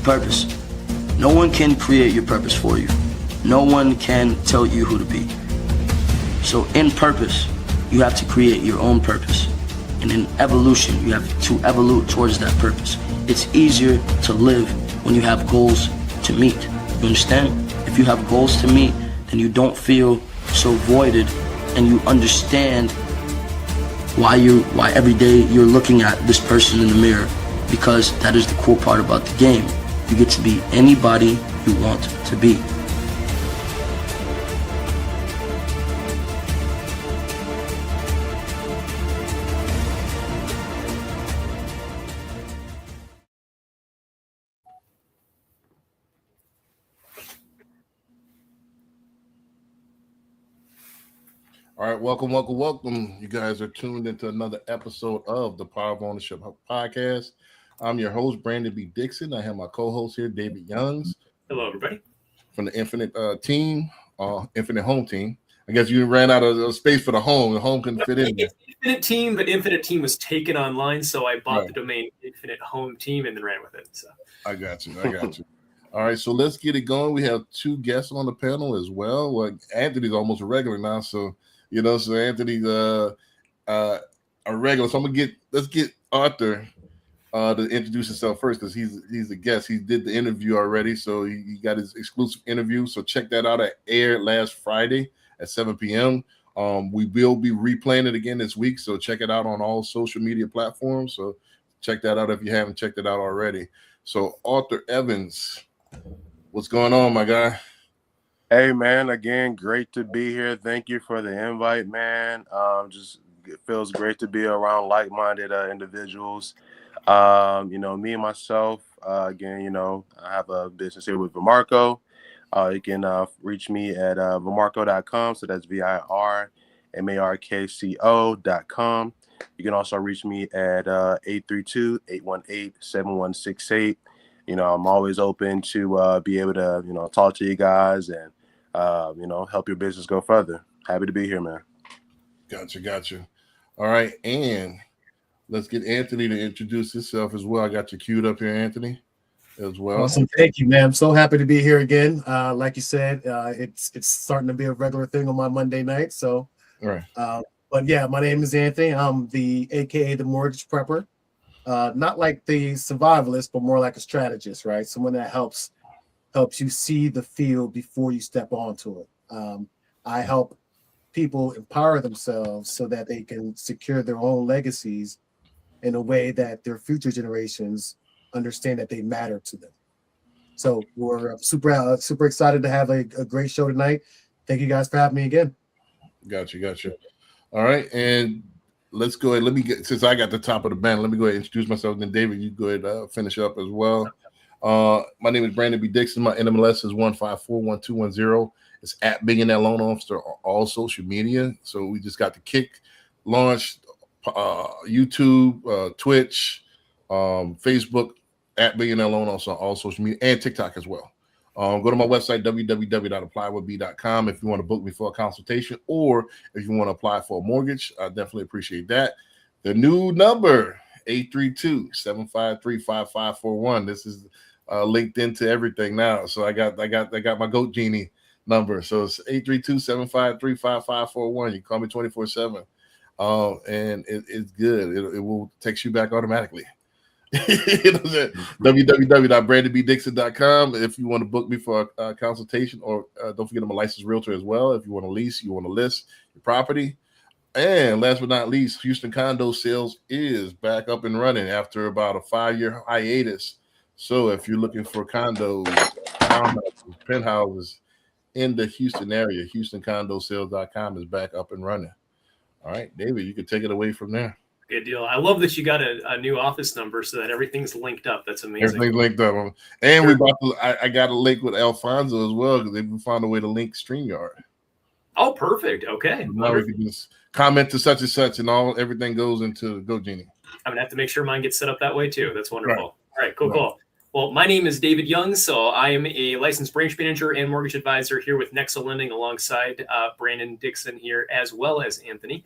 Purpose. No one can create your purpose for you. No one can tell you who to be. So in purpose, you have to create your own purpose. And in evolution, you have to evolve towards that purpose. It's easier to live when you have goals to meet. You understand? If you have goals to meet, then you don't feel so voided, and you understand why every day you're looking at this person in the mirror, because that is the cool part about the game. You get to be anybody you want to be. All right, welcome. You guys are tuned into another episode of the Power of Ownership Podcast. I'm your host, Brandon B. Dixon. I have my co-host here, David Youngs. Hello, everybody. From the Infinite team, Infinite Home team. I guess you ran out of space for the home. The home couldn't fit in there. Infinite Team, but Infinite Team was taken online, so I bought the domain Infinite Home Team and then ran with it. So I got you. All right, so let's get it going. We have two guests on the panel as well. Well, Anthony's almost a regular now, so so Anthony's a regular. So let's get Arthur to introduce himself first, because he's a guest. He did the interview already, so he got his exclusive interview. So check that out. It aired last Friday at 7 p.m. We will be replaying it again this week, so check it out on all social media platforms. So check that out if you haven't checked it out already. So Arthur Evans, what's going on, my guy? Hey, man, again, great to be here. Thank you for the invite, man. It feels great to be around like-minded individuals. Me and myself, again, I have a business here with Vimarco. You can reach me at Vimarco.com. So that's VIRMARKCO.com. You can also reach me at 832-818-7168. I'm always open to be able to, talk to you guys and, help your business go further. Happy to be here, man. Gotcha. All right. And let's get Anthony to introduce himself as well. I got you queued up here, Anthony, as well. Awesome. Thank you, man. I'm so happy to be here again. Like you said, it's starting to be a regular thing on my Monday night. So, all right. But yeah, my name is Anthony. I'm AKA the mortgage prepper. Not like the survivalist, but more like a strategist, right? Someone that helps you see the field before you step onto it. I help people empower themselves so that they can secure their own legacies in a way that their future generations understand that they matter to them. So we're super excited to have a great show tonight. Thank you guys for having me again. Gotcha. All right, and let's go ahead. Since I got the top of the band, let me go ahead and introduce myself. Then David, you go ahead finish up as well. My name is Brandon B. Dixon. My NMLS is 1541210. It's at Billionaire Loan Officer on all social media. So we just got the kick launched, YouTube, Twitch, Facebook, at Billionaire Loan Officer on all social media, and TikTok as well. Go to my website, www.applywithb.com, if you want to book me for a consultation, or if you want to apply for a mortgage. I definitely appreciate that. The new number, 832-753-5541. This is linked into everything now. So I got my Goat Genie number. So it's 832-753-5541. You can call me 24/7. And it's good. It will text you back automatically. www.brandonbdixon.com if you want to book me for a consultation, or don't forget I'm a licensed realtor as well. If you want to lease, you want to list your property. And last but not least, Houston condo sales is back up and running after about a 5-year hiatus. So if you're looking for condos, townhouses, penthouses in the Houston area, HoustonCondoSales.com is back up and running. All right, David, you can take it away from there. Good deal. I love that you got a new office number so that everything's linked up. That's amazing. Everything's linked up. And I got a link with Alfonso as well, because they've found a way to link StreamYard. Oh, perfect. Okay. Now we can just comment to such and such, and everything goes into GoGenie. I'm gonna have to make sure mine gets set up that way too. That's wonderful. Right. All right, cool. Well, my name is David Young, so I am a licensed branch manager and mortgage advisor here with Nexa Lending alongside Brandon Dixon here, as well as Anthony.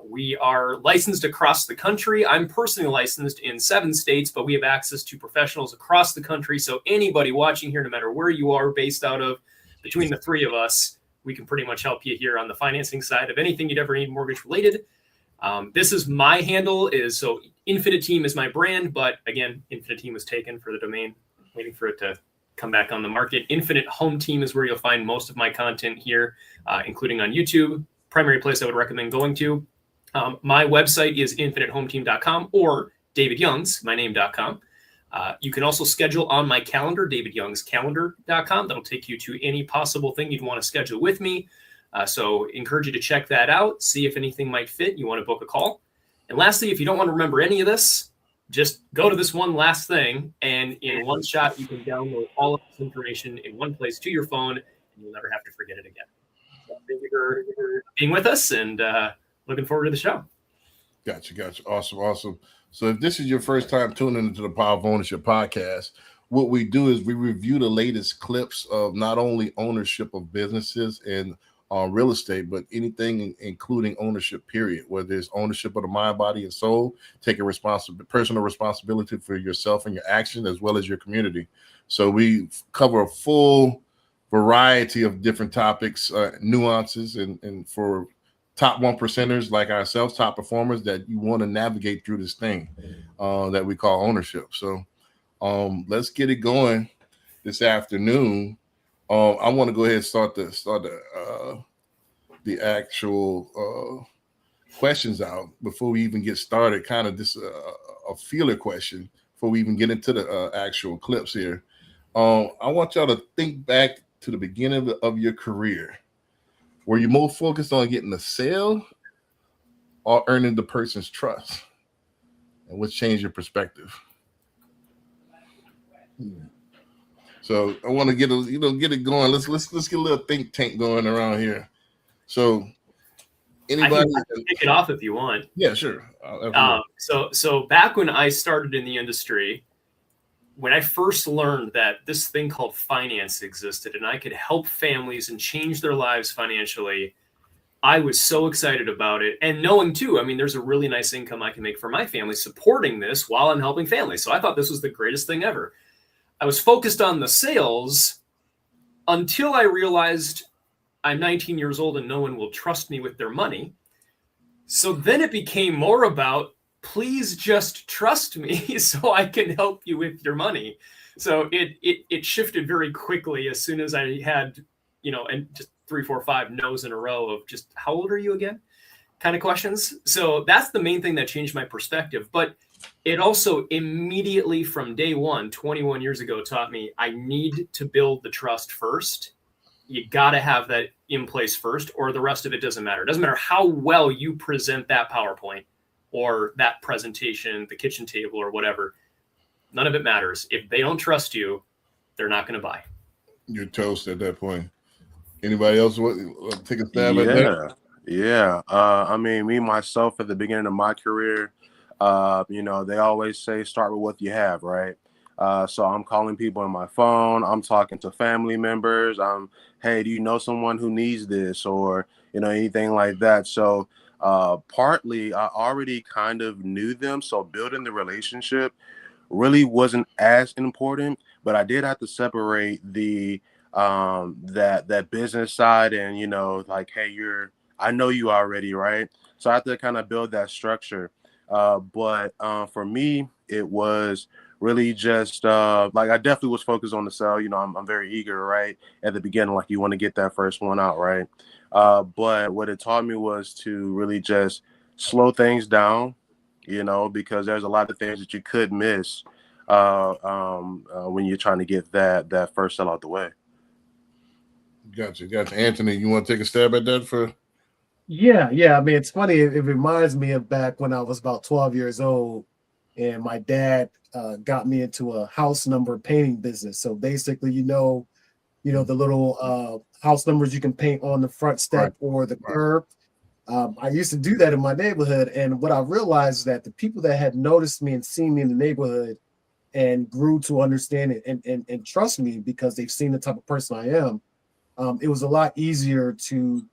We are licensed across the country. I'm personally licensed in 7 states, but we have access to professionals across the country. So anybody watching here, no matter where you are based out of, between the 3 of us, we can pretty much help you here on the financing side of anything you'd ever need mortgage related. This is my handle, so Infinite Team is my brand, but again, Infinite Team was taken for the domain, waiting for it to come back on the market. Infinite Home Team is where you'll find most of my content here, including on YouTube. Primary place I would recommend going to. My website is infinitehometeam.com or davidyoungs.com. You can also schedule on my calendar, davidyoungscalendar.com. That'll take you to any possible thing you'd want to schedule with me. So encourage you to check that out, see if anything might fit. You want to book a call. And lastly, if you don't want to remember any of this, just go to this one last thing, and in one shot, you can download all of this information in one place to your phone, and you'll never have to forget it again. So thank you for being with us, and looking forward to the show. Gotcha. Awesome. So if this is your first time tuning into the Power of Ownership podcast, what we do is we review the latest clips of not only ownership of businesses and real estate, but anything including ownership, period, whether it's ownership of the mind, body, and soul, taking personal responsibility for yourself and your actions as well as your community. So we cover a full variety of different topics, nuances, and for top 1%ers like ourselves, top performers that you want to navigate through this thing that we call ownership. So let's get it going this afternoon. I want to go ahead and start the actual questions out before we even get started. Kind of this a feeler question before we even get into the actual clips here. I want y'all to think back to the beginning of your career. Were you more focused on getting a sale or earning the person's trust? And what's changed your perspective? So I want to get it going. Let's get a little think tank going around here. So anybody I can kick it off if you want. Yeah, sure. So back when I started in the industry, when I first learned that this thing called finance existed and I could help families and change their lives financially, I was so excited about it. And knowing too, I mean, there's a really nice income I can make for my family supporting this while I'm helping families. So I thought this was the greatest thing ever. I was focused on the sales until I realized I'm 19 years old and no one will trust me with their money. So then it became more about, please just trust me so I can help you with your money. So it shifted very quickly as soon as I had, and just 3, 4, 5 no's in a row of just, how old are you again? Kind of questions. So that's the main thing that changed my perspective. But it also immediately from day one, 21 years ago, taught me I need to build the trust first. You got to have that in place first, or the rest of it doesn't matter. It doesn't matter how well you present that PowerPoint or that presentation, the kitchen table or whatever. None of it matters. If they don't trust you, they're not going to buy. You're toast at that point. Anybody else want take a stab at that? Yeah. I mean, me, myself, at the beginning of my career, they always say start with what you have, right? So I'm calling people on my phone. I'm talking to family members. Hey, do you know someone who needs this, or, anything like that? So partly I already kind of knew them. So building the relationship really wasn't as important, but I did have to separate the that business side and, hey, I know you already, right? So I have to kind of build that structure. But for me, it was really just I definitely was focused on the sale. I'm very eager, right? At the beginning, like you want to get that first one out, right? But what it taught me was to really just slow things down, because there's a lot of things that you could miss when you're trying to get that first sale out the way. Gotcha. Anthony, you want to take a stab at that for? Yeah. I mean, it's funny. It reminds me of back when I was about 12 years old, and my dad got me into a house number painting business. So basically, the little house numbers you can paint on the front step or the curb. I used to do that in my neighborhood, and what I realized is that the people that had noticed me and seen me in the neighborhood and grew to understand it and trust me because they've seen the type of person I am, it was a lot easier to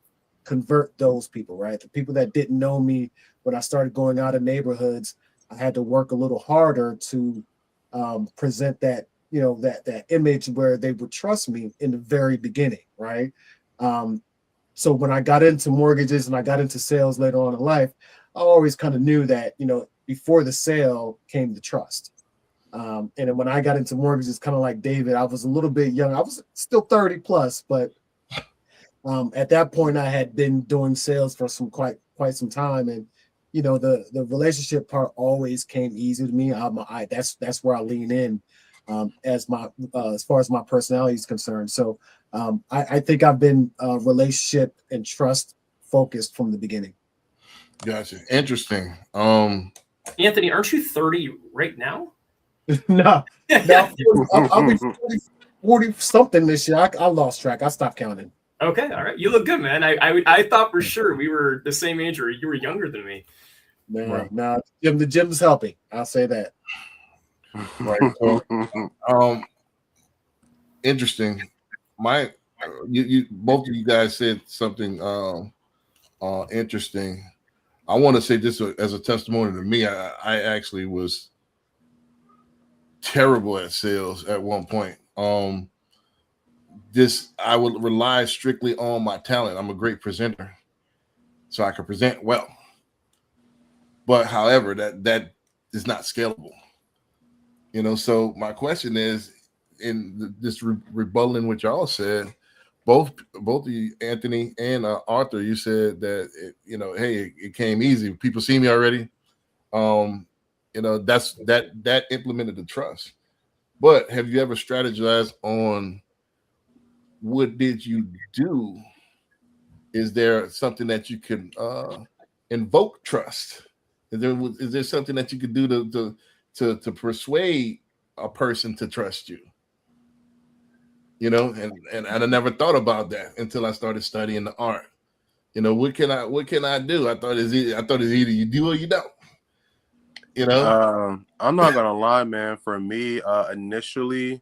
convert those people, right? The people that didn't know me when I started going out in neighborhoods, I had to work a little harder to present that, that image where they would trust me in the very beginning, right? So when I got into mortgages and I got into sales later on in life, I always kind of knew that, before the sale came the trust. And then when I got into mortgages, kind of like David, I was a little bit young. I was still 30 plus, but at that point I had been doing sales for quite some time. And, the relationship part always came easy to me. That's where I lean in as far as my personality is concerned. So I think I've been relationship and trust focused from the beginning. Gotcha. Interesting. Anthony, aren't you 30 right now? No, I'll be 40 something this year. I lost track. I stopped counting. Okay, all right. You look good, man. I thought for sure we were the same age, or you were younger than me. No, the gym's helping. I'll say that. Right. So, interesting. You both of you guys said something interesting. I want to say this as a testimony to me. I actually was terrible at sales at one point. I would rely strictly on my talent. I'm a great presenter, so I can present well. But however, that is not scalable. So my question is, in this rebutting what y'all said, both of you, Anthony and Arthur, you said that hey, it came easy. People see me already. That's that implemented the trust. But have you ever strategized on what did you do? Is there something that you can invoke trust? Is there something that you could do to persuade a person to trust you? And I never thought about that until I started studying the art. What can I do? I thought it's either you do or you don't. I'm not gonna lie, man. For me, initially,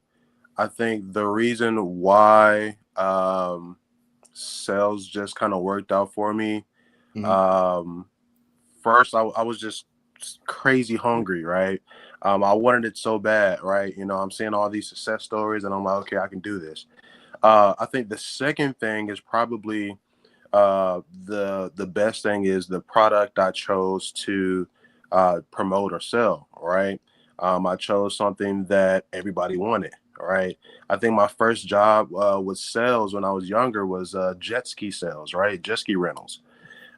I think the reason why sales just kind of worked out for me. Mm-hmm. First, I was just crazy hungry, right? I wanted it so bad, right? I'm seeing all these success stories, and I'm like, okay, I can do this. I think the second thing is probably the best thing is the product I chose to promote or sell, right? I chose something that everybody wanted, right? I think my first job with sales when I was younger was jet ski sales, right? Jet ski rentals.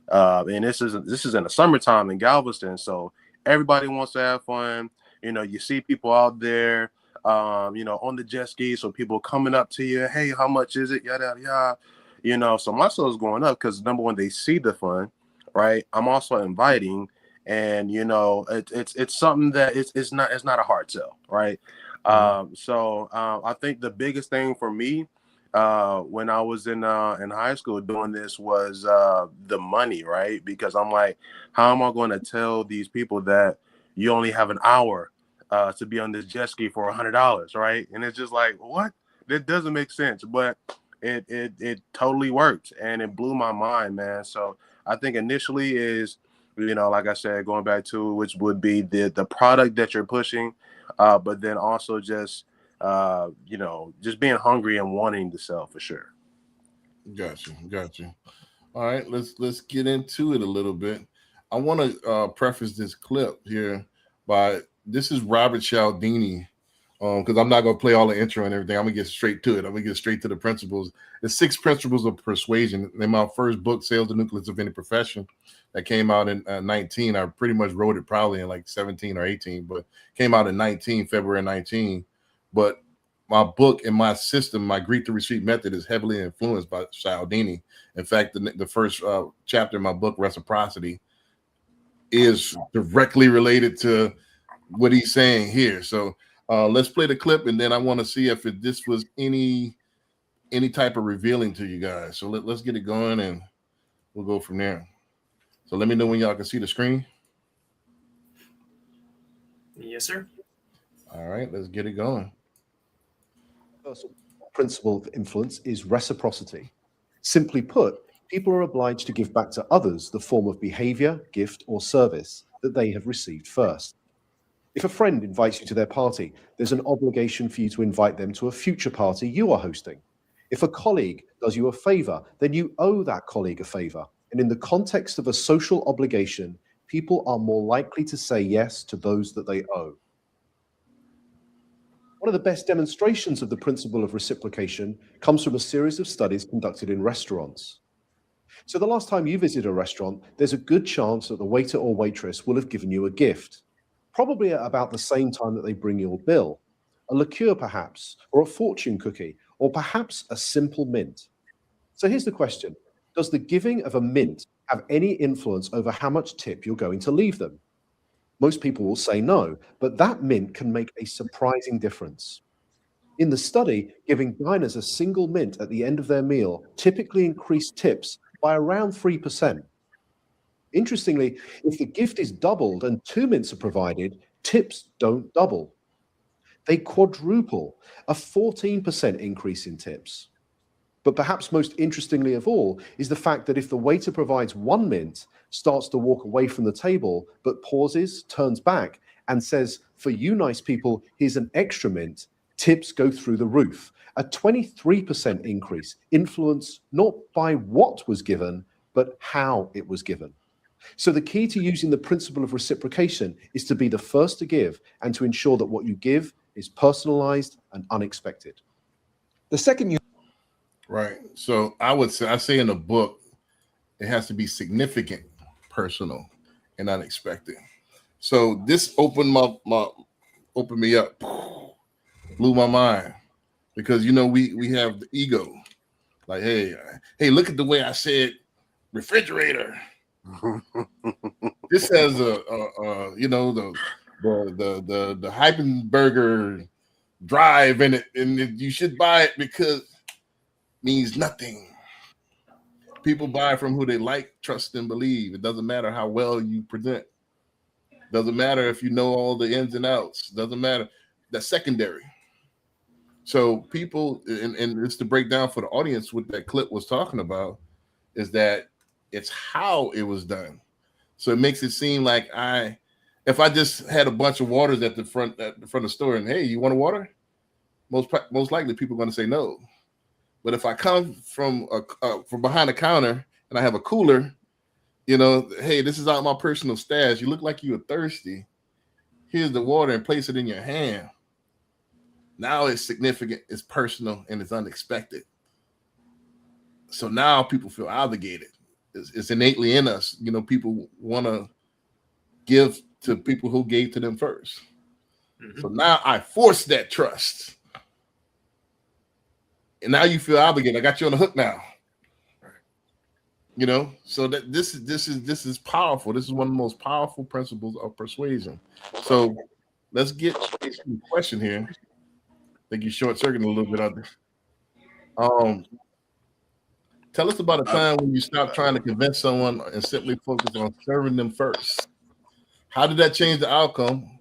And this is in the summertime in Galveston, so everybody wants to have fun. You see people out there, on the jet ski, so people coming up to you, hey, how much is it? Yada yada. So my sales going up because number one, they see the fun, right? I'm also inviting, and it's something that it's not a hard sell, right? Mm-hmm. So I think the biggest thing for me when I was in high school doing this was the money, right? Because I'm like, how am I going to tell these people that you only have an hour to be on this jet ski for $100, right? And it's just like, what? That doesn't make sense, but it totally worked, and it blew my mind, man. So I think initially is, like I said, going back to which would be the product that you're pushing, but then also just just being hungry and wanting to sell for sure. Gotcha. All right, let's get into it a little bit. I want to preface this clip here by this is Robert Cialdini, because I'm not going to play all the intro and everything. I'm going to get straight to it. I'm going to get straight to the principles. The 6 principles of persuasion. In my first book, Sales: The Nucleus of Any Profession, that came out in 19. I pretty much wrote it probably in like 17 or 18, but came out in 19, February 19. But my book and my system, my Greet to Receipt method, is heavily influenced by Cialdini. In fact, the first chapter in my book, Reciprocity, is directly related to what he's saying here. So let's play the clip, and then I want to see if this was any type of revealing to you guys. So let's get it going, and we'll go from there. So let me know when y'all can see the screen. Yes, sir. All right, let's get it going. First principle of influence is reciprocity. Simply put, people are obliged to give back to others the form of behavior, gift, or service that they have received first. If a friend invites you to their party, there's an obligation for you to invite them to a future party you are hosting. If a colleague does you a favor, then you owe that colleague a favor. And in the context of a social obligation, people are more likely to say yes to those that they owe. One of the best demonstrations of the principle of reciprocation comes from a series of studies conducted in restaurants. So the last time you visit a restaurant, there's a good chance that the waiter or waitress will have given you a gift, probably at about the same time that they bring your bill, a liqueur perhaps, or a fortune cookie, or perhaps a simple mint. So here's the question. Does the giving of a mint have any influence over how much tip you're going to leave them? Most people will say no, but that mint can make a surprising difference. In the study, giving diners a single mint at the end of their meal typically increased tips by around 3%. Interestingly, if the gift is doubled and 2 mints are provided, tips don't double. They quadruple, a 14% increase in tips. But perhaps most interestingly of all is the fact that if the waiter provides 1 mint, starts to walk away from the table, but pauses, turns back, and says, "For you nice people, here's an extra mint," tips go through the roof. A 23% increase, influenced not by what was given, but how it was given. So the key to using the principle of reciprocation is to be the first to give and to ensure that what you give is personalized and unexpected. The second Right. So I say in the book, it has to be significant, personal, and unexpected. So this opened me up, blew my mind, because we have the ego, like, hey, look at the way I said refrigerator. This has the Hypenberger drive in it, and you should buy it because it means nothing. People buy from who they like, trust, and believe. It doesn't matter how well you present. Doesn't matter if you know all the ins and outs. Doesn't matter. That's secondary. So people, and it's to break down for the audience what that clip was talking about, is that it's how it was done. So it makes it seem like if I just had a bunch of waters at the front of the store and, hey, you want a water? Most likely people are going to say no. But if I come from behind the counter and I have a cooler, hey, this is out my personal stash. You look like you are thirsty. Here's the water, and place it in your hand. Now it's significant, it's personal, and it's unexpected. So now people feel obligated. It's innately in us. People want to give to people who gave to them first. Mm-hmm. So now I force that trust. And now you feel obligated. I got you on the hook now. So that this is powerful. This is one of the most powerful principles of persuasion. So let's get to the question here. I think you short-circuited a little bit out there. Tell us about a time when you stopped trying to convince someone and simply focused on serving them first. How did that change the outcome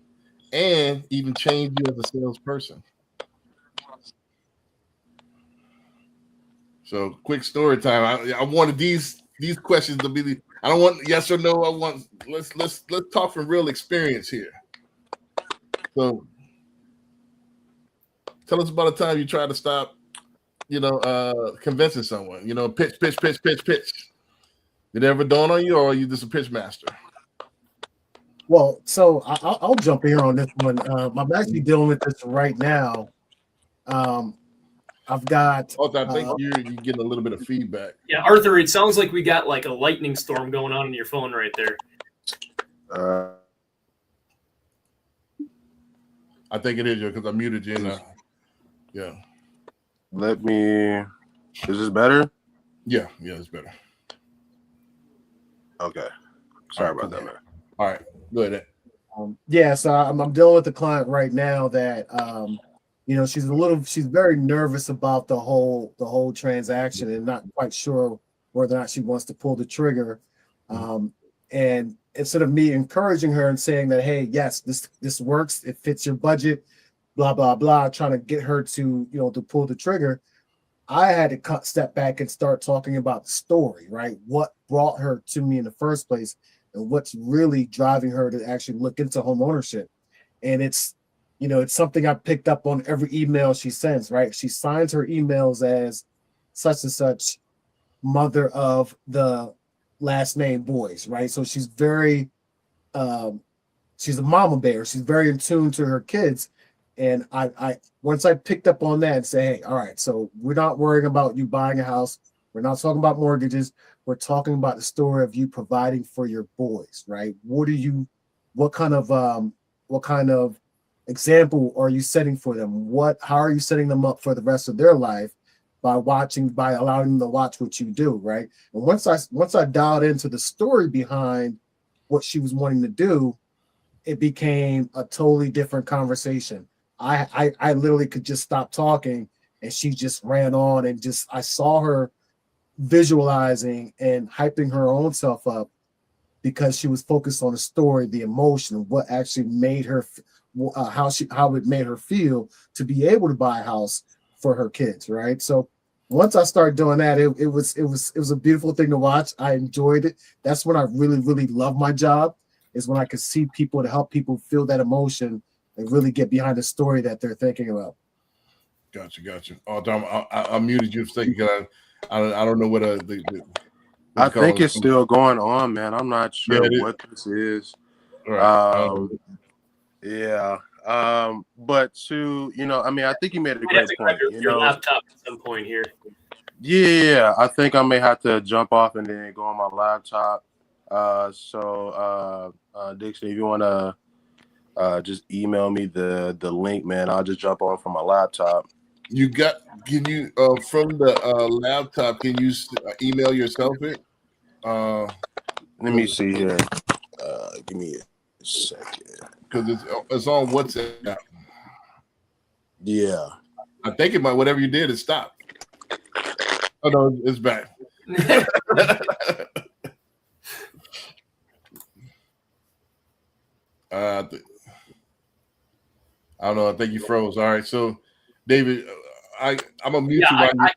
and even change you as a salesperson? So quick story time. I wanted these questions to be. I don't want yes or no. I want let's talk from real experience here. So tell us about a time you tried to stop, convincing someone. Pitch. Did it ever dawn on you, or are you just a pitch master? Well, so I'll jump in here on this one. I'm actually dealing with this right now. I've got. I think you're getting a little bit of feedback. Yeah, Arthur, it sounds like we got like a lightning storm going on in your phone right there. I think it is because I muted you. Yeah. Let me. Is this better? Yeah, it's better. Okay. Sorry about that, man. All right, go ahead. So I'm dealing with a client right now that she's very nervous about the whole transaction and not quite sure whether or not she wants to pull the trigger. And instead of me encouraging her and saying that, hey, yes, this works, it fits your budget, blah, blah, blah, trying to get her to, to pull the trigger. I had to step back and start talking about the story, right? What brought her to me in the first place and what's really driving her to actually look into home ownership. And it's something I picked up on every email she sends, right? She signs her emails as such and such, mother of the last name boys, right? So she's very, she's a mama bear. She's very in tune to her kids. And I once I picked up on that and say, hey, all right, so we're not worrying about you buying a house. We're not talking about mortgages. We're talking about the story of you providing for your boys, right? What kind of example are you setting for them? How are you setting them up for the rest of their life by allowing them to watch what you do, right? And once I dialed into the story behind what she was wanting to do, it became a totally different conversation. I literally could just stop talking and she just ran on, and I saw her visualizing and hyping her own self up because she was focused on the story, the emotion, what actually made her, how it made her feel to be able to buy a house for her kids, right? So once I started doing that, it was a beautiful thing to watch. I enjoyed it. That's when I really, really love my job, is when I could see people, to help people feel that emotion and really get behind the story that they're thinking about. Gotcha. Oh, Tom, I muted you for a second because I don't know what I think it's still going on, man. I'm not sure what this is. Right. Yeah. But I think you made a great point. Your laptop at some point here. Yeah, I think I may have to jump off and then go on my laptop. So Dixon, if you want to just email me the link, man, I'll just jump on from my laptop. Can you from the laptop, can you email yourself it? Let me see here. Give me a second. Because it's on WhatsApp. Yeah. I think it might, whatever you did, it stopped. Oh, no, it's back. I don't know. I think you froze. All right. So, David, I'm going to mute you right now.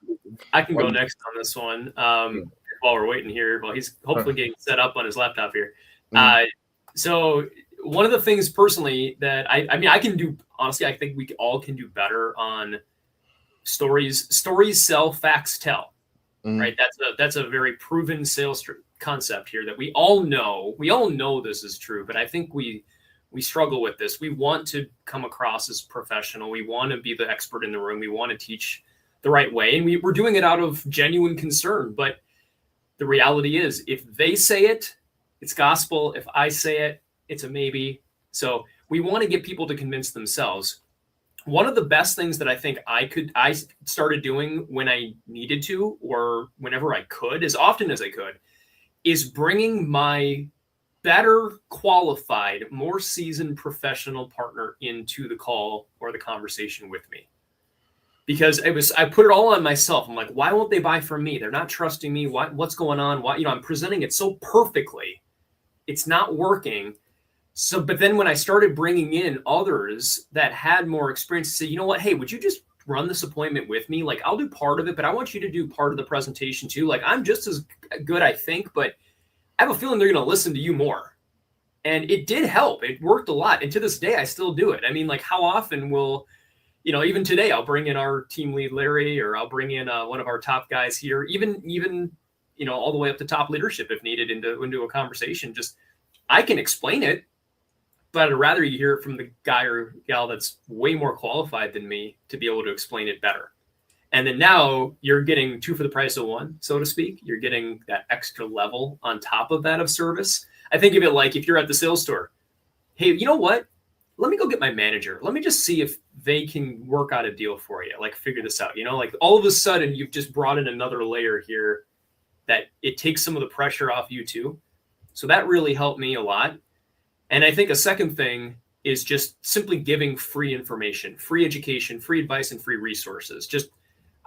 I can go next on this one while we're waiting here. While he's hopefully getting set up on his laptop here. So one of the things personally that I can do, honestly, I think we all can do better on stories. Stories sell, facts tell, right? That's a very proven sales concept here that we all know. We all know this is true, but I think we struggle with this. We want to come across as professional. We want to be the expert in the room. We want to teach the right way. And we're doing it out of genuine concern. But the reality is, if they say it, it's gospel. If I say it, it's a maybe. So we want to get people to convince themselves. One of the best things that I think I started doing when I needed to, or whenever I could, as often as I could, is bringing my better qualified, more seasoned professional partner into the call or the conversation with me. Because I put it all on myself. I'm like, why won't they buy from me? They're not trusting me. What's going on? Why, I'm presenting it so perfectly. It's not working. So, but then when I started bringing in others that had more experience, say, you know what? Hey, would you just run this appointment with me? Like, I'll do part of it, but I want you to do part of the presentation too. Like, I'm just as good, I think, but I have a feeling they're going to listen to you more. And it did help. It worked a lot. And to this day, I still do it. I mean, like, how often will, even today, I'll bring in our team lead, Larry, or I'll bring in one of our top guys here, even all the way up to top leadership if needed into a conversation. Just, I can explain it, but I'd rather you hear it from the guy or gal that's way more qualified than me to be able to explain it better. And then now you're getting two for the price of one, so to speak. You're getting that extra level on top of that of service. I think of it like if you're at the sales store. Hey, you know what? Let me go get my manager. Let me just see if they can work out a deal for you. Like, figure this out. Like, all of a sudden you've just brought in another layer here that it takes some of the pressure off you too. So that really helped me a lot. And I think a second thing is just simply giving free information, free education, free advice, and free resources. Just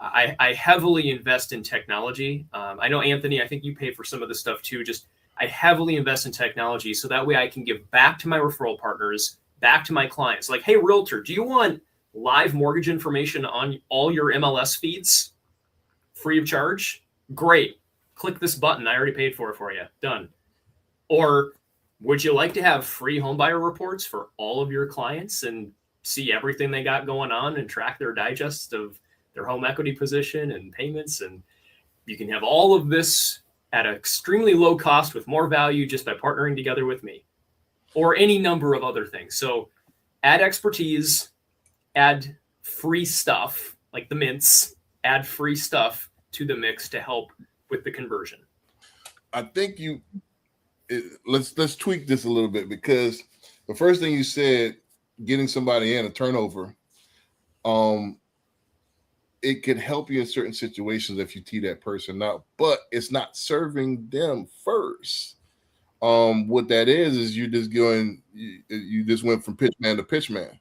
I heavily invest in technology. I know, Anthony, I think you pay for some of this stuff too. Just I heavily invest in technology so that way I can give back to my referral partners, back to my clients. Like, hey, realtor, do you want live mortgage information on all your MLS feeds free of charge, great. Click this button. I already paid for it for you. Done. Or would you like to have free homebuyer reports for all of your clients and see everything they got going on and track their digest of their home equity position and payments? And you can have all of this at an extremely low cost with more value just by partnering together with me, or any number of other things. So add expertise, add free stuff like the mints, add free stuff to the mix to help with the conversion. I think let's tweak this a little bit, because the first thing you said, getting somebody in a turnover, it could help you in certain situations if you tee that person up, but it's not serving them first. What that is you just you just went from pitch man to pitch man.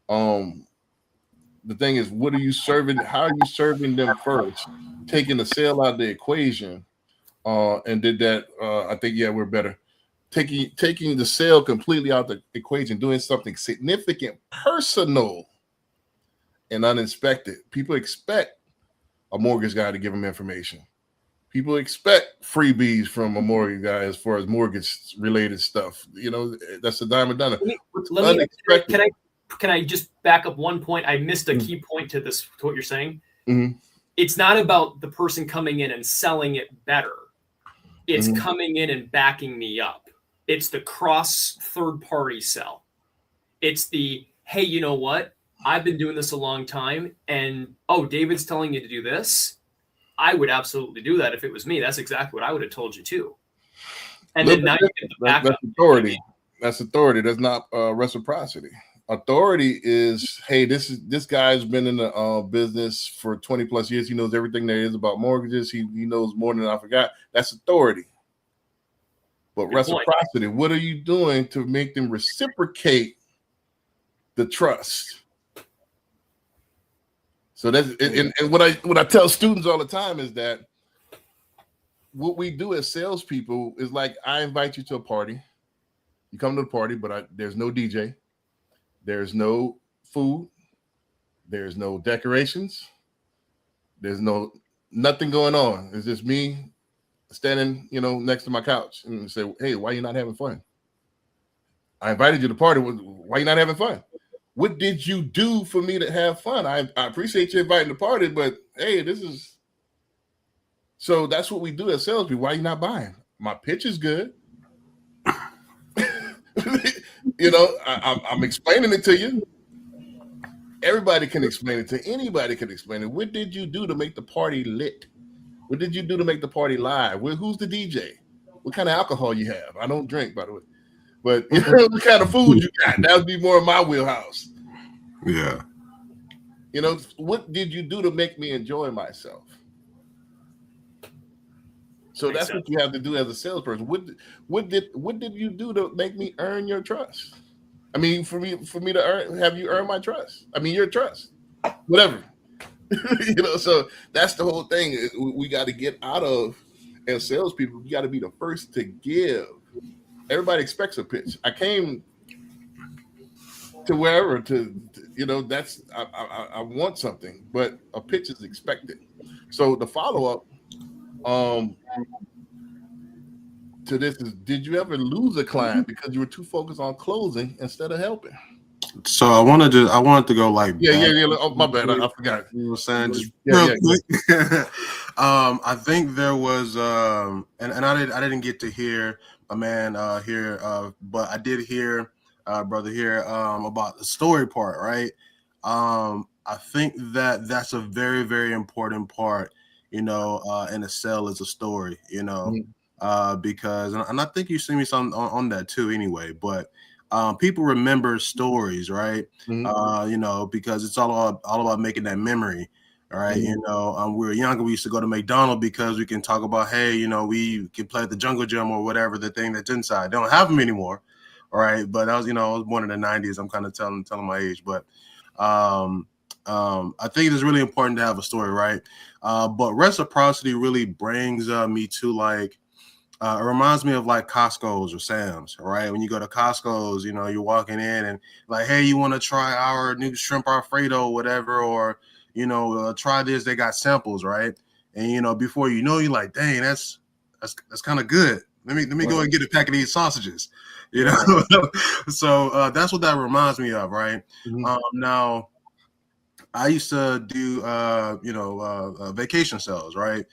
The thing is, what are you serving? How are you serving them first? Taking the sale out of the equation, and did that. I think, yeah, we're better. Taking the sale completely out the equation, doing something significant, personal, and uninspected. People expect a mortgage guy to give them information. People expect freebies from a mortgage guy as far as mortgage related stuff. You know, that's a dime a dozen. Can I just back up one point? I missed a key point to what you're saying. Mm-hmm. It's not about the person coming in and selling it better. It's coming in and backing me up. It's the cross third party sell. It's the, hey, you know what? I've been doing this a long time, and David's telling you to do this. I would absolutely do that if it was me. That's exactly what I would have told you too. And then now you get the backup. That's authority. That's authority. That's not reciprocity. Authority is, hey, this guy's been in the business for 20 plus years. He knows everything there is about mortgages. He knows more than I forgot. That's authority. But reciprocity, what are you doing to make them reciprocate the trust? So that's and what I tell students all the time is that what we do as salespeople is like, I invite you to a party. You come to the party, but there's no DJ. There's no food. There's no decorations. There's nothing going on. It's just me standing, next to my couch and say, hey, why are you not having fun? I invited you to the party. Why are you not having fun? What did you do for me to have fun? I appreciate you inviting the party, but hey, so that's what we do as salespeople. Why are you not buying? My pitch is good. I'm explaining it to you. Everybody can explain it to anybody. Can explain it. What did you do to make the party lit? What did you do to make the party live? Who's the DJ? What kind of alcohol you have? I don't drink, by the way. But what kind of food you got? That would be more in my wheelhouse. Yeah. What did you do to make me enjoy myself? So that's what you have to do as a salesperson. What did you do to make me earn your trust? I mean, for me to have you earn my trust. I mean, your trust, whatever. So that's the whole thing. We got to get out of, as salespeople, we got to be the first to give. Everybody expects a pitch. I came to wherever that's I want something, but a pitch is expected. So the follow-up to this is, did you ever lose a client because you were too focused on closing instead of helping? So I wanted to go like yeah. Oh, my bad, I forgot. You know what I'm saying? Just real quick. I think there was and I didn't get to hear a man here, but I did hear brother here about the story part, right? I think that's a very, very important part, in a sale is a story, because, and I think you see me some on that too anyway, but people remember stories, right? Because it's all about making that memory. All right. We were younger. We used to go to McDonald's because we can talk about, hey, we can play at the jungle gym or whatever, the thing that's inside. They don't have them anymore. All right. But I was born in the 90s. I'm kind of telling my age, but I think it is really important to have a story, right? But reciprocity really brings me to like it reminds me of like Costco's or Sam's, right? When you go to Costco's, you know, you're walking in and like, hey, you want to try our new shrimp Alfredo, or whatever, or you know, try this. They got samples, right? And you know, before you know, you're like, dang, that's kind of good. Let me go and get a pack of these sausages, you know. So that's what that reminds me of, right? Now, I used to do vacation sales, right?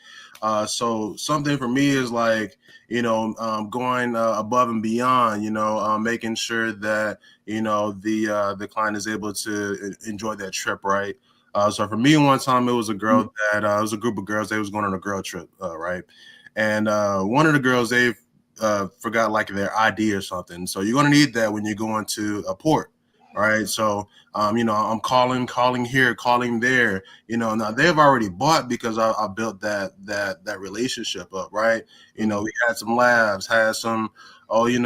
So something for me is like, you know, going above and beyond, you know, making sure that, you know, the client is able to enjoy that trip, right? So for me, one time it was a girl that it was a group of girls. They was going on a girl trip, right? And one of the girls, they forgot like their ID or something. So you're gonna need that when you're going to a port, right? So you know, I'm calling here, calling there. You know, now they've already bought because I built that relationship up, right? You know, we had some laughs, had some, just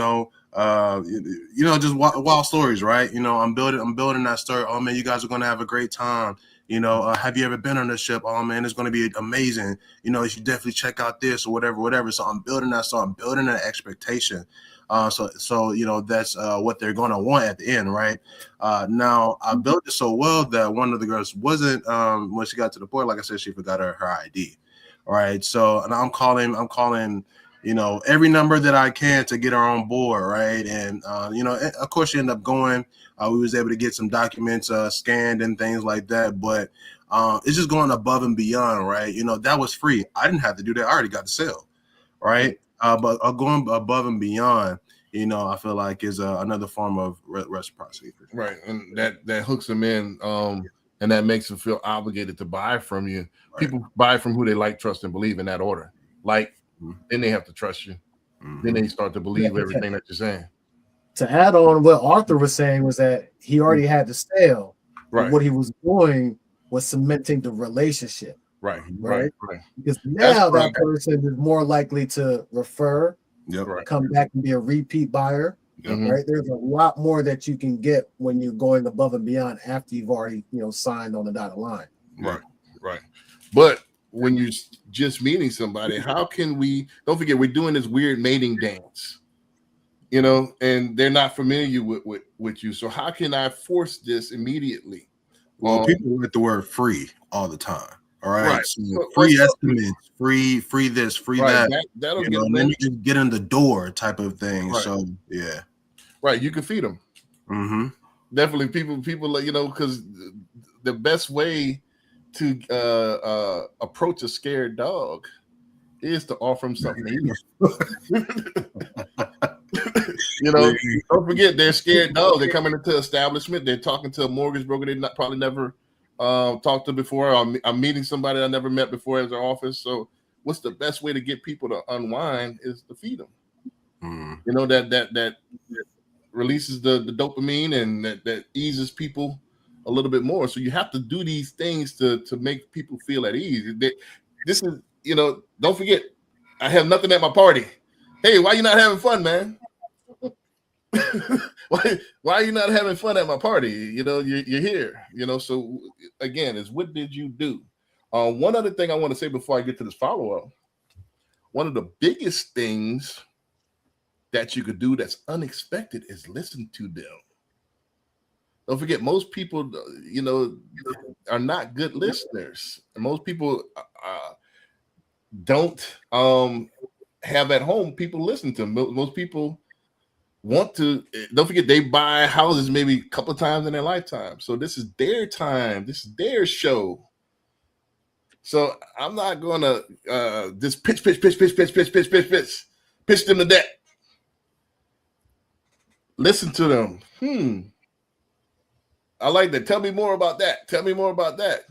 wild stories, right? You know, I'm building that story. Oh man, you guys are gonna have a great time. You know, have you ever been on a ship? Oh man, it's going to be amazing. You know, you should definitely check out this or whatever. So I'm building that. So I'm building that expectation. So you know, that's what they're going to want at the end, right? Now I built it so well that one of the girls wasn't when she got to the port. Like I said, she forgot her ID. All right. So and I'm calling. You know, every number that I can to get her on board, right? And you know, of course, she ended up going. We was able to get some documents scanned and things like that. But it's just going above and beyond, right? You know, that was free. I didn't have to do that. I already got the sale, right? But going above and beyond, you know, I feel like is another form of reciprocity. Right, and that hooks them in, and that makes them feel obligated to buy from you. Right. People buy from who they like, trust, and believe in that order. Like, then they have to trust you. Then they start to believe everything that you're saying. To add on what Arthur was saying was that he already had the sale. Right. What he was doing was cementing the relationship. Right. Because now that person is more likely to refer, Yep. come back and be a repeat buyer. Right. There's a lot more that you can get when you're going above and beyond after you've already, you know, signed on the dotted line. Right. But when you're just meeting somebody, how can we? Don't forget, we're doing this weird mating dance, you know, and they're not familiar with you. So how can I force this immediately? Well, people with the word free all the time. All right. So free estimates, free this, free that. That'll you know, and then you just get in the door type of thing. Right. So yeah. Right. You can feed them. Definitely people, you know, because the best way to approach a scared dog is to offer him something to eat. You know, don't forget, they're scared dogs. They're coming into establishment. They're talking to a mortgage broker they probably never talked to before. I'm meeting somebody I never met before at their office. So what's the best way to get people to unwind is to feed them. You know, that releases the dopamine and that eases people a little bit more. So you have to do these things to make people feel at ease. This is, you know, don't forget, I have nothing at my party. Hey, why you not having fun, man? why are you not having fun at my party? You know, you're here, you know. So again, is what did you do? One other thing I want to say before I get to this follow-up, one of the biggest things that you could do that's unexpected is listen to them. Don't forget, most people, you know, are not good listeners. And most people don't have at home people listen to them. Most people want to, don't forget, they buy houses maybe a couple of times in their lifetime. So this is their time. This is their show. So I'm not going to just pitch them to death. Listen to them. I like that. Tell me more about that. Tell me more about that.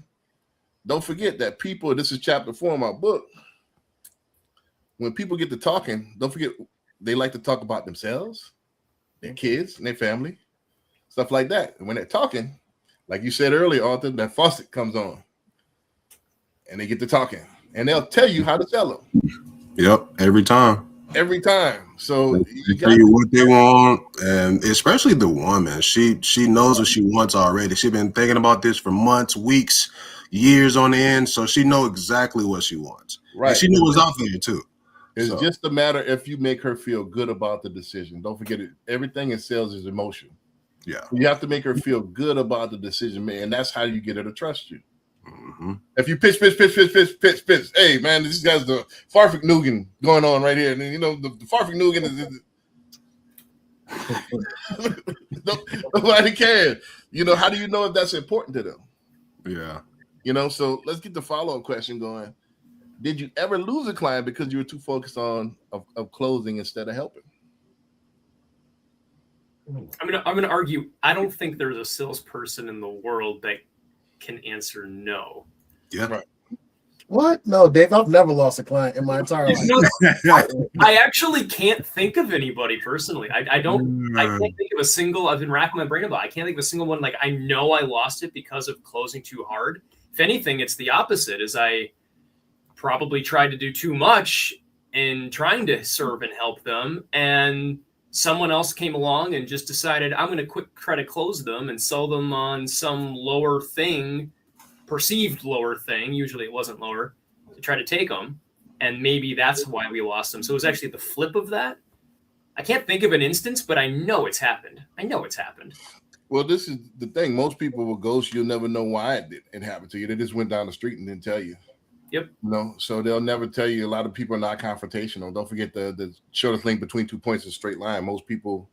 Don't forget that people, this is chapter 4 of my book. When people get to talking, don't forget, they like to talk about themselves, their kids, and their family, stuff like that. And when they're talking, like you said earlier, Arthur, that faucet comes on. And they get to talking. And they'll tell you how to sell them. Yep, every time. Every time. So you tell you what they want, and especially the woman. She knows what she wants already. She's been thinking about this for months, weeks, years on end. So she knows exactly what she wants. Right. And she knows what's out there too. It's So- just a matter if you make her feel good about the decision. Don't forget it. Everything in sales is emotion. Yeah. You have to make her feel good about the decision, man, and that's how you get her to trust you. Mm-hmm. If you pitch, hey man, this guy's the Farfik Nugan going on right here, and you know the Farfik Nugan is nobody cares. You know, how do you know if that's important to them? Yeah. You know, so let's get the follow-up question going. Did you ever lose a client because you were too focused on of closing instead of helping? I'm gonna argue. I don't think there's a salesperson in the world that can answer no. Yeah. Right. What? No, Dave, I've never lost a client in my entire life. No, I actually can't think of anybody personally. I don't. I can't think of a single. I've been racking my brain about. I can't think of a single one. Like I know I lost it because of closing too hard. If anything, it's the opposite. Is I probably tried to do too much in trying to serve and help them, and someone else came along and just decided I'm going to try to close them and sell them on some lower thing, perceived lower thing. Usually it wasn't lower, to try to take them. And maybe that's why we lost them. So it was actually the flip of that. I can't think of an instance, but I know it's happened. Well, this is the thing. Most people will ghost. You'll never know why it happened to you. They just went down the street and didn't tell you. Yep. You know, so they'll never tell you. A lot of people are not confrontational. Don't forget the shortest link between 2 points is a straight line. Most people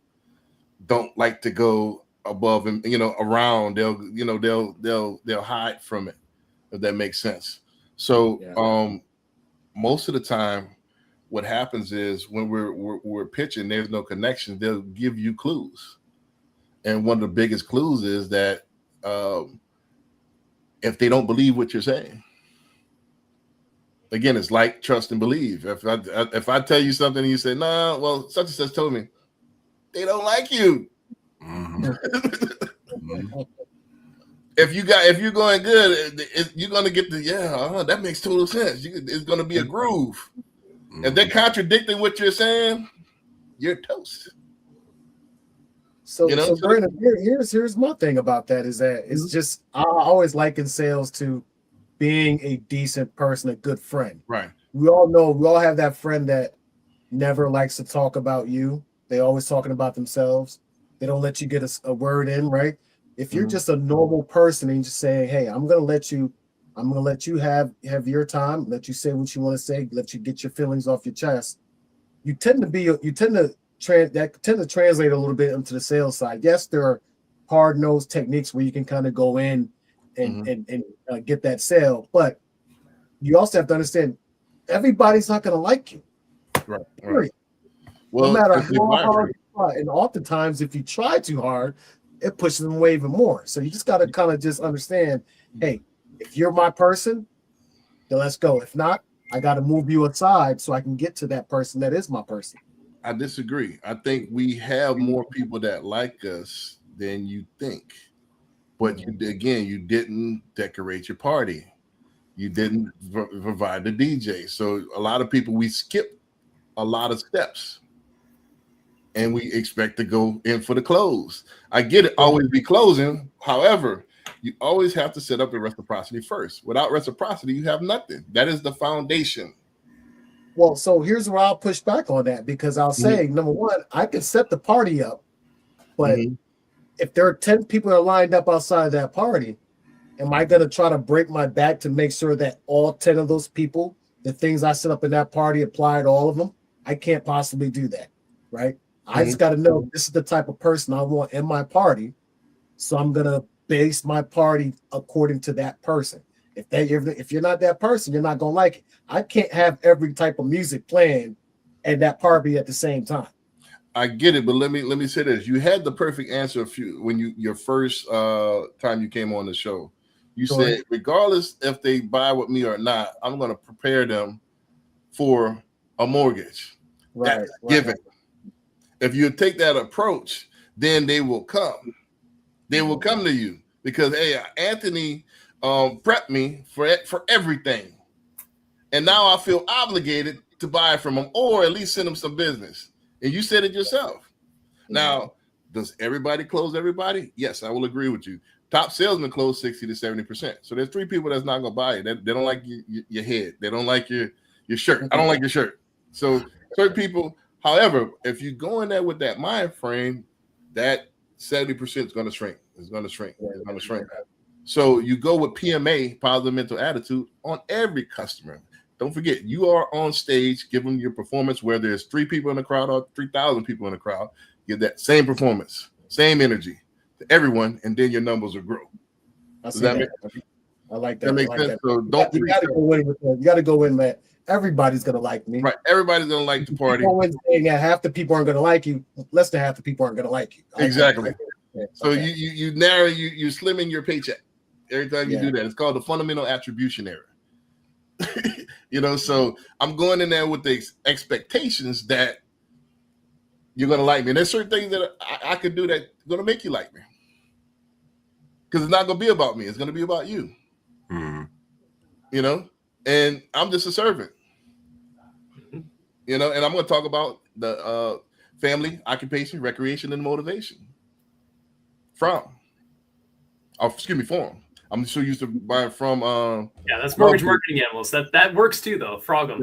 don't like to go above and around. They'll hide from it, if that makes sense. So most of the time, what happens is when we're pitching, there's no connection. They'll give you clues, and one of the biggest clues is that if they don't believe what you're saying. Again, it's like trust and believe. If I tell you something and you say, "Nah, well, such and such told me," they don't like you. Mm-hmm. If you're going good, you're gonna get that makes total sense. It's gonna be a groove. Mm-hmm. If they're contradicting what you're saying, you're toast. So Brandon, here's my thing about that is that it's just I always liken sales to being a decent person, a good friend. Right. We all have that friend that never likes to talk about you. They always talking about themselves. They don't let you get a word in, right? If you're just a normal person and just saying, "Hey, I'm gonna let you have your time, let you say what you want to say, let you get your feelings off your chest," you tend to translate a little bit into the sales side. Yes, there are hard-nosed techniques where you can kind of go in and get that sale, but you also have to understand everybody's not going to like you. Right. Well, no matter how hard you try, and oftentimes if you try too hard, it pushes them away even more. So you just got to kind of just understand, hey, if you're my person, then let's go. If not, I got to move you aside so I can get to that person that is my person. I disagree. I think we have more people that like us than you think. But you didn't decorate your party. You didn't provide the DJ. So a lot of people, we skip a lot of steps. And we expect to go in for the close. I get it, always be closing. However, you always have to set up the reciprocity first. Without reciprocity, you have nothing. That is the foundation. Well, so here's where I'll push back on that, because I'll say, number one, I can set the party up, but if there are 10 people that are lined up outside of that party, am I going to try to break my back to make sure that all 10 of those people, the things I set up in that party, apply to all of them? I can't possibly do that, right? I just got to know this is the type of person I want in my party, so I'm going to base my party according to that person. If you're not that person, you're not going to like it. I can't have every type of music playing at that party at the same time. I get it, but let me say this. You had the perfect answer when your first time you came on the show. You said, regardless if they buy with me or not, I'm going to prepare them for a mortgage. That's given. If you take that approach, then they will come. They will come to you because, hey, Anthony prepped me for everything. And now I feel obligated to buy from him or at least send him some business. And you said it yourself. Now, does everybody close everybody? Yes, I will agree with you. Top salesmen close 60 to 70%. So there's 3 people that's not going to buy it. They don't like your head. They don't like your shirt. I don't like your shirt. So certain people, however, if you go in there with that mind frame, that 70% is going to shrink. It's going to shrink. It's going to shrink. So you go with PMA, positive mental attitude, on every customer. Don't forget, you are on stage giving your performance where there's 3 people in the crowd or 3,000 people in the crowd. Give that same performance, same energy to everyone, and then your numbers will grow. Does that make sense? I like that. That makes sense. So don't you got to go in with you got to go in that everybody's gonna like me. right. Everybody's gonna like the party. Go in saying that half the people aren't gonna like you, less than half the people aren't gonna like you. Exactly. So Okay. you narrow you slimming your paycheck every time you do that. It's called the fundamental attribution error. So I'm going in there with the expectations that you're gonna like me. And there's certain things that I could do that are gonna make you like me. Because it's not gonna be about me, it's gonna be about you. And I'm just a servant. And I'm gonna talk about the family, occupation, recreation, and motivation. Form. I'm so used to buying from. That's mortgage marketing animals. That works too, though. Frog them.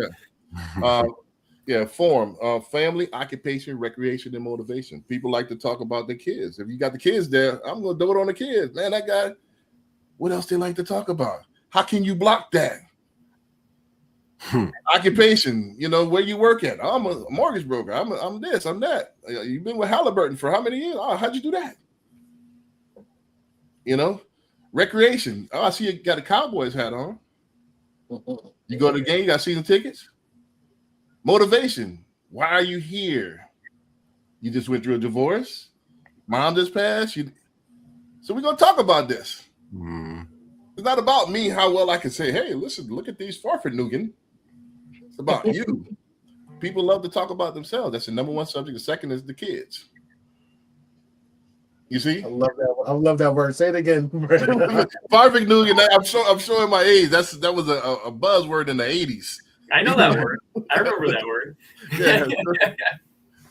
Form. Family, occupation, recreation, and motivation. People like to talk about the kids. If you got the kids there, I'm gonna do it on the kids. Man, that guy. What else they like to talk about? How can you block that? Occupation. Where you work at? I'm a mortgage broker. I'm this. I'm that. You've been with Halliburton for how many years? Oh, how'd you do that? Recreation. Oh, I see you got a Cowboys hat on. You go to the game, you got season tickets. Motivation. Why are you here? You just went through a divorce. Mom just passed. So we're going to talk about this. It's not about me, how well I can say, hey, listen, look at these Farfignugan. It's about you. People love to talk about themselves. That's the number one subject. The second is the kids. You see? I love that word. Say it again. Farfignugan. I'm showing my age. That was a buzzword in the 80s. I know that word. I remember that word. Yeah.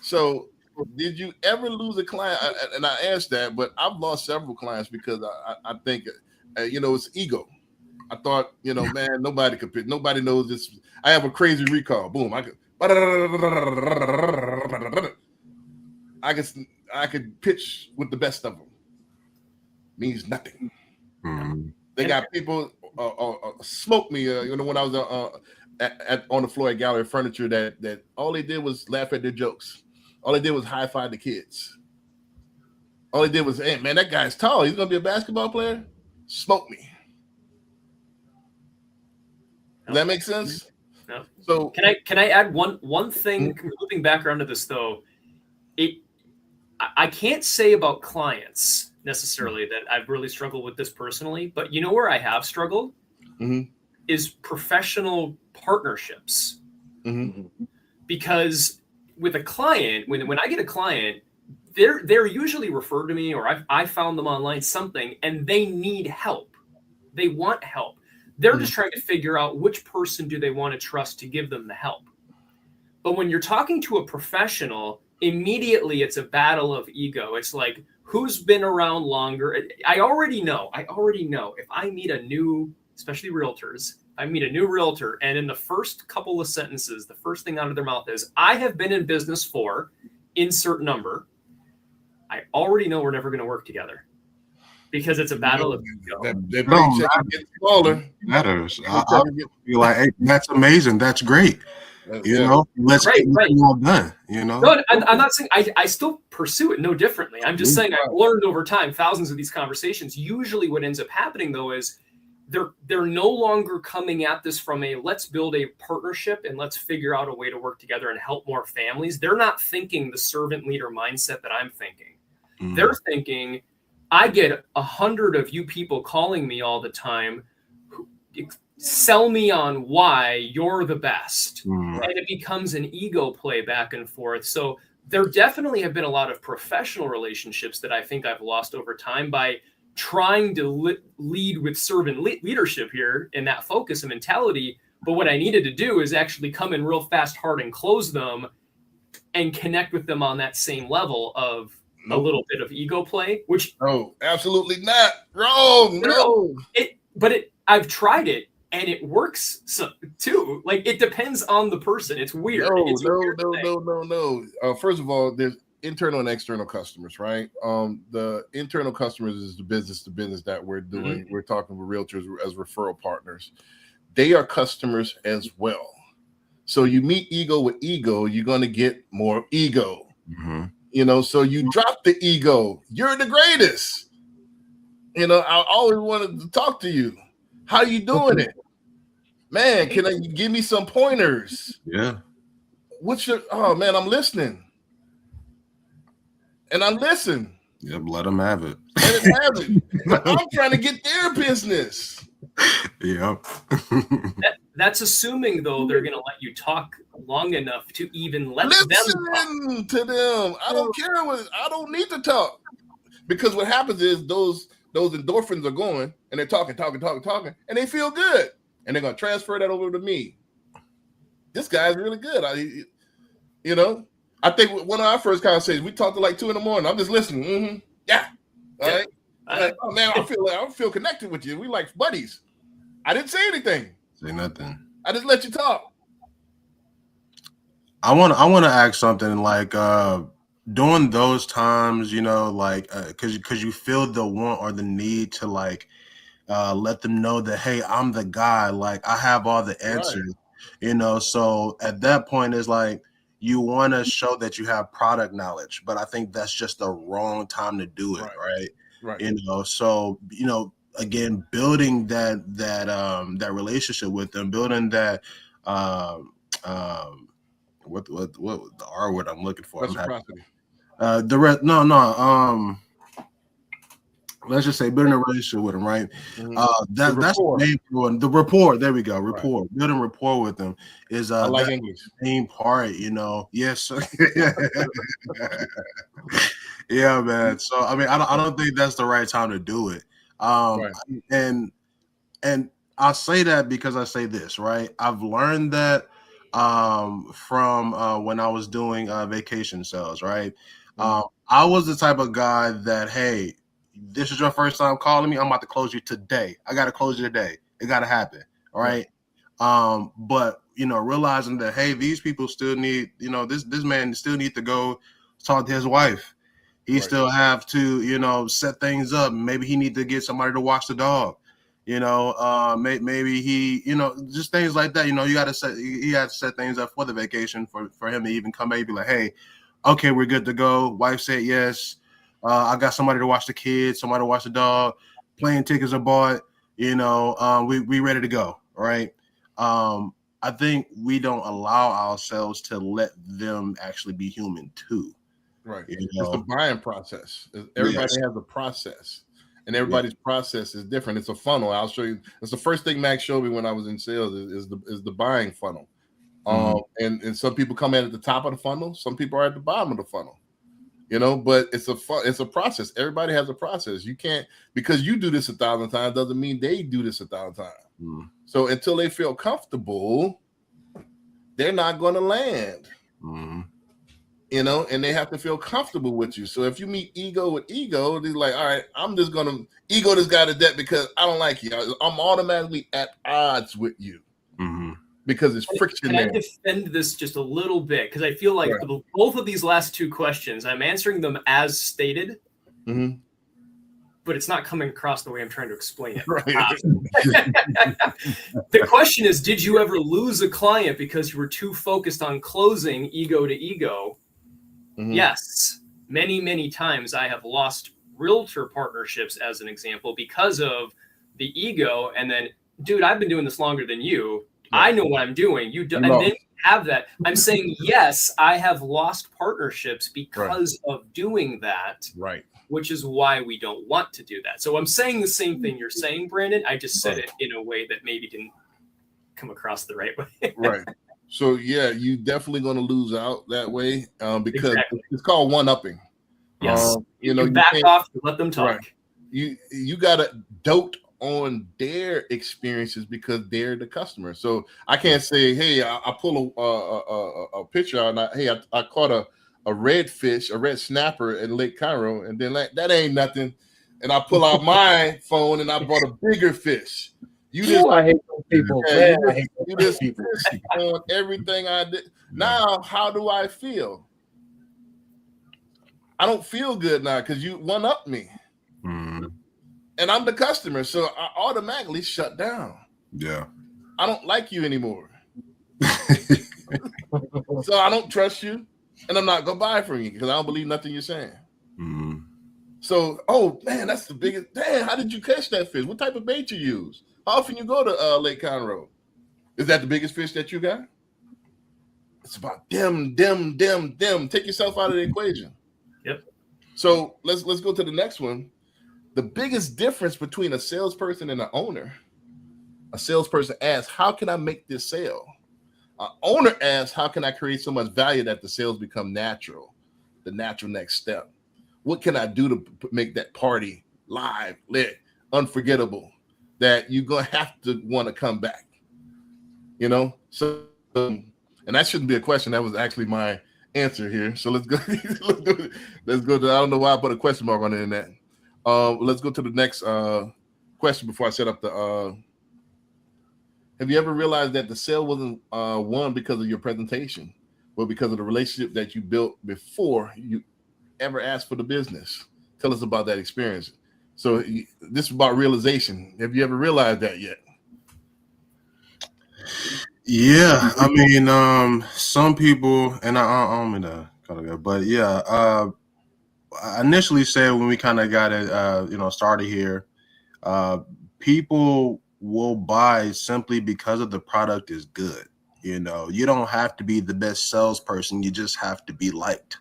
So, did you ever lose a client? And I asked that, but I've lost several clients because I think, it's ego. I thought, man, nobody could pick. Nobody knows this. I have a crazy recall. Boom. I could pitch with the best of them. Means nothing. They got people smoke me. When I was on the floor at Gallery Furniture, that all they did was laugh at their jokes. All they did was high five the kids. All they did was, hey man, that guy's tall. He's gonna be a basketball player. Smoke me. Does that make sense? No. So can I add one thing? Moving back around to this though, I can't say about clients necessarily that I've really struggled with this personally, but where I have struggled is professional partnerships. Because with a client, when I get a client, they're usually referred to me, or I found them online something, and they need help. They want help. They're just trying to figure out which person do they want to trust to give them the help. But when you're talking to a professional, immediately it's a battle of ego. It's like, who's been around longer? I already know if I meet a new, especially realtors, I meet a new realtor, and in the first couple of sentences, the first thing out of their mouth is, I have been in business for insert number. I already know we're never going to work together because it's a battle of ego. That paycheck gets smaller. Matters. I feel like, hey, that's amazing. That's great. Let's get it all done. No, I'm not saying I still pursue it no differently. I'm just saying I've learned over time, thousands of these conversations. Usually what ends up happening though is they're no longer coming at this from a let's build a partnership and let's figure out a way to work together and help more families. They're not thinking the servant leader mindset that I'm thinking. They're thinking, I get 100 of you people calling me all the time. Sell me on why you're the best. And it becomes an ego play back and forth. So there definitely have been a lot of professional relationships that I think I've lost over time by trying to lead with servant leadership here in that focus and mentality. But what I needed to do is actually come in real fast, hard, and close them and connect with them on that same level of a little bit of ego play, which absolutely not wrong. No. I've tried it and it works too. Like, it depends on the person. It's weird. It's a weird thing. No. First of all, there's internal and external customers, right? The internal customers is the business to business that we're doing. We're talking with realtors as referral partners. They are customers as well. So you meet ego with ego, you're going to get more ego. You know, so you drop the ego. You're the greatest. You know, I always wanted to talk to you. How you doing it? Man, can you give me some pointers? Yeah. Oh man, I'm listening. And I listen. Yep, let them have it. Let them have it. But I'm trying to get their business. Yep. That's assuming, though, they're going to let you talk long enough to even let them Listen to them. I don't care I don't need to talk. Because what happens is those endorphins are going and they're talking, and they feel good. And they're going to transfer that over to me. This guy's really good. I think one of our first conversations, we talked to like 2 a.m. I'm just listening. Yeah. All right. Like, oh man, I feel connected with you. We like buddies. I didn't say anything. Say nothing. I just let you talk. I want to ask something like during those times, you know, like because you feel the want or the need to like let them know that, hey, I'm the guy, like I have all the answers, you know. So at that point, it's like you want to show that you have product knowledge, but I think that's just the wrong time to do it, right? You know, so you know, again, building that relationship with them, building that what the R word I'm looking for. Reciprocity. Let's just say building a relationship with them, right? That's rapport. the main one. The rapport. There we go. Rapport. Right. Building rapport with them is I like English. Main part, you know. Yes. Yeah, man. So I mean, I don't think that's the right time to do it. And I say that because I say this, right? I've learned that from when I was doing vacation sales, right? I was the type of guy that, hey, this is your first time calling me, I'm about to close you today. I got to close you today. It got to happen. All right. But, you know, realizing that, hey, these people still need, you know, this man still need to go talk to his wife. He still have to, you know, set things up. Maybe he need to get somebody to watch the dog. You know, maybe he, you know, just things like that. You know, you had to set things up for the vacation for him to even come back and be like, hey, okay, we're good to go. Wife said yes. I got somebody to watch the kids, somebody to watch the dog. Plane tickets are bought. You know, we ready to go. Right. I think we don't allow ourselves to let them actually be human too. Right. You know? It's the buying process. Everybody has a process. And everybody's process is different. It's a funnel. I'll show you. It's the first thing Max showed me when I was in sales is the buying funnel. And some people come in at the top of the funnel. Some people are at the bottom of the funnel. You know, but it's a process. Everybody has a process. You can't, because you do this 1,000 times doesn't mean they do this 1,000 times. So until they feel comfortable, they're not going to land. You know, and they have to feel comfortable with you. So if you meet ego with ego, they're like, all right, I'm just going to ego this guy to death because I don't like you. I'm automatically at odds with you because it's friction. Can I defend this just a little bit? Because I feel like both of these last 2 questions, I'm answering them as stated, but it's not coming across the way I'm trying to explain it. The question is, did you ever lose a client because you were too focused on closing ego to ego? Yes, many times I have lost realtor partnerships as an example because of the ego. And then, dude, I've been doing this longer than you. I know what I'm doing. You do, and then you have that. I'm saying, yes, I have lost partnerships because of doing that. Right. Which is why we don't want to do that. So I'm saying the same thing you're saying, Brandon. I just said it in a way that maybe didn't come across the right way. Right. So yeah, you definitely going to lose out that way because it's called one-upping. Yes. You know, back off and let them talk. Right. You got to dote on their experiences because they're the customer. So I can't say, hey, I pull a picture out and I caught a red fish, a red snapper in Lake Cairo, and then that ain't nothing. And I pull out my phone and I bought a bigger fish. You just, I hate those people. yeah, Man, I hate you those just people. pissed on everything I did. Now, how do I feel? I don't feel good now because you one up me, Mm, and I'm the customer, so I automatically shut down. yeah. I don't like you anymore, so I don't trust you, and I'm not gonna buy from you because I don't believe nothing you're saying. Mm. So, oh man, that's the biggest. Damn, how did you catch that fish? What type of bait you use? How often you go to Lake Conroe? Is that the biggest fish that you got? It's about them. Take yourself out of the equation. Yep. So let's go to the next one. The biggest difference between a salesperson and an owner. A salesperson asks, "How can I make this sale?" An owner asks, "How can I create so much value that the sales become natural, the natural next step? What can I do to make that party live, lit, unforgettable, that you're going to have to want to come back?" You know? So, and that shouldn't be a question. That was actually my answer here. So let's go. Let's go to, I don't know why I put a question mark on the internet. Let's go to the next question before I set up the. Have you ever realized that the sale wasn't won because of your presentation, but because of the relationship that you built before you ever asked for the business? Tell us about that experience. So this is about realization. Have you ever realized that yet? Yeah, I mean, some people, and I don't mean to kind of go, but yeah, I initially said when we kind of got it, started here, people will buy simply because of the product is good. You don't have to be the best salesperson. You just have to be liked.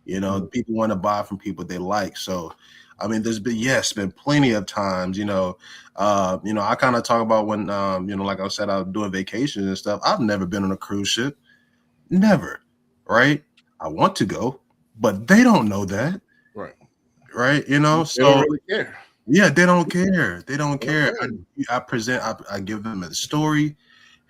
People want to buy from people they like. So, I mean, there's been plenty of times, I kind of talk about when, like I said, I was doing vacations and stuff. I've never been on a cruise ship. Never. Right. I want to go, but they don't know that. Right. Right. They don't really care. Yeah, they don't care. They don't care. I give them a story.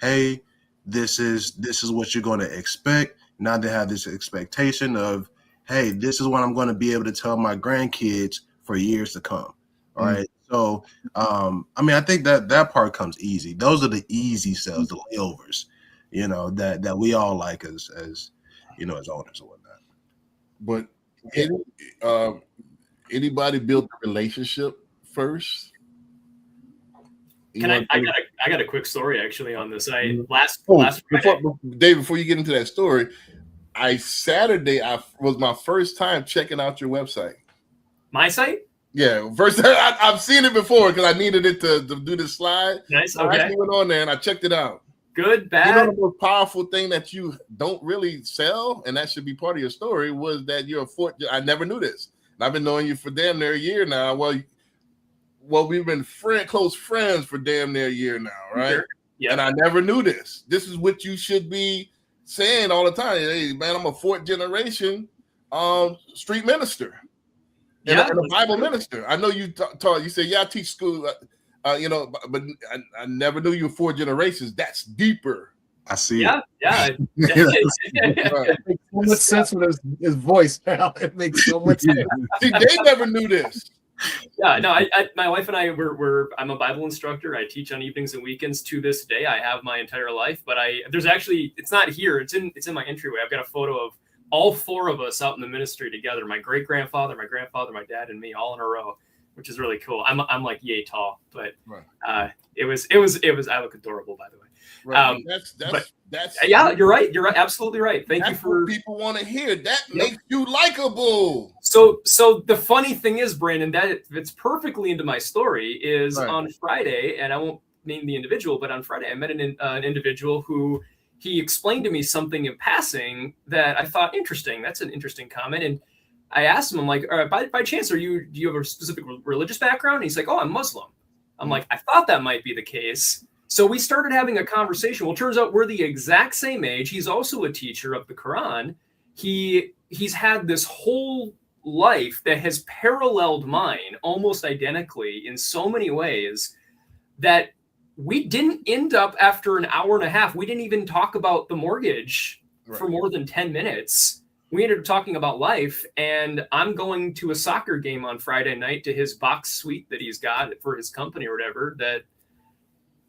Hey, this is what you're going to expect. Now they have this expectation of, hey, this is what I'm going to be able to tell my grandkids for years to come. All right. So, I mean, I think that part comes easy. Those are the easy sales, the layovers, that we all like as as owners or whatnot. But anybody build a relationship first? I got a quick story actually on this. Last Friday, before you get into that story, Saturday was my first time checking out your website. My site? Yeah, first I've seen it before because I needed it to do this slide. Nice. Okay. I went on there and I checked it out. Good, bad. You know, the most powerful thing that you don't really sell, and that should be part of your story, was that you're a fort. I never knew this. And I've been knowing you for damn near a year now. Well, we've been close friends for damn near a year now, right? Sure. Yeah. And I never knew this. This is what you should be saying all the time. Hey, man, I'm a fourth generation street minister. And a Bible minister. I know you taught. You said, "Yeah, I teach school." But I never knew you were 4 generations. That's deeper. I see. Yeah. It makes so much sense with his voice now. It makes so much sense. See, they never knew this. Yeah, no, my wife and I I'm a Bible instructor. I teach on evenings and weekends to this day. I have my entire life, but there's actually, it's not here. It's in my entryway. I've got a photo of all 4 of us out in the ministry together. My great grandfather, my grandfather, my dad, and me all in a row, which is really cool. I'm like yay tall, but it was I look adorable, by the way. Right. That's yeah, you're right. You're right. Absolutely right. Thank you for what people want to hear. That makes you likable. So the funny thing is, Brandon, that it's perfectly into my story is on Friday, and I won't name the individual, but on Friday I met an individual who he explained to me something in passing that I thought interesting. That's an interesting comment. And I asked him, I'm like, all right, by chance, do you have a specific religious background? And he's like, oh, I'm Muslim. I'm like, I thought that might be the case. So we started having a conversation. Well, it turns out we're the exact same age. He's also a teacher of the Quran. He's had this whole life that has paralleled mine almost identically in so many ways that we didn't end up after an hour and a half. We didn't even talk about the mortgage for more than 10 minutes. We ended up talking about life, and I'm going to a soccer game on Friday night to his box suite that he's got for his company or whatever, that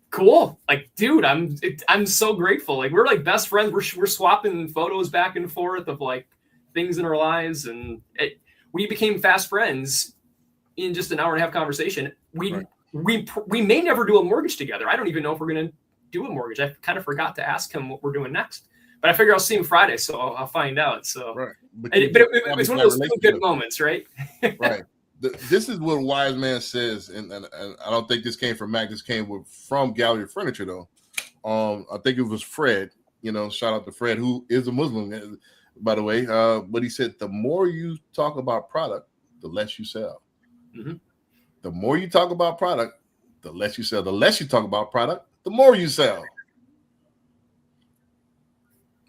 Cool. Like, dude, I'm so grateful. Like, we're like best friends. We're swapping photos back and forth of like things in our lives, and we became fast friends in just an hour and a half conversation. We may never do a mortgage together. I don't even know if we're gonna do a mortgage. I kind of forgot to ask him what we're doing next, but I figure I'll see him Friday, so I'll find out. So, Right. but it was one of those good moments, right? Right. This is what Wise Man says, and I don't think this came from Mac. This came from Gallery Furniture, though. I think it was Fred. You know, shout out to Fred, who is a Muslim, by the way. But he said, the more you talk about product, the less you sell. Mm-hmm. The more you talk about product, the less you sell. The less you talk about product, the more you sell.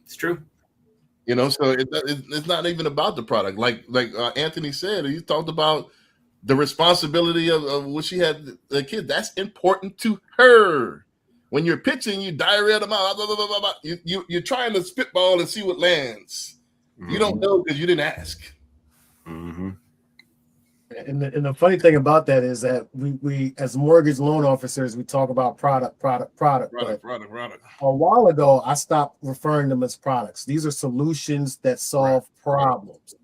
It's true. You know, so it's not even about the product. Like Anthony said, he talked about the responsibility of what she had the kid. That's important to her. When you're pitching, you diarrhea them out. Blah, blah, blah, blah, blah. You're trying to spitball and see what lands. Mm-hmm. You don't know because you didn't ask. Mm-hmm. And the funny thing about that is that we as mortgage loan officers, we talk about product. A while ago, I stopped referring them as products. These are solutions that solve problems.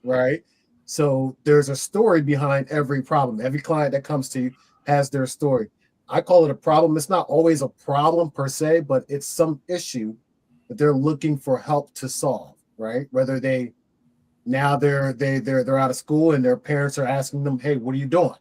Right. So there's a story behind every problem. Every client that comes to you has their story. I call it a problem. It's not always a problem per se, but it's some issue that they're looking for help to solve. Right. Whether they're out of school and their parents are asking them, hey, what are you doing?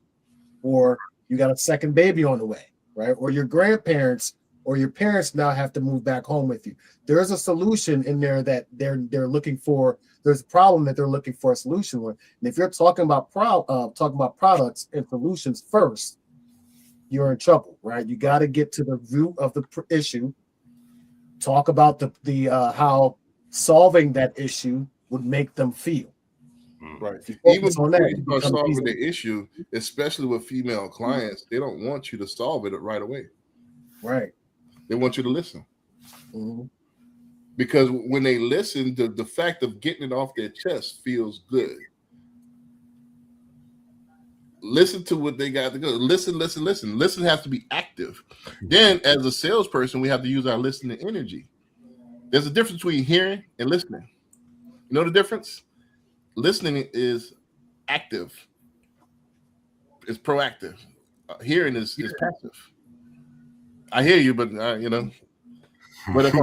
Or you got a second baby on the way, right? Or your grandparents or your parents now have to move back home with you. There's a solution in there that they're looking for. There's a problem that they're looking for a solution with. And if you're talking about products and solutions first, you're in trouble, right? You got to get to the root of the issue. Talk about the how solving that issue would make them feel. Right. Even on that, you start solving the issue, especially with female clients, they don't want you to solve it right away. Right. They want you to listen. Mm-hmm. Because when they listen, the fact of getting it off their chest feels good. Listen to what they got to go. Listen. Listen has to be active. Then, as a salesperson, we have to use our listening energy. There's a difference between hearing and listening. You know the difference? Listening is active. It's proactive. Hearing is passive. I hear you, but you know. But if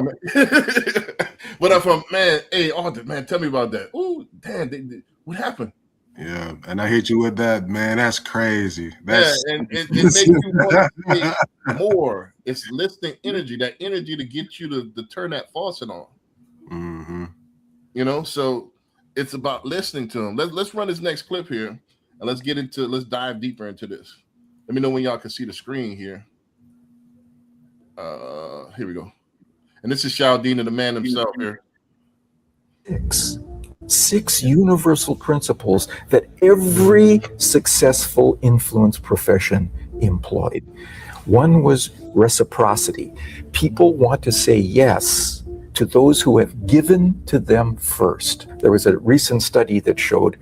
I'm man, hey, Arthur, man, tell me about that. Oh, damn, what happened? Yeah, and I hit you with that, man. That's crazy. And it makes you want to say more. It's listening energy, that energy to get you to turn that faucet on. Mm-hmm. You know, so it's about listening to them. Let's run this next clip here, and let's dive deeper into this. Let me know when y'all can see the screen here. Here we go. And this is Shaldina, the man himself here. Six universal principles that every successful influence profession employed. One was reciprocity. People want to say yes to those who have given to them first. There was a recent study that showed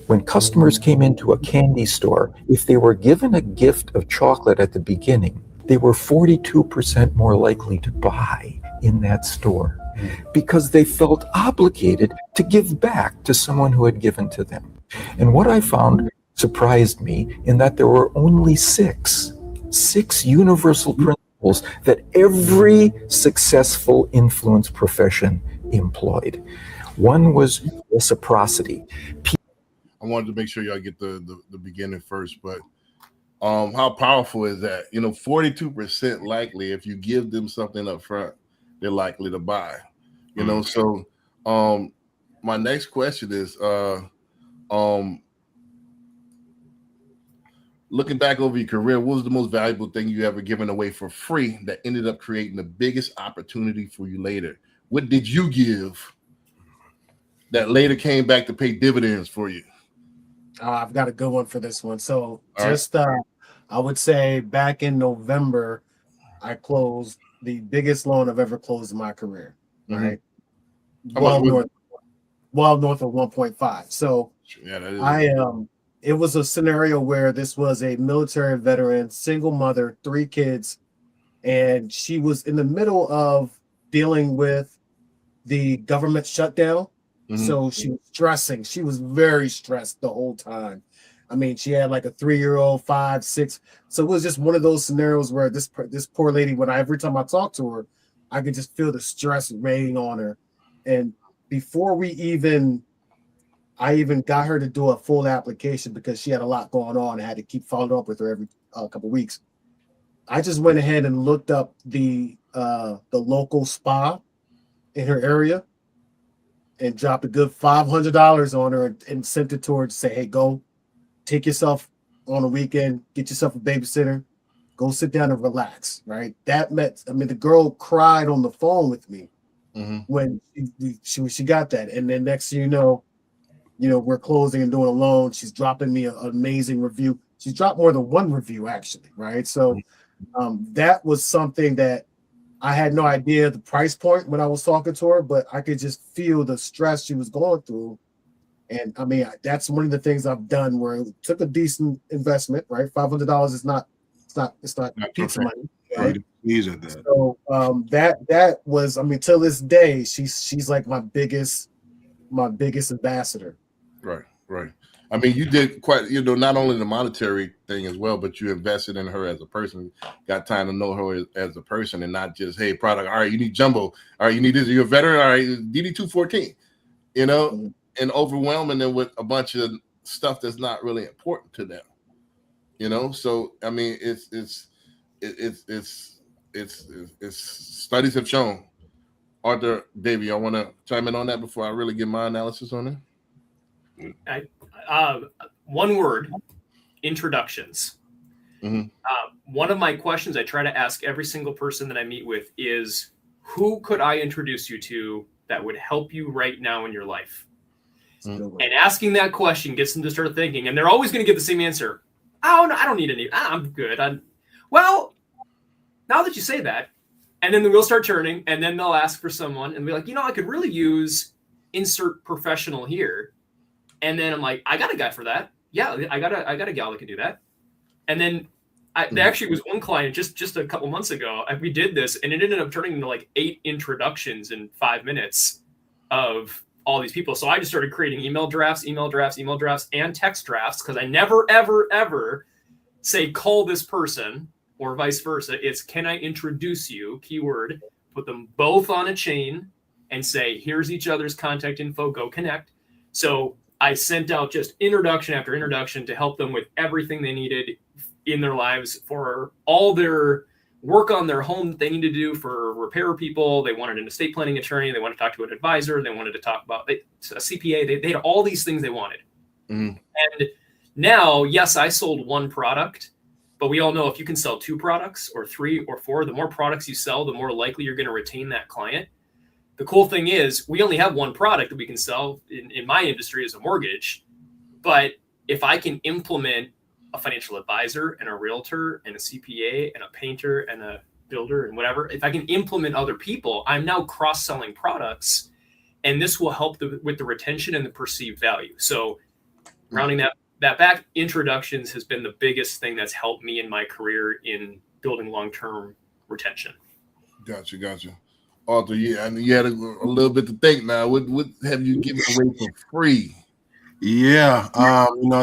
when customers came into a candy store, if they were given a gift of chocolate at the beginning, they were 42% more likely to buy in that store because they felt obligated to give back to someone who had given to them. And what I found surprised me in that there were only six universal principles that every successful influence profession employed. One was reciprocity. I wanted to make sure y'all get the beginning first, but how powerful is that? You know, 42% likely if you give them something up front, they're likely to buy. You know, so my next question is looking back over your career, what was the most valuable thing you ever given away for free that ended up creating the biggest opportunity for you later? What did you give that later came back to pay dividends for you? I've got a good one for this one. So I would say back in November, I closed the biggest loan I've ever closed in my career. Mm-hmm. Right. Well north of 1.5. So yeah, that is. It was a scenario where this was a military veteran, single mother, 3 kids, and she was in the middle of dealing with the government shutdown. So she was stressing. She was very stressed the whole time. I mean, she had like a 3-year-old, 5, 6. So it was just one of those scenarios where this poor lady, every time I talked to her, I could just feel the stress weighing on her. And before I even got her to do a full application because she had a lot going on and had to keep following up with her every couple of weeks. I just went ahead and looked up the local spa in her area and dropped a good $500 on her and sent it towards, say, hey, go take yourself on a weekend, get yourself a babysitter, go sit down and relax, right? That meant, the girl cried on the phone with me when she got that. And then next thing you know, we're closing and doing a loan. She's dropping me an amazing review. She's dropped more than one review, actually, right? So that was something that I had no idea the price point when I was talking to her, but I could just feel the stress she was going through. And that's one of the things I've done where it took a decent investment, right? $500 is not pizza money. Right? So that was, till this day, she's like my biggest ambassador. Right. You did quite, not only the monetary thing as well, but you invested in her as a person, got time to know her as a person and not just, hey, product. All right, you need jumbo. All right, you need this. You're a veteran. All right, DD214, and overwhelming them with a bunch of stuff that's not really important to them, So, it's studies have shown. Arthur, Davey, I want to chime in on that before I really give my analysis on it. One word, introductions. One of my questions I try to ask every single person that I meet with is, who could I introduce you to that would help you right now in your life? And asking that question gets them to start thinking, and they're always going to give the same answer. Oh, no, I don't need any. I'm good. Well, now that you say that, and then the wheels start turning, and then they'll ask for someone and be like, I could really use insert professional here. And then I'm like, I got a guy for that. Yeah, I got a gal that can do that. And then there actually was one client just a couple months ago. We did this, and it ended up turning into like 8 introductions in 5 minutes of all these people. So I just started creating email drafts, and text drafts, because I never, ever, ever say call this person or vice versa. It's, can I introduce you? Keyword. Put them both on a chain and say, here's each other's contact info. Go connect. So I sent out just introduction after introduction to help them with everything they needed in their lives for all their work on their home that they need to do for repair people. They wanted an estate planning attorney. They wanted to talk to an advisor. They wanted to talk about a CPA. They had all these things they wanted. And now, yes, I sold one product, but we all know if you can sell 2 products or 3 or 4, the more products you sell, the more likely you're going to retain that client. The cool thing is we only have one product that we can sell in my industry as a mortgage. But if I can implement a financial advisor and a realtor and a CPA and a painter and a builder and whatever, if I can implement other people, I'm now cross-selling products, and this will help with the retention and the perceived value. So rounding that back, introductions has been the biggest thing that's helped me in my career in building long-term retention. Gotcha. Arthur, yeah, you had a little bit to think now. What have you given away for free? Yeah,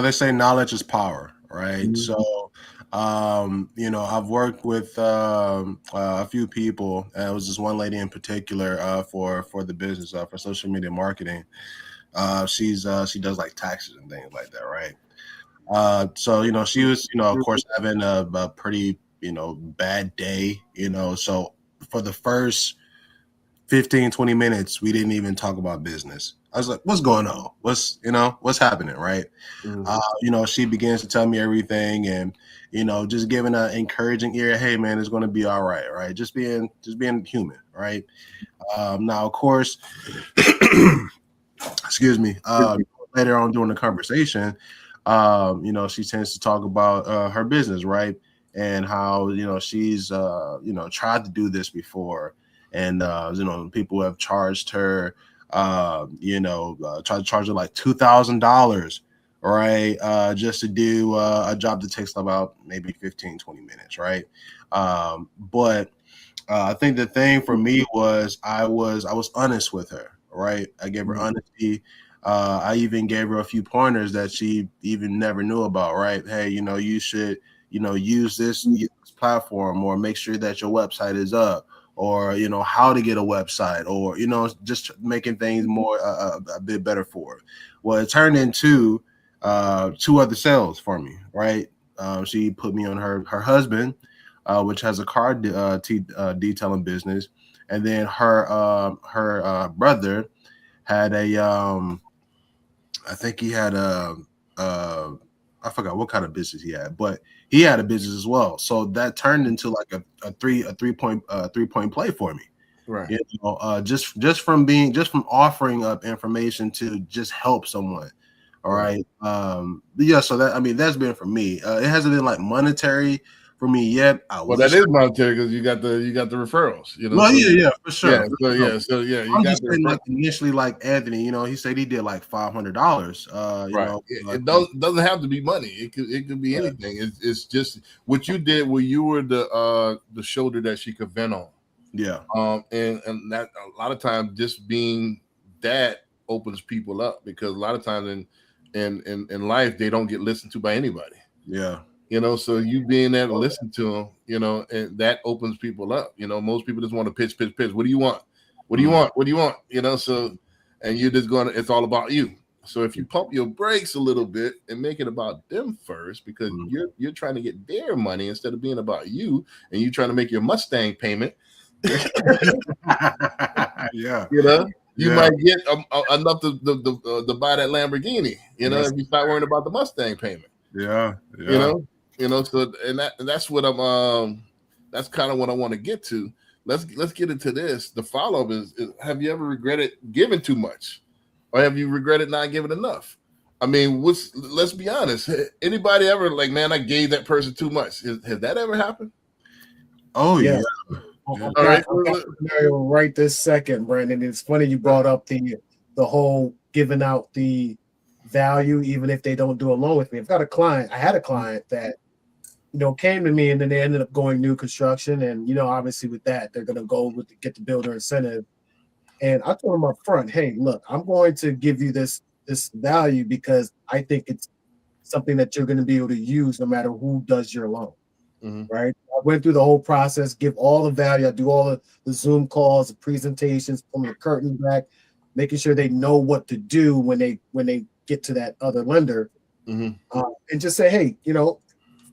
they say knowledge is power, right? So, I've worked with a few people. It was this one lady in particular for the business, for social media marketing. She does like taxes and things like that, right? So, she was, of course, having a pretty, bad day, so for the first 15, 20 minutes, we didn't even talk about business. I was like, what's going on? What's happening, right? She begins to tell me everything and, just giving an encouraging ear. Hey, man, it's going to be all right, right? Just being human, right? Now, of course, excuse me, later on during the conversation, she tends to talk about her business, right? And how, she's, tried to do this before. And, people have charged her, tried to charge her like $2,000, right? Just to do a job that takes about maybe 15, 20 minutes, right? But I think the thing for me was I was honest with her, right? I gave her honesty. I even gave her a few pointers that she even never knew about, right? Hey, you should, use this platform, or make sure that your website is up, or, how to get a website, or, just making things more a bit better for her. Well, it turned into 2 other sales for me, right? She put me on her husband, which has a car detailing business, and then her brother had a I think he had I forgot what kind of business he had, but he had a business as well. So that turned into like a three point play for me. Right. Just from offering up information to just help someone. All right. Yeah. So that's been for me. It hasn't been like monetary for me yet. Well, that is monetary because you got the referrals. Well, so, yeah, for sure. Yeah. For sure. So you I'm got just the saying, like initially, like Anthony, he said he did like $500. Right. Like, It doesn't have to be money. It could be anything. It's just what you did where you were the shoulder that she could vent on. Yeah. And that a lot of times just being that opens people up, because a lot of times in life they don't get listened to by anybody. Yeah. So you being there to listen to them, and that opens people up. Most people just want to pitch. What do you want? What do you want? What do you want? So, and you're just it's all about you. So if you pump your brakes a little bit and make it about them first, because you're trying to get their money instead of being about you, and you trying to make your Mustang payment. Yeah. You might get enough to buy that Lamborghini, if you start worrying about the Mustang payment. Yeah. So and that's what I'm that's kind of what I want to get to. Let's get into this. The follow-up is have you ever regretted giving too much, or have you regretted not giving enough? I mean, let's be honest. Anybody ever like, man, I gave that person too much? Has that ever happened? Oh yeah. All right, scenario right this second, Brandon. It's funny you brought up the whole giving out the value, even if they don't do a loan with me. I had a client that came to me, and then they ended up going new construction, and obviously with that they're going to get the builder incentive. And I told them up front, hey, look, I'm going to give you this value because I think it's something that you're going to be able to use no matter who does your loan. Right. I went through the whole process, give all the value. I do all the Zoom calls, the presentations, pulling the curtain back, making sure they know what to do when they get to that other lender, and just say, hey,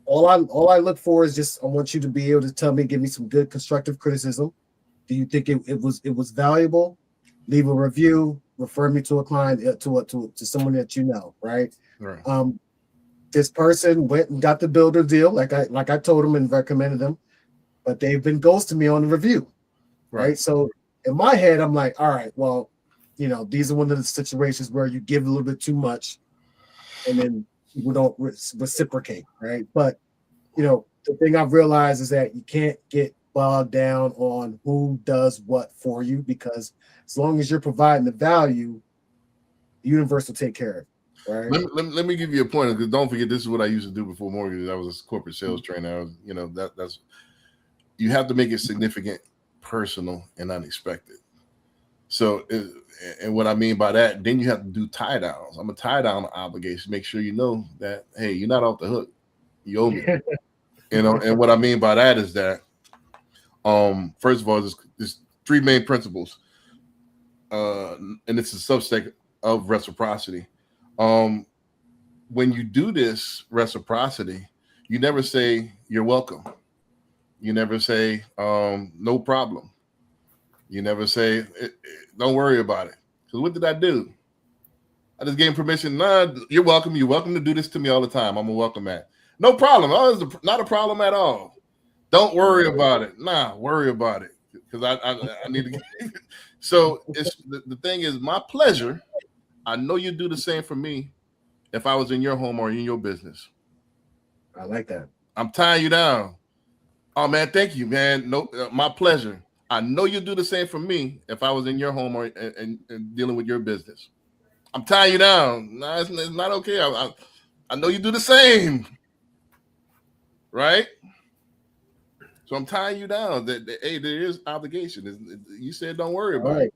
all I look for is just I want you to be able to tell me, give me some good constructive criticism. Do you think it was valuable? Leave a review, refer me to a client, to someone that right? Right. This person went and got the builder deal, like I told them and recommended them, but they've been ghosting me on the review, right? So in my head, I'm like, all right, well, these are one of the situations where you give a little bit too much, and then people don't reciprocate, right? But the thing I've realized is that you can't get bogged down on who does what for you, because as long as you're providing the value, the universe will take care of it. Right. Let me give you a point, because don't forget, this is what I used to do before mortgage. I was a corporate sales trainer. That's you have to make it significant, personal, and unexpected. So, and what I mean by that, then you have to do tie downs. I'm a tie down obligation. Make sure that, hey, you're not off the hook. You owe me. And what I mean by that is that, first of all, there's 3 main principles, and it's a subset of reciprocity. When you do this reciprocity, you never say you're welcome. You never say no problem. You never say don't worry about it. Because what did I do? I just gave him permission. Nah, you're welcome. You're welcome to do this to me all the time. I'm a welcome at. No problem. Oh, it's not a problem at all. Don't worry about it. Nah, worry about it. Because I need to get so it's the thing is my pleasure. I know you'd do the same for me if I was in your home or in your business. I like that. I'm tying you down. Oh, man, thank you, man. No, my pleasure. I know you'd do the same for me if I was in your home or and dealing with your business. I'm tying you down. No, it's not okay. I know you do the same, right? So I'm tying you down. That hey, there is obligation. You said don't worry about it.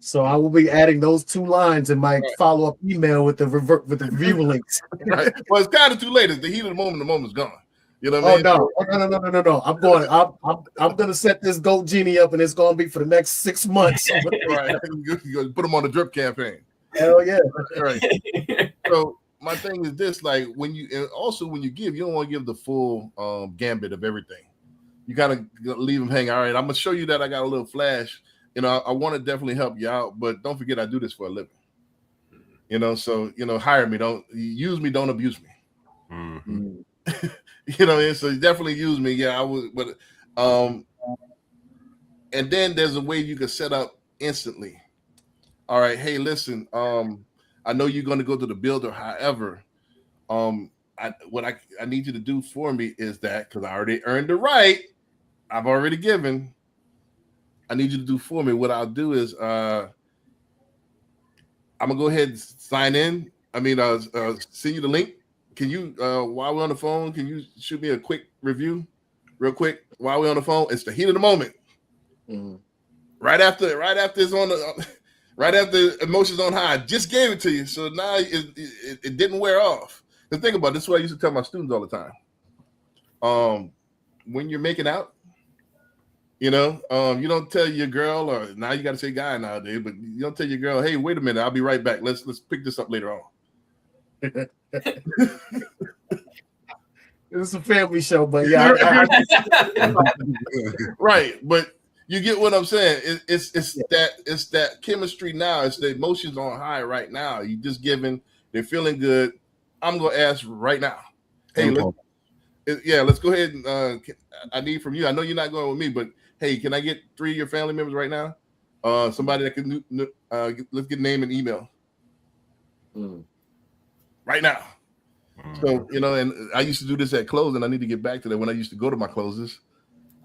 So I will be adding those 2 lines in my follow-up email with the review links. Right. Well, it's kind of too late. It's the heat of the moment. The moment's gone. You know what I mean? No. I'm going to set this Goat Genie up, and it's going to be for the next 6 months. Right. You put them on the drip campaign. Hell yeah. Right. So my thing is this: like when you give, you don't want to give the full gambit of everything. You gotta leave them hanging. All right, I'm gonna show you that I got a little flash. You know, I want to definitely help you out, but don't forget I do this for a living. You know, so hire me. Don't use me. Don't abuse me. Mm-hmm. You know, and so definitely use me. Yeah, I would. But and then there's a way you can set up instantly. All right, hey, listen. I know you're going to go to the builder. However, what I need you to do for me is that because I already earned the right. I've already given. I need you to do for me. What I'll do is I'm gonna go ahead and sign in. I mean, send you the link. Can you while we're on the phone, can you shoot me a quick review, real quick while we're on the phone? It's the heat of the moment. Mm-hmm. Right after it's on the right after emotions on high. I just gave it to you, so now it didn't wear off. The thing about it, this is what I used to tell my students all the time. When you're making out. You don't tell your girl, or now you got to say guy nowadays, but you don't tell your girl, hey, wait a minute, I'll be right back. Let's pick this up later on. It's a family show, but yeah. Right, but you get what I'm saying. It's that chemistry now. It's the emotions on high right now. You just giving, they're feeling good. I'm gonna ask right now. Hey, let's go ahead and I need from you. I know you're not going with me, but hey, can I get 3 of your family members right now? Somebody that can let's get name and email right now. So and I used to do this at closing. I need to get back to that. When I used to go to my closes,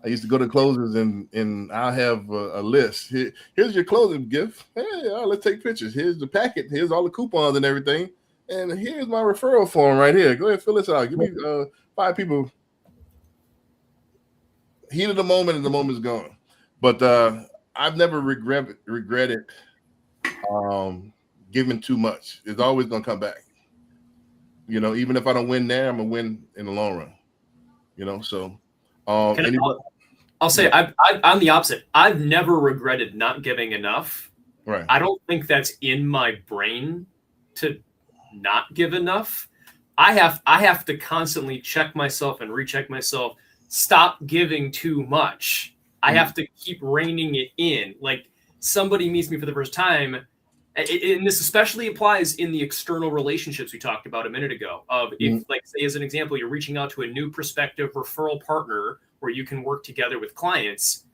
I used to go to closers and I'll have a list. Here's your closing gift. Hey, let's take pictures. Here's the packet. Here's all the coupons and everything. And here's my referral form right here. Go ahead, fill this out. Give me 5 people. Heat of the moment, and the moment's gone. But I've never regretted giving too much. It's always gonna come back. Even if I don't win there, I'm gonna win in the long run. So I'll say I'm the opposite. I've never regretted not giving enough. Right. I don't think that's in my brain to not give enough. I have to constantly check myself and recheck myself. Stop giving too much. I have to keep reining it in. Like somebody meets me for the first time, and this especially applies in the external relationships we talked about a minute ago. Of if, like, say as an example, you're reaching out to a new prospective referral partner where you can work together with clients.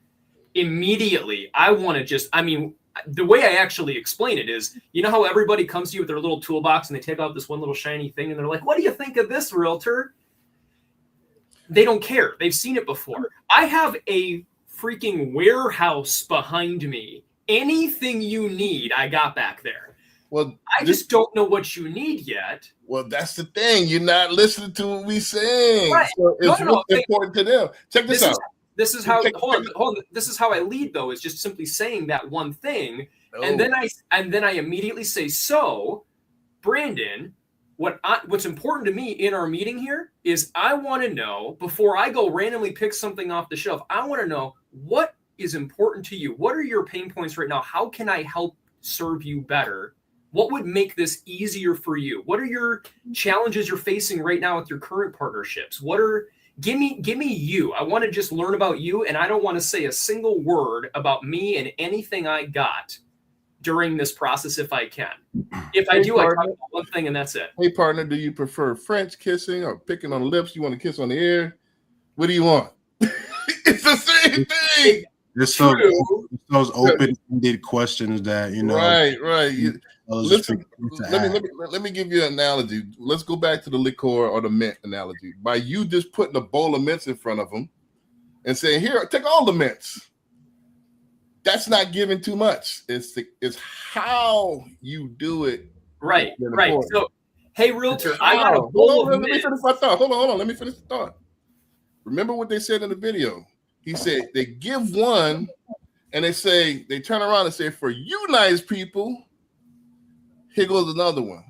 Immediately, I want to the way I actually explain it is, how everybody comes to you with their little toolbox and they take out this one little shiny thing and they're like, what do you think of this, realtor? They don't care. They've seen it before. I have a freaking warehouse behind me. Anything you need, I got back there. Well, I just don't know what you need yet. Well, that's the thing. You're not listening to what we saying. Right. So it's really important to them. Check this out. This is how hold on. This is how I lead, though, is just simply saying that one thing. No. And then I immediately say, so Brandon, what's important to me in our meeting here is I want to know, before I go randomly pick something off the shelf, I want to know what is important to you. What are your pain points right now? How can I help serve you better? What would make this easier for you? What are your challenges you're facing right now with your current partnerships? Give me you. I want to just learn about you, and I don't want to say a single word about me and anything I got during this process if I can. If I do, I talk about one thing and that's it. Hey, partner, do you prefer French kissing or picking on the lips? You want to kiss on the ear? What do you want? It's the same thing. It's those open-ended questions that Right. Listen, let me give you an analogy. Let's go back to the liqueur or the mint analogy. By you just putting a bowl of mints in front of them and saying, "Here, take all the mints." That's not giving too much. It's how you do it Right, Then right. important. So, hey, realtor, I got a Hold bowl on, of let me mint. finish my thought. Hold on. Let me finish the thought. Remember what they said in the video? He said they give one, and they turn around and say, for you nice people, here goes another one.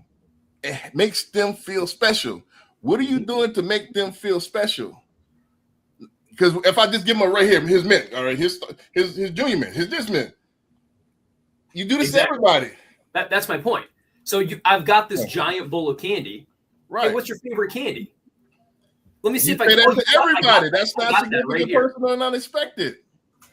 It makes them feel special. What are you doing to make them feel special? Because if I just give them a right here, his mint, all right, his junior mint, his this mint. You do this Exactly. to everybody. That's my point. So I've got this giant bowl of candy. Right. Hey, what's your favorite candy? Let me see You if I say can. that to everybody. That's not that significant, right here. personal, and unexpected.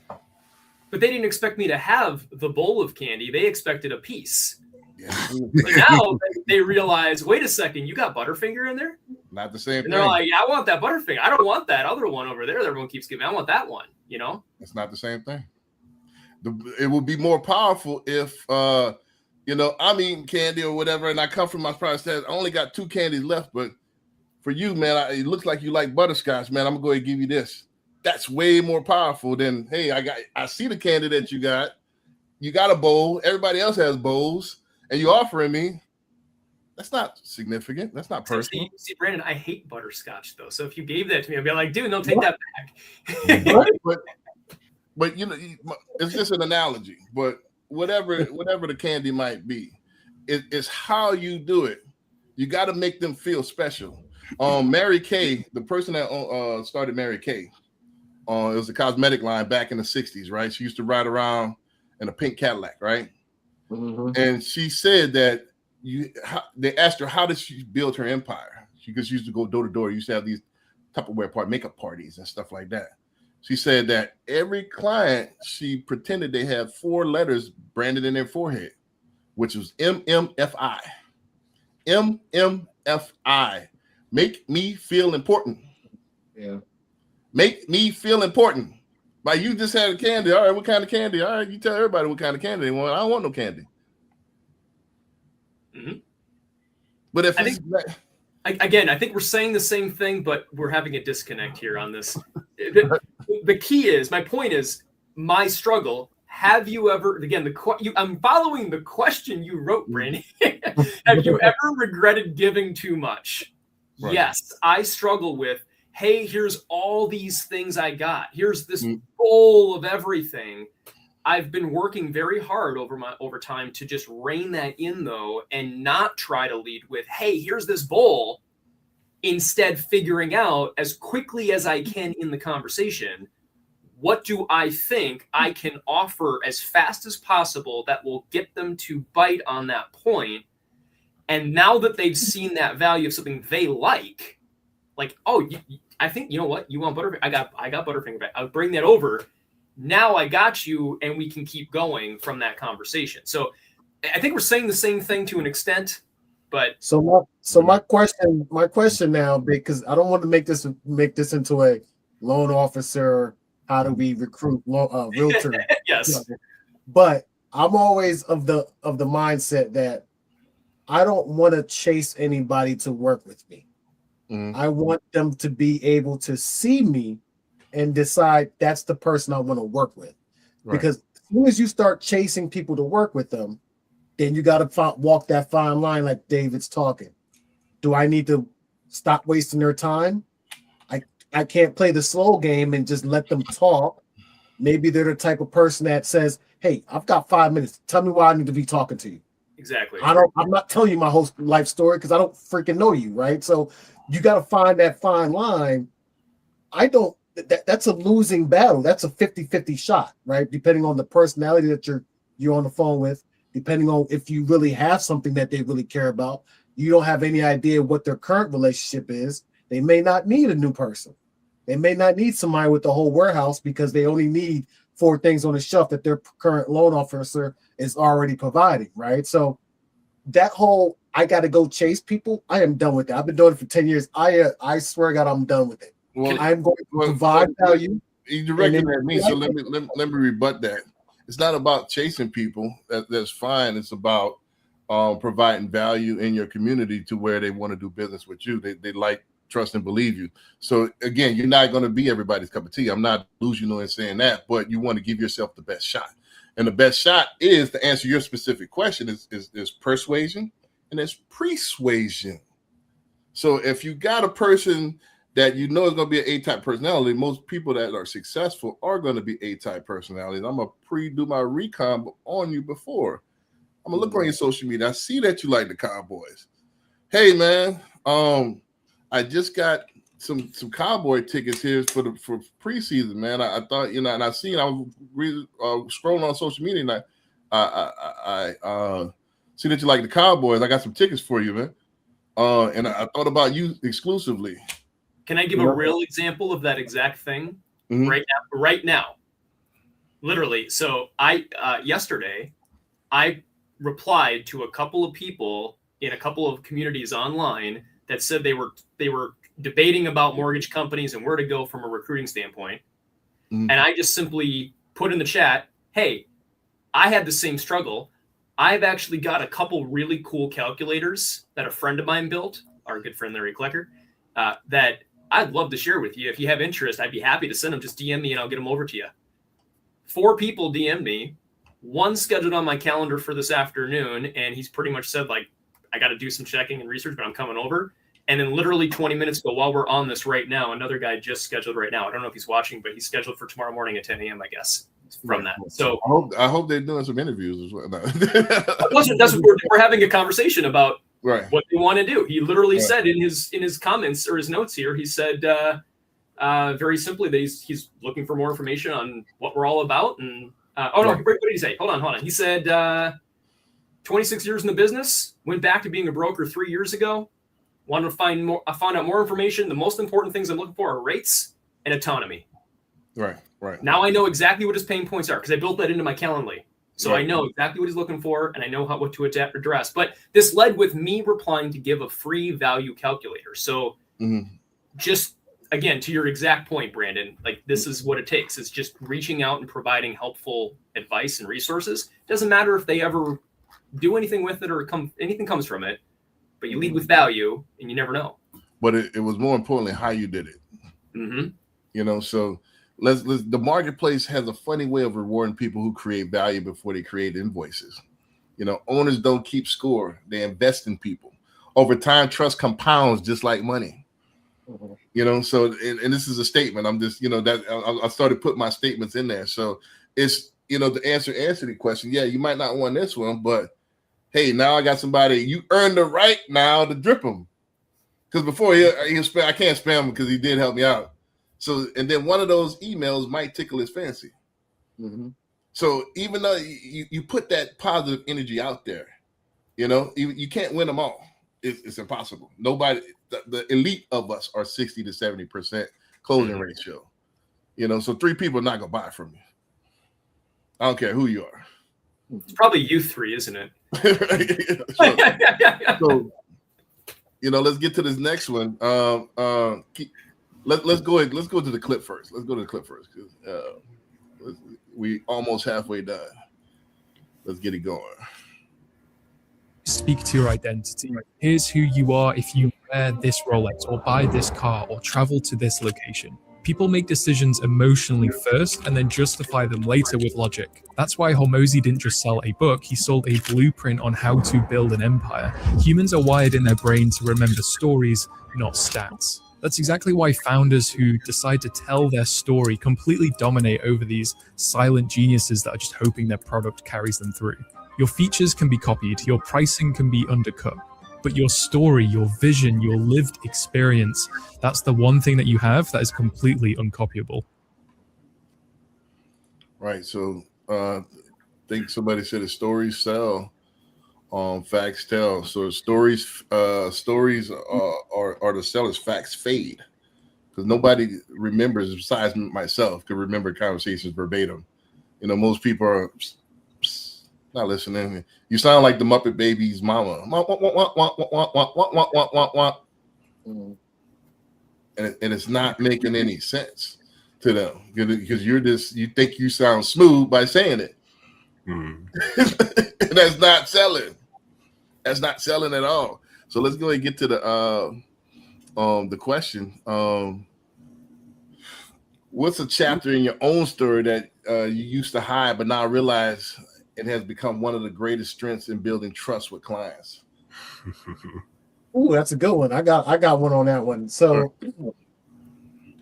But they didn't expect me to have the bowl of candy. They expected a piece. Yeah. But now they realize, wait a second, you got Butterfinger in there? Not the same And thing. they're like, yeah, I want that Butterfinger. I don't want that other one over there that everyone keeps giving. I want that one, you know? It's not the same thing. It would be more powerful if, I'm eating candy or whatever, and I come from my product says I only got 2 candies left, but for you, man, it looks like you like butterscotch, man. I'm gonna go ahead and give you this. That's way more powerful than, hey, I see the candy that you got. You got a bowl. Everybody else has bowls, and you're offering me. That's not significant. That's not personal. See, Brandon, I hate butterscotch though. So if you gave that to me, I'd be like, dude, no, take that back. But it's just an analogy. But whatever the candy might be, it's how you do it. You got to make them feel special. Mary Kay, the person that started Mary Kay, it was a cosmetic line back in the 60s, right? She used to ride around in a pink Cadillac, right? Mm-hmm. And she said that they asked her how did she build her empire? Because she used to go door to door. Used to have these Tupperware makeup parties and stuff like that. She said that every client, she pretended they had 4 letters branded in their forehead, which was MMFI. MMFI. Make me feel important. Yeah. Make me feel important. Like you just had a candy. All right, what kind of candy? All right, you tell everybody what kind of candy they want. I don't want no candy. Mm-hmm. But if I think we're saying the same thing, but we're having a disconnect here on this. The key is, my point is, my struggle. Have you ever, again, I'm following the question you wrote, Brandon. Have you ever regretted giving too much? Right. Yes, I struggle with, hey, here's all these things I got. Here's this bowl of everything. I've been working very hard over time to just rein that in, though, and not try to lead with, hey, here's this bowl. Instead, figuring out as quickly as I can in the conversation, what do I think I can offer as fast as possible that will get them to bite on that point? And now that they've seen that value of something they like, oh, I think, you know what? You want Butterfinger? I got Butterfinger back. I'll bring that over. Now I got you, and we can keep going from that conversation. So I think we're saying the same thing to an extent, but my question now, because I don't want to make this into a loan officer. How do we recruit realtor? Yes, but I'm always of the mindset that I don't want to chase anybody to work with me. Mm-hmm. I want them to be able to see me and decide that's the person I want to work with. Right. Because as soon as you start chasing people to work with them, then you got to walk that fine line like David's talking. Do I need to stop wasting their time? I can't play the slow game and just let them talk. Maybe they're the type of person that says, hey, I've got 5 minutes. Tell me why I need to be talking to you. Exactly. I'm not telling you my whole life story because I don't freaking know you, right? So you got to find that fine line. That's a losing battle. That's a 50-50 shot, right? Depending on the personality that you're on the phone with, depending on if you really have something that they really care about. You don't have any idea what their current relationship is. They may not need a new person. They may not need somebody with the whole warehouse because they only need 4 things on the shelf that their current loan officer is already providing, right? So that whole, I got to go chase people, I am done with that. I've been doing it for 10 years. I swear to God, I'm done with it. Well, I'm going to provide value. You directed at me, so let me rebut that. It's not about chasing people. That's fine. It's about providing value in your community to where they want to do business with you. They like, trust, and believe you. So again, you're not going to be everybody's cup of tea. I'm not delusional in saying that, but you want to give yourself the best shot. And the best shot is, to answer your specific question, is persuasion and there's persuasion. So if you got a person that you know is going to be an A-type personality, most people that are successful are going to be A-type personalities. I'm going to do my recon on you before. I'm going to look on your social media. I see that you like the Cowboys. Hey, man, I just got some Cowboy tickets here for preseason, man. I thought, and I was scrolling on social media, and I see that you like the Cowboys. I got some tickets for you, man. And I thought about you exclusively. Can I give a real example of that exact thing right now? Literally. So yesterday I replied to a couple of people in a couple of communities online that said they were debating about mortgage companies and where to go from a recruiting standpoint. And I just simply put in the chat, hey, I had the same struggle. I've actually got a couple really cool calculators that a friend of mine built, our good friend Larry Klecker, that I'd love to share with you. If you have interest, I'd be happy to send them. Just DM me and I'll get them over to you. 4 people DM'd me. One scheduled on my calendar for this afternoon, and he's pretty much said, like, I got to do some checking and research, but I'm coming over. And then literally 20 minutes ago, while we're on this right now, another guy just scheduled right now. I don't know if he's watching, but he's scheduled for tomorrow morning at 10 a.m., I guess, from that. So I hope they're doing some interviews as well. that's what we're having a conversation about. Right. What they want to do. He literally said in his comments or his notes here, he said very simply that he's looking for more information on what we're all about. And what did he say? Hold on. He said 26 years in the business, went back to being a broker 3 years ago. Wanted to find out more information. The most important things I'm looking for are rates and autonomy. Right. Now I know exactly what his pain points are because I built that into my Calendly. So I know exactly what he's looking for, and I know what to address. But this led with me replying to give a free value calculator. So just, again, to your exact point, Brandon, like this is what it takes. It's just reaching out and providing helpful advice and resources. Doesn't matter if they ever do anything with it or anything comes from it, but you lead with value, and you never know. But it was more importantly how you did it. So let's the marketplace has a funny way of rewarding people who create value before they create invoices. Owners don't keep score. They invest in people. Over time, trust compounds just like money. So and this is a statement. I'm just, that I started putting my statements in there. So it's, to answer the question. Yeah, you might not want this one, but hey, now I got somebody, you earned the right now to drip him. Because before I can't spam him because he did help me out. So, and then one of those emails might tickle his fancy. So even though you put that positive energy out there, you can't win them all. It's impossible. Nobody, the elite of us are 60 to 70% closing ratio. So 3 people are not going to buy from you. I don't care who you are. It's probably you 3, isn't it? so let's get to this next one. Let's go to the clip first. Let's go to the clip first because we almost halfway done. Let's get it going. Speak to your identity. Here's who you are if you wear this Rolex or buy this car or travel to this location. People make decisions emotionally first and then justify them later with logic. That's why Hormozi didn't just sell a book, he sold a blueprint on how to build an empire. Humans are wired in their brain to remember stories, not stats. That's exactly why founders who decide to tell their story completely dominate over these silent geniuses that are just hoping their product carries them through. Your features can be copied, your pricing can be undercut, but your story, your vision, your lived experience, that's the one thing that you have that is completely uncopyable. Right. So I think somebody said that stories sell, facts tell. So stories are the sellers, facts fade. Because nobody remembers, besides myself, could remember conversations verbatim. Most people are not listening. You sound like the Muppet Babies' mama. And it's not making any sense to them because you think you sound smooth by saying it. That's not selling. That's not selling at all. So let's go and get to the question. What's a chapter in your own story that you used to hide but now realize it has become one of the greatest strengths in building trust with clients? Ooh, that's a good one. I got one on that one. So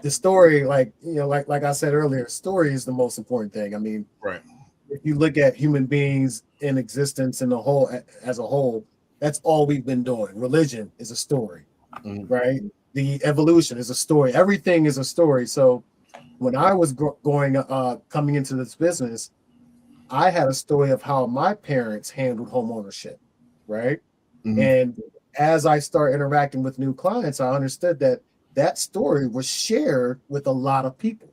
the story, like I said earlier, story is the most important thing. I mean, Right. if you look at human beings in existence in the whole as a whole, that's all we've been doing. Religion is a story, right? The evolution is a story. Everything is a story. So when I was coming into this business, I had a story of how my parents handled home ownership, right? And as I start interacting with new clients, I understood that story was shared with a lot of people.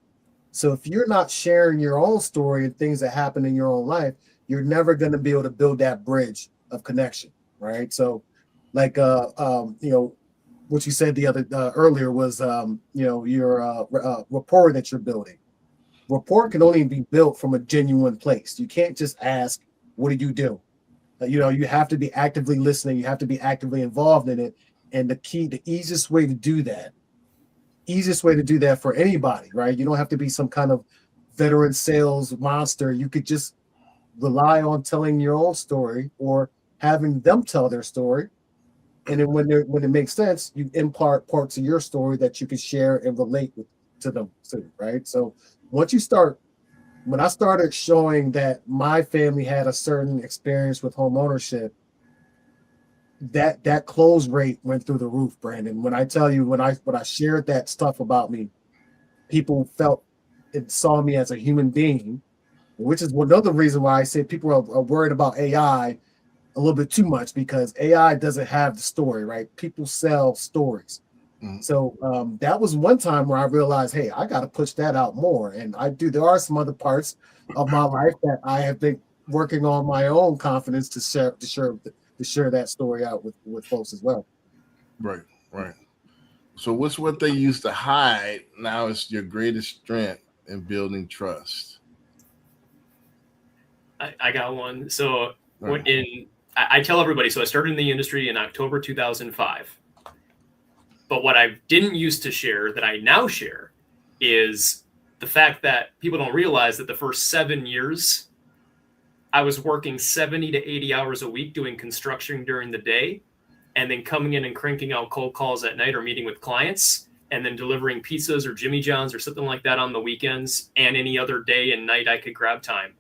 So if you're not sharing your own story and things that happen in your own life, you're never going to be able to build that bridge of connection, right? So, like, what you said the other earlier was, your rapport that you're building. Rapport can only be built from a genuine place. You can't just ask, "What do you do?" You have to be actively listening. You have to be actively involved in it. And the easiest way to do that for anybody, right? You don't have to be some kind of veteran sales monster. You could just rely on telling your own story or having them tell their story. And then when it makes sense, you impart parts of your story that you can share and relate to them too, right? So when I started showing that my family had a certain experience with home ownership, that close rate went through the roof, Brandon. When I tell you, when I shared that stuff about me, people felt it, saw me as a human being, which is another reason why I say people are worried about AI a little bit too much, because AI doesn't have the story, right? People sell stories. So that was one time where I realized, hey, I got to push that out more. And there are some other parts of my life that I have been working on my own confidence to share that story out with folks as well. Right. So what's what they used to hide now is your greatest strength in building trust? I got one. So I tell everybody, so I started in the industry in October 2005. But what I didn't used to share that I now share is the fact that people don't realize that the first 7 years I was working 70 to 80 hours a week doing construction during the day, and then coming in and cranking out cold calls at night or meeting with clients, and then delivering pizzas or Jimmy John's or something like that on the weekends and any other day and night I could grab time.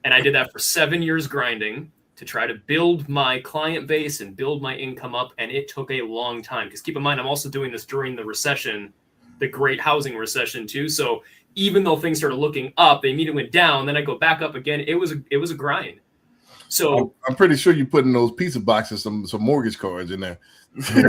And I did that for 7 years grinding to try to build my client base and build my income up. And it took a long time, because keep in mind, I'm also doing this during the recession, the great housing recession too. So even though things started looking up, they immediately went down. Then I go back up again. It was a grind. So I'm pretty sure you put in those pizza boxes some mortgage cards in there.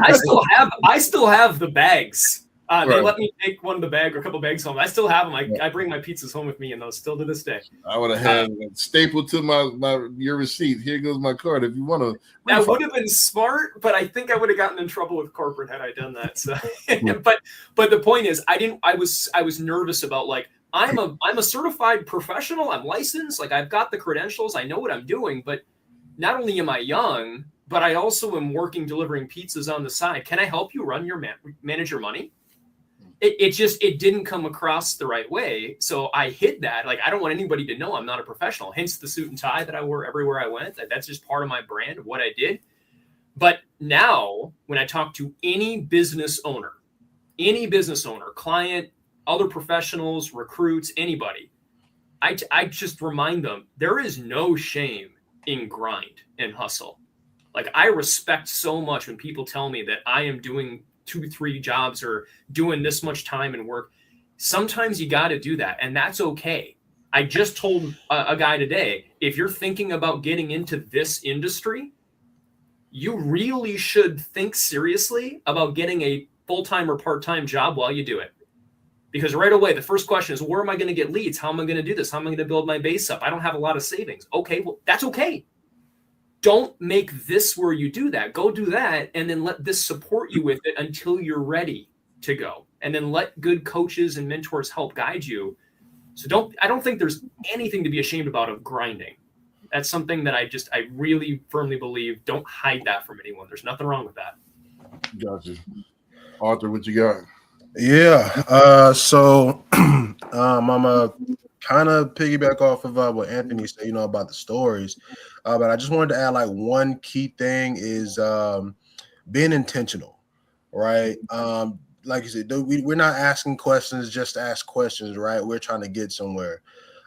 I still have the bags. They Right. let me take one of the bag or a couple bags home. I still have them. I bring my pizzas home with me, and those still to this day. I would have had stapled to your receipt. Here goes my card. If you want to, That would have been smart, but I think I would have gotten in trouble with corporate had I done that. So, but the point is, I was nervous about, like, I'm a certified professional. I'm licensed. Like, I've got the credentials. I know what I'm doing. But not only am I young, but I also am working delivering pizzas on the side. Can I help you manage your money? It didn't come across the right way. So I hid that. Like, I don't want anybody to know I'm not a professional. Hence the suit and tie that I wore everywhere I went. That's just part of my brand of what I did. But now when I talk to any business owner, client, other professionals, recruits, anybody, I just remind them there is no shame in grind and hustle. Like, I respect so much when people tell me that I am doing 2-3 jobs or doing this much time and work. Sometimes you got to do that, and that's okay. I just told a guy today, if you're thinking about getting into this industry, you really should think seriously about getting a full-time or part-time job while you do it. Because right away, the first question is, where am I going to get leads? How am I going to do this? How am I going to build my base up? I don't have a lot of savings. Okay, well, that's okay. Don't make this where you do that. Go do that, and then let this support you with it until you're ready to go. And then let good coaches and mentors help guide you. So I don't think there's anything to be ashamed about of grinding. That's something that I really firmly believe. Don't hide that from anyone. There's nothing wrong with that. Gotcha. Arthur, what you got? Yeah. So I'm a kind of piggyback off of what Anthony said, you know, about the stories. But I just wanted to add like one key thing is being intentional, right? Like you said, we're not asking questions just to ask questions, right? We're trying to get somewhere.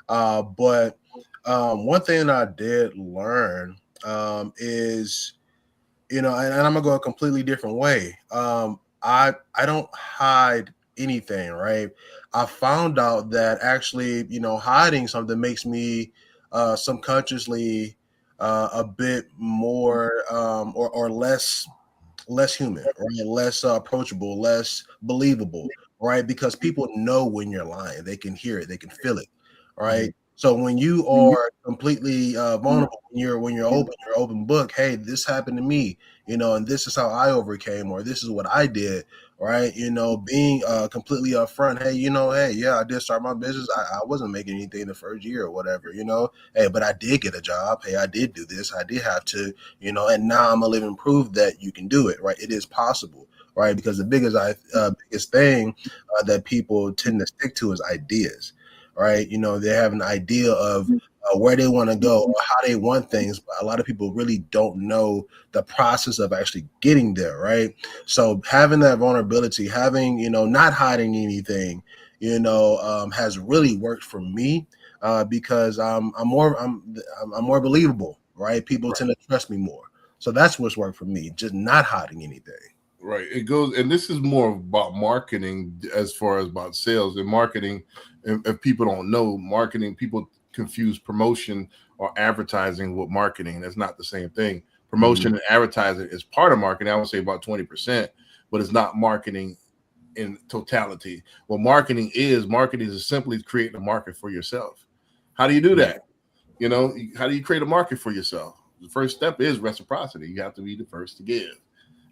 But one thing that I did learn is, you know, and I'm gonna go a completely different way. I don't hide anything, right? I found out that actually, you know, hiding something makes me subconsciously a bit more or less human, right? Less approachable, less believable, right? Because people know when you're lying, they can hear it, they can feel it, right? So when you are completely vulnerable, when you're open book, hey, this happened to me, you know, and this is how I overcame, or this is what I did, right? You know, being completely upfront, hey, you know, hey, yeah, I did start my business. I wasn't making anything the first year or whatever, you know, hey, but I did get a job. Hey, I did do this. I did have to, you know, and now I'm a living proof that you can do it, right? It is possible, right? Because the biggest thing that people tend to stick to is ideas, right? You know, they have an idea of where they want to go or how they want things, but a lot of people really don't know the process of actually getting there, right? So having that vulnerability, having, you know, not hiding anything, you know, has really worked for me because I'm more believable, right? People tend to trust me more. So that's what's worked for me, just not hiding anything. Right. It goes, and this is more about marketing as far as about sales and marketing. If people don't know marketing, people confuse promotion or advertising with marketing. That's not the same thing. Promotion and advertising is part of marketing. I would say about 20%, but it's not marketing in totality. What marketing is simply creating a market for yourself. How do you do that? You know, how do you create a market for yourself? The first step is reciprocity. You have to be the first to give.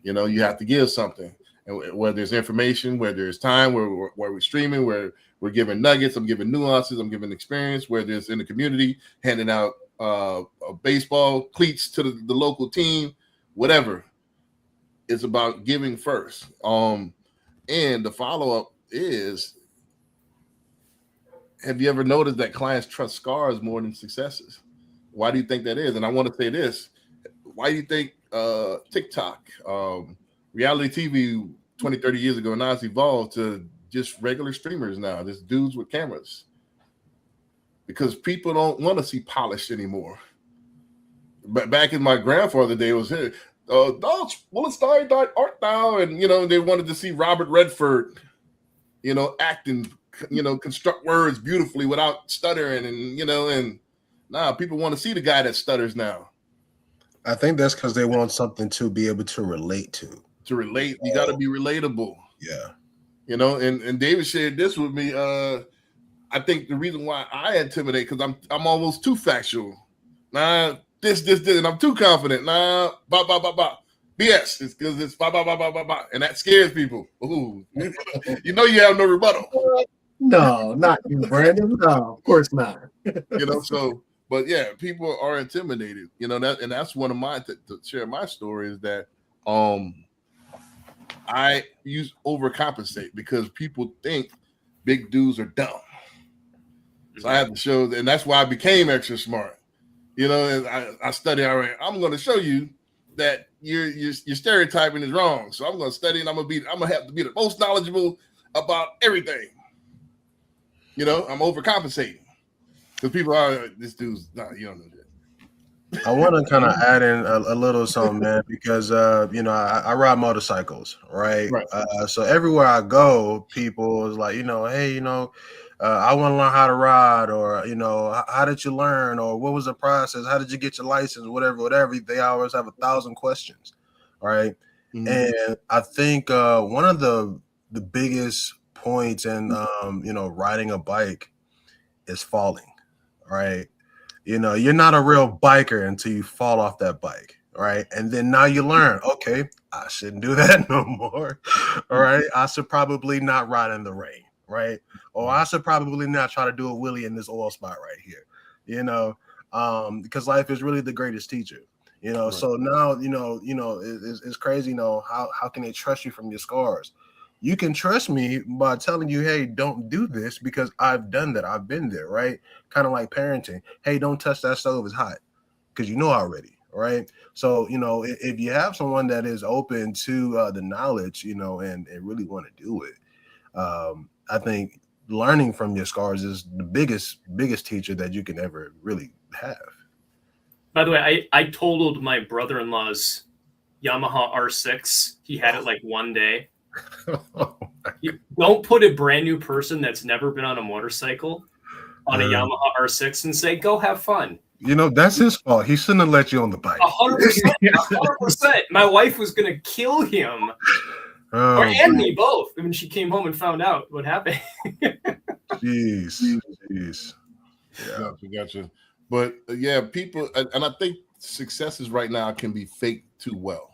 You know, you have to give something, and whether it's information, whether it's time, where we're streaming, where we're giving nuggets, I'm giving nuances, I'm giving experience, whether it's in the community, handing out baseball cleats to the local team, whatever. It's about giving first. And the follow-up is, have you ever noticed that clients trust scars more than successes? Why do you think that is? And I want to say this. Why do you think TikTok, reality TV 20, 30 years ago now it's evolved to just regular streamers now, just dudes with cameras? Because people don't want to see polished anymore. But back in my grandfather day, it was here, dogs, Willis-Stein, art thou? And, you know, they wanted to see Robert Redford, you know, acting, you know, construct words beautifully without stuttering. And, you know, and now people want to see the guy that stutters now. I think that's because they want something to be able to relate to. To relate, you got to be relatable. Yeah. You know, and David shared this with me. I think the reason why I intimidate, because I'm almost too factual. Nah, this, and I'm too confident. Nah, BS. It's because it's and that scares people. Ooh, you know, you have no rebuttal. No, not you, Brandon. No, of course not. You know, so. But yeah, people are intimidated, you know, that's one of my to share my story is that I overcompensate because people think big dudes are dumb. So I have to show, and that's why I became extra smart. You know, and I study already. I'm going to show you that your stereotyping is wrong. So I'm going to study, and I'm gonna have to be the most knowledgeable about everything. You know, I'm overcompensating. Because people are, this dude's not, you don't know that. I want to kind of add in a little something, man, because, you know, I ride motorcycles, right? So everywhere I go, people is like, you know, hey, you know, I want to learn how to ride, or, you know, how did you learn, or what was the process? How did you get your license? Whatever. They always have 1,000 questions, right? And I think one of the biggest points in, you know, riding a bike is falling. Right. You know, you're not a real biker until you fall off that bike. Right. And then now you learn, okay, I shouldn't do that no more. All right. I should probably not ride in the rain. Right. Or I should probably not try to do a wheelie in this oil spot right here. You know, because life is really the greatest teacher. You know, so now, you know, it's crazy, you know, how can they trust you from your scars? you can trust me by telling you, hey, don't do this because I've done that. I've been there, right? Kind of like parenting. Hey, don't touch that stove, it's hot, because you know already, right? So, if you have someone that is open to the knowledge, and really want to do it, I think learning from your scars is the biggest teacher that you can ever really have. By the way, I totaled my brother-in-law's Yamaha R6. He had it like one day. You don't put a brand new person that's never been on a motorcycle on a Yamaha R6 and say, go have fun. That's his fault. He shouldn't have let you on the bike. 100%. 100%. My wife was going to kill him. And me both when she came home and found out what happened. Jeez. Yeah. Gotcha. But yeah, people, and I think successes right now can be faked too well.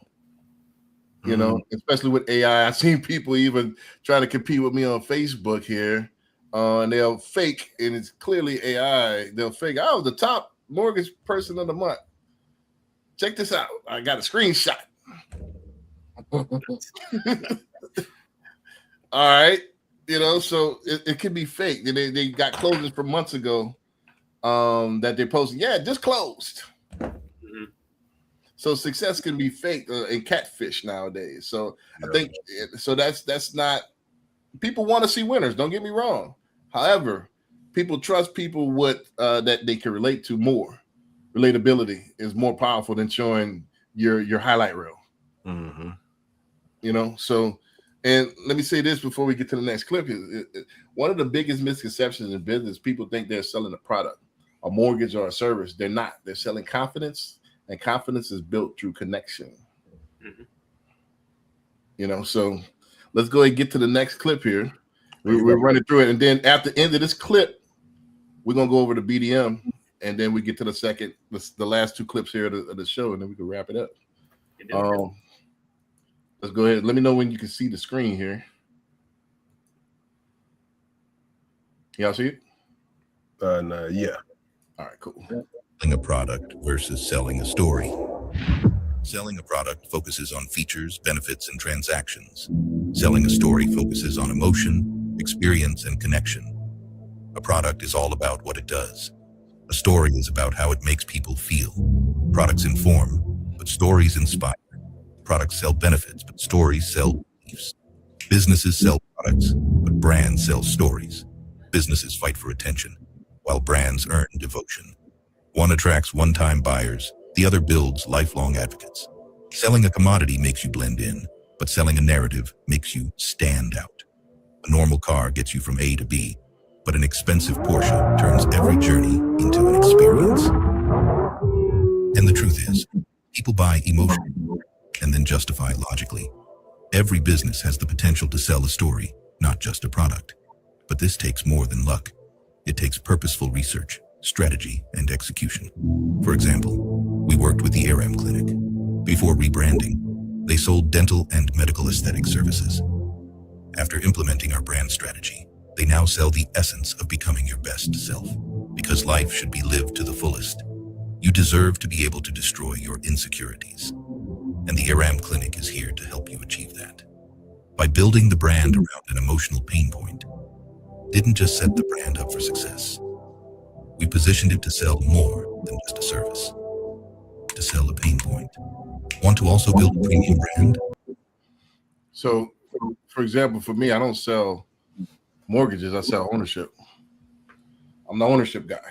Especially with AI. I've seen people even trying to compete with me on Facebook here, and they'll fake, and it's clearly AI. They'll fake, I was the top mortgage person of the month. Check this out. I got a screenshot. All right. So it can be fake. They got closings from months ago that they posted. Yeah, just closed. So success can be fake and catfish nowadays. So I think that's not. People want to see winners. Don't get me wrong. However, people trust people that they can relate to more. Relatability is more powerful than showing your highlight reel. So, and let me say this before we get to the next clip. One of the biggest misconceptions in business, people think they're selling a product, a mortgage, or a service. They're not. They're selling confidence. And confidence is built through connection. So let's go ahead and get to the next clip here. We're running through it. And then at the end of this clip, we're going to go over to BDM. And then we get to the last two clips here of the show. And then we can wrap it up. Let's go ahead. Let me know when you can see the screen here. Y'all see it? Yeah. All right, cool. Selling a product versus selling a story. Selling a product focuses on features, benefits, and transactions. Selling a story focuses on emotion, experience, and connection. A product is all about what it does. A story is about how it makes people feel. Products inform, but stories inspire. Products sell benefits, but stories sell beliefs. Businesses sell products, but brands sell stories. Businesses fight for attention, while brands earn devotion. One attracts one-time buyers, the other builds lifelong advocates. Selling a commodity makes you blend in, but selling a narrative makes you stand out. A normal car gets you from A to B, but an expensive Porsche turns every journey into an experience. And the truth is, people buy emotionally and then justify logically. Every business has the potential to sell a story, not just a product. But this takes more than luck. It takes purposeful research, strategy, and execution. For example, we worked with the ARAM Clinic. Before rebranding, they sold dental and medical aesthetic services. After implementing our brand strategy, they now sell the essence of becoming your best self. Because life should be lived to the fullest. You deserve to be able to destroy your insecurities. And the ARAM Clinic is here to help you achieve that. By building the brand around an emotional pain point, didn't just set the brand up for success. We positioned it to sell more than just a service. To sell a pain point. Want to also build a premium brand? So, for example, for me, I don't sell mortgages, I sell ownership. I'm the ownership guy.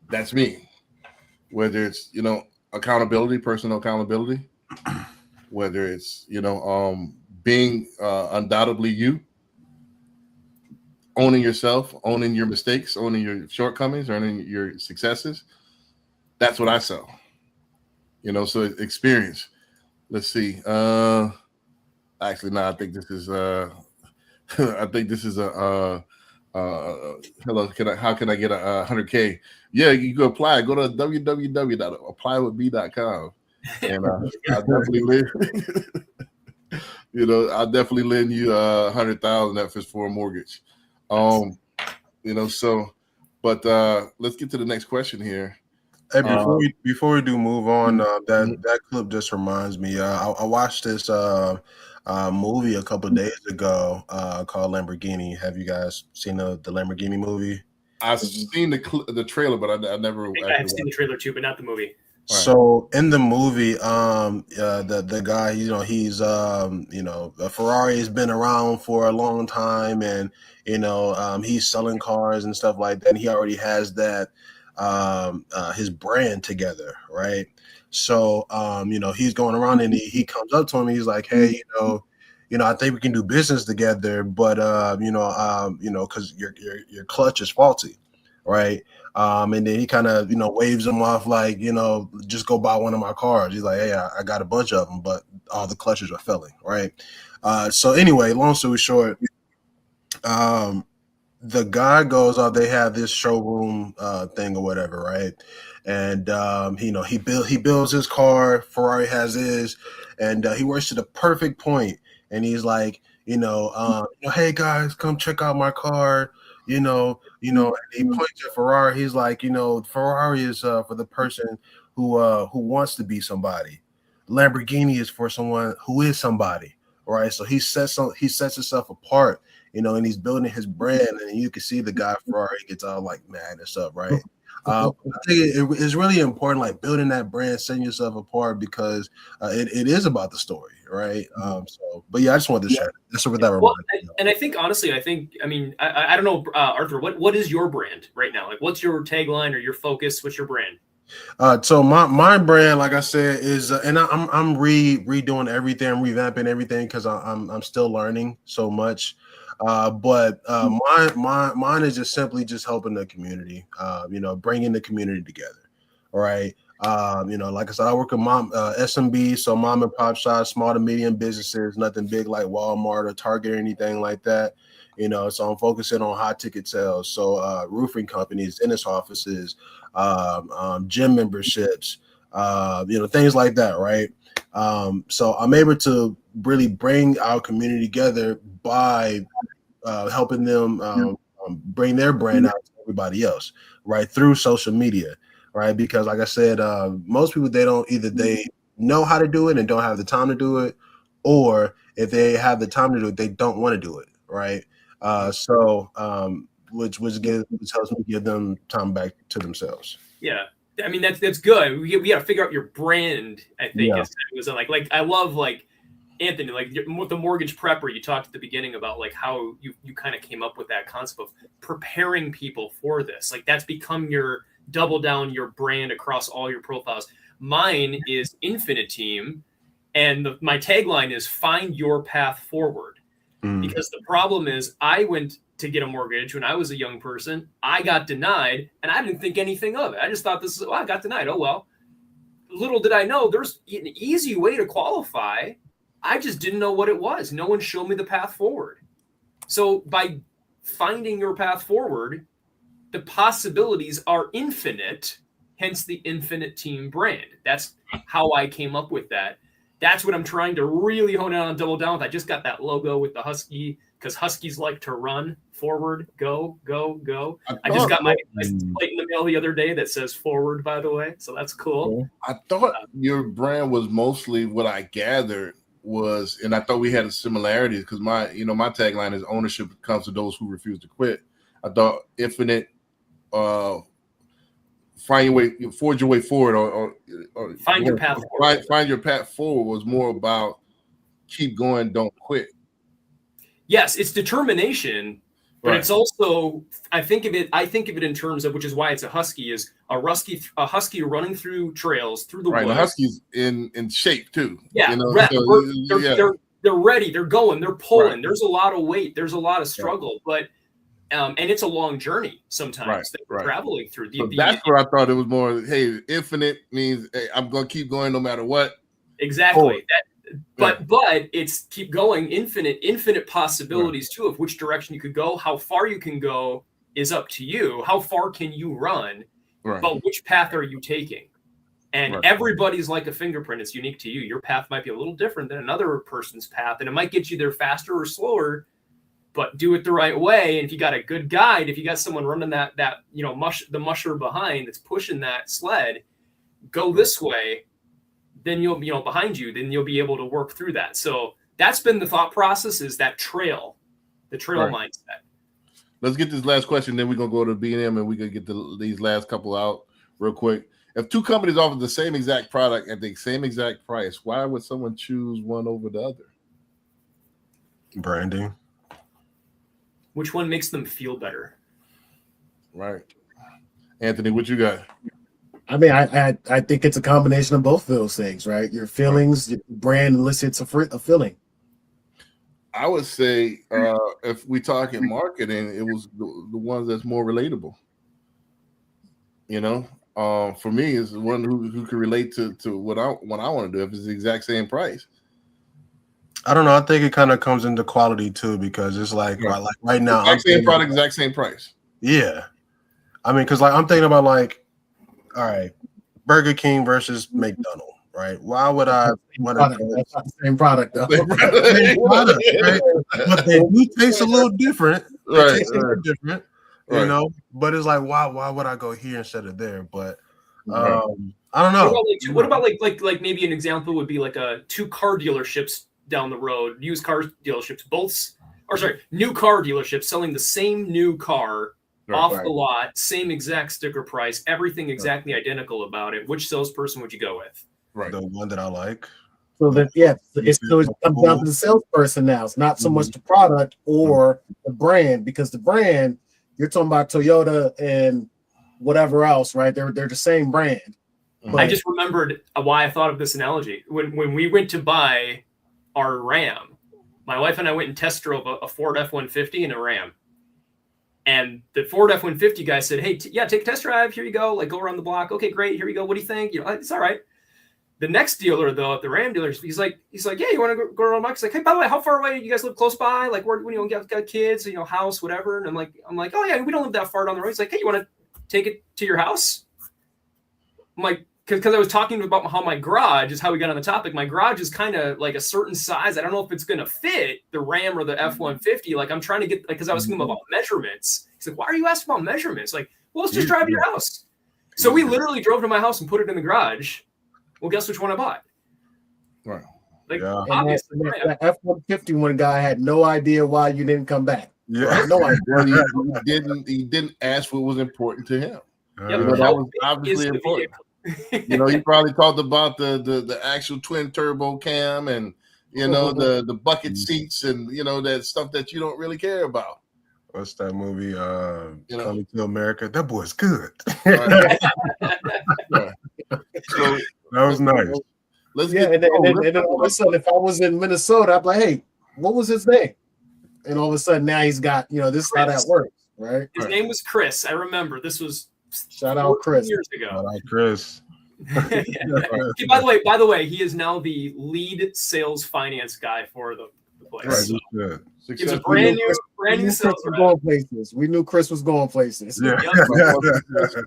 That's me. Whether it's, accountability, personal accountability, whether it's, being undoubtedly you, owning yourself, owning your mistakes, owning your shortcomings, owning your successes. That's what I sell. So experience. Let's see. Actually, no, I think this is hello, how can I get a 100K? Yeah, you can apply. Go to www.applywithb.com. And I'll definitely I'll definitely lend you 100,000 if it's for a mortgage. But let's get to the next question here. Hey, before we do move on, mhm. that clip just reminds me. I watched this movie a couple of days ago called Lamborghini. Have you guys seen the Lamborghini movie? I've seen the trailer, but I never I think I actually have seen the watched trailer too, but not the movie. Right. So in the movie, the guy, he's a Ferrari has been around for a long time, and he's selling cars and stuff like that. And he already has that his brand together, right? So he's going around and he comes up to him. He's like, hey, I think we can do business together, but because your clutch is faulty, right? And then he kind of, waves him off like, just go buy one of my cars. He's like, hey, I got a bunch of them, but all the clutches are failing, right? So anyway, long story short, the guy goes out. They have this showroom thing or whatever, right? And he builds his car. Ferrari has his, and he works to the perfect point. And he's like, hey guys, come check out my car. And he points at Ferrari. He's like, Ferrari is for the person who wants to be somebody. Lamborghini is for someone who is somebody, right? So he sets himself apart, and he's building his brand, and you can see the guy Ferrari gets all like mad and stuff, right? I think it's really important, like building that brand, setting yourself apart, because it is about the story, right? But yeah, I just wanted to share. That's what that reminds me. And I think honestly, I don't know, Arthur, what is your brand right now? Like, what's your tagline or your focus? What's your brand? So my brand, like I said, is and I'm redoing everything, I'm revamping everything because I'm still learning so much. But mine is just simply just helping the community, bringing the community together. All right. Like I said, I work with SMB, so mom and pop shops, small to medium businesses, nothing big like Walmart or Target or anything like that. So I'm focusing on high ticket sales. So roofing companies, dentist offices, gym memberships, things like that, right? So I'm able to really bring our community together by helping them bring their brand out to everybody else, right, through social media, right? Because like I said, most people, they know how to do it and don't have the time to do it, or if they have the time to do it, they don't want to do it, right? Which helps me give them time back to themselves. Yeah. I mean, that's good. We got to figure out your brand, I think. Yeah. Is like I love, like, Anthony, like with the mortgage prepper, you talked at the beginning about like how you kind of came up with that concept of preparing people for this. Like, that's become your double down your brand across all your profiles. Mine is Infinite Team, and my tagline is find your path forward. Because the problem is, I went to get a mortgage when I was a young person. I got denied, and I didn't think anything of it. I just thought I got denied. Oh, well. Little did I know, there's an easy way to qualify. I just didn't know what it was. No one showed me the path forward. So by finding your path forward, the possibilities are infinite, hence the Infinite Team brand. That's how I came up with that. That's what I'm trying to really hone in on, double down with. I just got that logo with the Husky, because Huskies like to run forward, go, go, go. I just got my license plate in the mail the other day that says forward, by the way. So that's cool. I thought your brand was mostly, what I gathered was, and I thought we had a similarity, because my tagline is ownership comes to those who refuse to quit. I thought Infinite, forge your way forward, or find your path forward. Find your path forward was more about keep going, don't quit. Yes, it's determination, but it's also, I think of it in terms of, which is why it's a Husky, is a husky running through trails, through the woods. The Husky's in shape too. Yeah, they're ready, they're going, they're pulling. Right. There's a lot of weight, there's a lot of struggle, but and it's a long journey sometimes that we're traveling through. That's where I thought it was more, hey, infinite means, hey, I'm going to keep going no matter what. Exactly. But it's keep going, infinite possibilities too, of which direction you could go. How far you can go is up to you. How far can you run? Right. But which path are you taking? And everybody's like a fingerprint. It's unique to you. Your path might be a little different than another person's path, and it might get you there faster or slower. but do it the right way. And if you got a good guide, if you got someone running that the musher behind that's pushing that sled, go this way, then you'll behind you, then you'll be able to work through that. So that's been the thought process, is that the trail mindset. Let's get this last question, then we're gonna go to B&M and we're gonna get these last couple out real quick. If two companies offer the same exact product at the same exact price, why would someone choose one over the other? Branding. Which one makes them feel better? Right. Anthony, what you got? I mean, I think it's a combination of both of those things, right? Your feelings, your brand elicits a feeling. I would say if we talk in marketing, it was the ones that's more relatable. For me, is the one who can relate to what I want to do if it's the exact same price. I don't know. I think it kind of comes into quality too, because it's like right now, exact same product, exact same price. Yeah, I mean, because I'm thinking about all right, Burger King versus McDonald's, right? Why would I want to? That's not the same product, though. Same product, right? But they do taste a little different. They taste a little different, But it's like, why would I go here instead of there? But I don't know. What about like maybe an example would be like two car dealerships down the road, used car dealerships, new car dealerships selling the same new car off the lot, same exact sticker price, everything exactly identical about it. Which salesperson would you go with? Right. The one that I like. So that it comes down to the salesperson now. It's not so much the product or the brand, because the brand, you're talking about Toyota and whatever else, right? They're the same brand. I just remembered why I thought of this analogy. When we went to buy our Ram, my wife and I went and test drove a Ford F-150 and a Ram. And the Ford F-150 guy said, "Hey, take a test drive. Here you go. Like, go around the block. Okay, great. Here you go. What do you think? It's all right." The next dealer, though, at the Ram dealer, he's like, "Yeah, you want to go around the block?" He's like, "Hey, by the way, how far away? You guys live close by? Like, where you got kids, house, whatever?" And I'm like, "Oh yeah, we don't live that far down the road." He's like, "Hey, you want to take it to your house?" I'm like, because I was talking about how my garage is how we got on the topic. My garage is kind of like a certain size. I don't know if it's going to fit the Ram or the F-150. Like, I'm trying to get, because I was thinking about measurements. He's like, "Why are you asking about measurements?" Like, well, let's just drive to your house. So we literally drove to my house and put it in the garage. Well, guess which one I bought? Right. Obviously, that F-150 one guy had no idea why you didn't come back. Yeah. No idea. He didn't ask what was important to him. Yep. That was obviously important. He probably talked about the actual twin turbo cam and the bucket seats and that stuff that you don't really care about. What's that movie? Coming to America. That boy's good. Right. So that was nice. And then all of a sudden, if I was in Minnesota, I'd be like, "Hey, what was his name?" And all of a sudden, now he's got this is how that works, right? His name was Chris. I remember this was shout out Chris years ago. Shout out Chris. By the way, he is now the lead sales finance guy for the place. Right, He's a brand new sales going places. We knew Chris was going places. Yeah.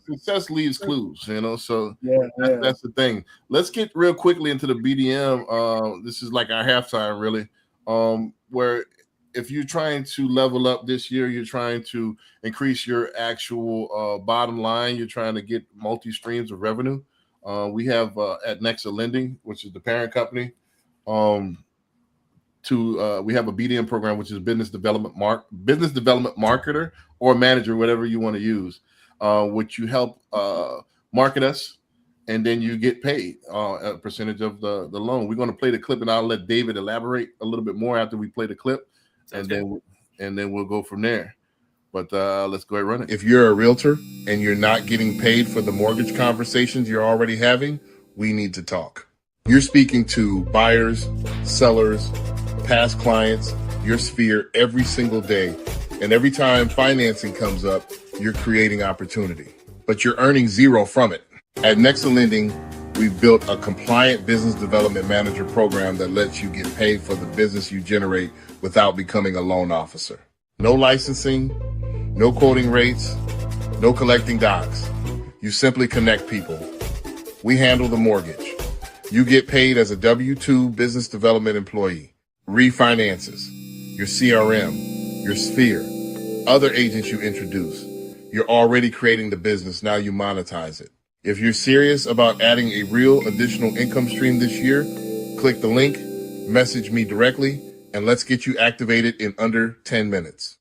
Success leaves clues, so yeah. That's the thing. Let's get real quickly into the BDM. This is like our halftime, really, where if you're trying to level up this year, you're trying to increase your actual bottom line, you're trying to get multi-streams of revenue. We have at Nexa Lending, which is the parent company, we have a BDM program, which is business development marketer or manager, whatever you want to use, which you help market us, and then you get paid a percentage of the loan. We're going to play the clip, and I'll let David elaborate a little bit more after we play the clip, and then we'll go from there. But let's go ahead and run it. If you're a realtor and you're not getting paid for the mortgage conversations you're already having, we need to talk. You're speaking to buyers, sellers, past clients, your sphere every single day. And every time financing comes up, you're creating opportunity, but you're earning zero from it. At Nexa Lending, we've built a compliant business development manager program that lets you get paid for the business you generate without becoming a loan officer. No licensing, no quoting rates, no collecting docs. You simply connect people. We handle the mortgage. You get paid as a W-2 business development employee. Refinances, your CRM, your sphere, other agents you introduce. You're already creating the business. Now you monetize it. If you're serious about adding a real additional income stream this year, click the link, message me directly, and let's get you activated in under 10 minutes.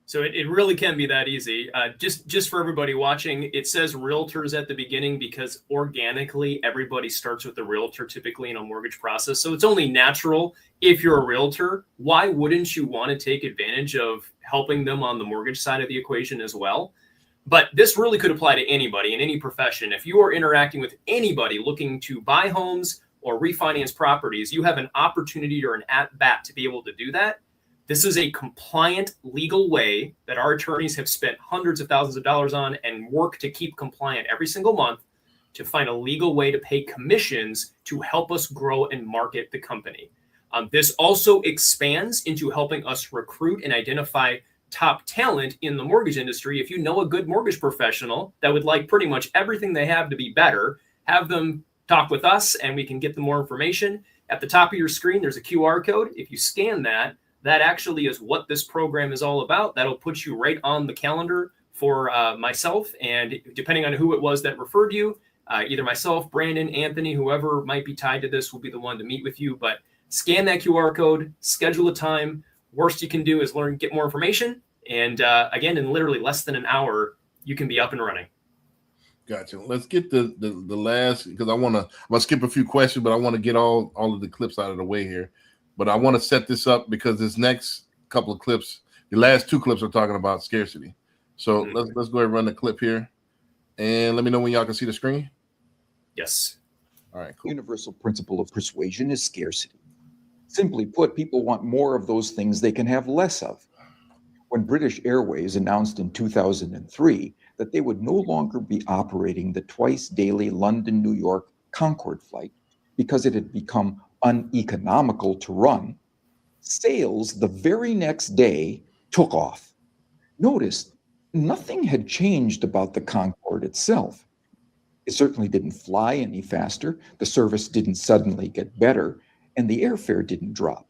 So it really can be that easy. Just for everybody watching, it says realtors at the beginning because organically everybody starts with a realtor typically in a mortgage process. So it's only natural if you're a realtor. Why wouldn't you want to take advantage of helping them on the mortgage side of the equation as well? But this really could apply to anybody in any profession. If you are interacting with anybody looking to buy homes or refinance properties, you have an opportunity or an at-bat to be able to do that. This is a compliant legal way that our attorneys have spent hundreds of thousands of dollars on and work to keep compliant every single month to find a legal way to pay commissions to help us grow and market the company. This also expands into helping us recruit and identify top talent in the mortgage industry. If you know a good mortgage professional that would like pretty much everything they have to be better, have them talk with us and we can get them more information. At the top of your screen, there's a QR code. If you scan that, that actually is what this program is all about. That'll put you right on the calendar for myself. And depending on who it was that referred you, either myself, Brandon, Anthony, whoever might be tied to this will be the one to meet with you. But scan that QR code, schedule a time. Worst you can do is get more information. And again, in literally less than an hour, you can be up and running. Gotcha. Let's get the last, because I'm gonna skip a few questions, but I want to get all of the clips out of the way here. But I want to set this up because this next couple of clips, the last two clips are talking about scarcity. So let's go ahead and run the clip here. And let me know when y'all can see the screen. Yes. All right, cool. Universal principle of persuasion is scarcity. Simply put, people want more of those things they can have less of. When British Airways announced in 2003 that they would no longer be operating the twice daily London-New York Concorde flight because it had become uneconomical to run, sales the very next day took off. Notice, nothing had changed about the Concorde itself. It certainly didn't fly any faster, the service didn't suddenly get better, and the airfare didn't drop.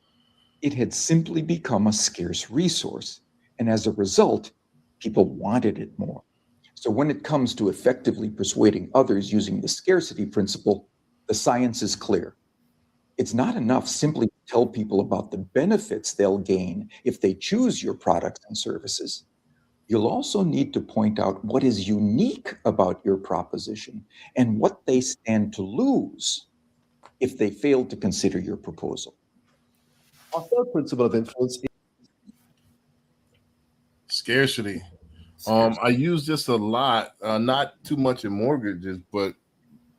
It had simply become a scarce resource, and as a result, people wanted it more. So when it comes to effectively persuading others using the scarcity principle, the science is clear. It's not enough simply to tell people about the benefits they'll gain if they choose your products and services. You'll also need to point out what is unique about your proposition and what they stand to lose if they fail to consider your proposal. Our third principle of influence is Scarcity. I use this a lot, not too much in mortgages, but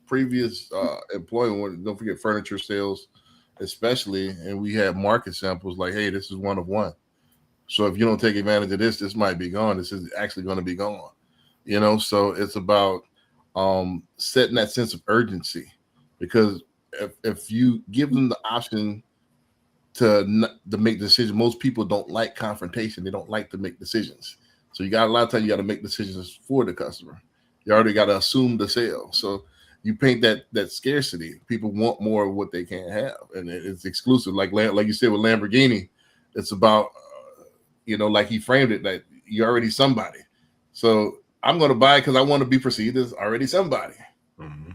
previous employment. Don't forget furniture sales, especially, and we have market samples like, hey, this is one of one. So if you don't take advantage of this, this might be gone. This is actually going to be gone. You know, so it's about setting that sense of urgency, because if you give them the option to make decisions, most people don't like confrontation. They don't like to make decisions. So you got a lot of times you got to make decisions for the customer. You already got to assume the sale. So you paint that scarcity. People want more of what they can't have, and it's exclusive. Like you said with Lamborghini, it's about like he framed it, that you're already somebody. So I'm going to buy it because I want to be perceived as already somebody. Mm-hmm.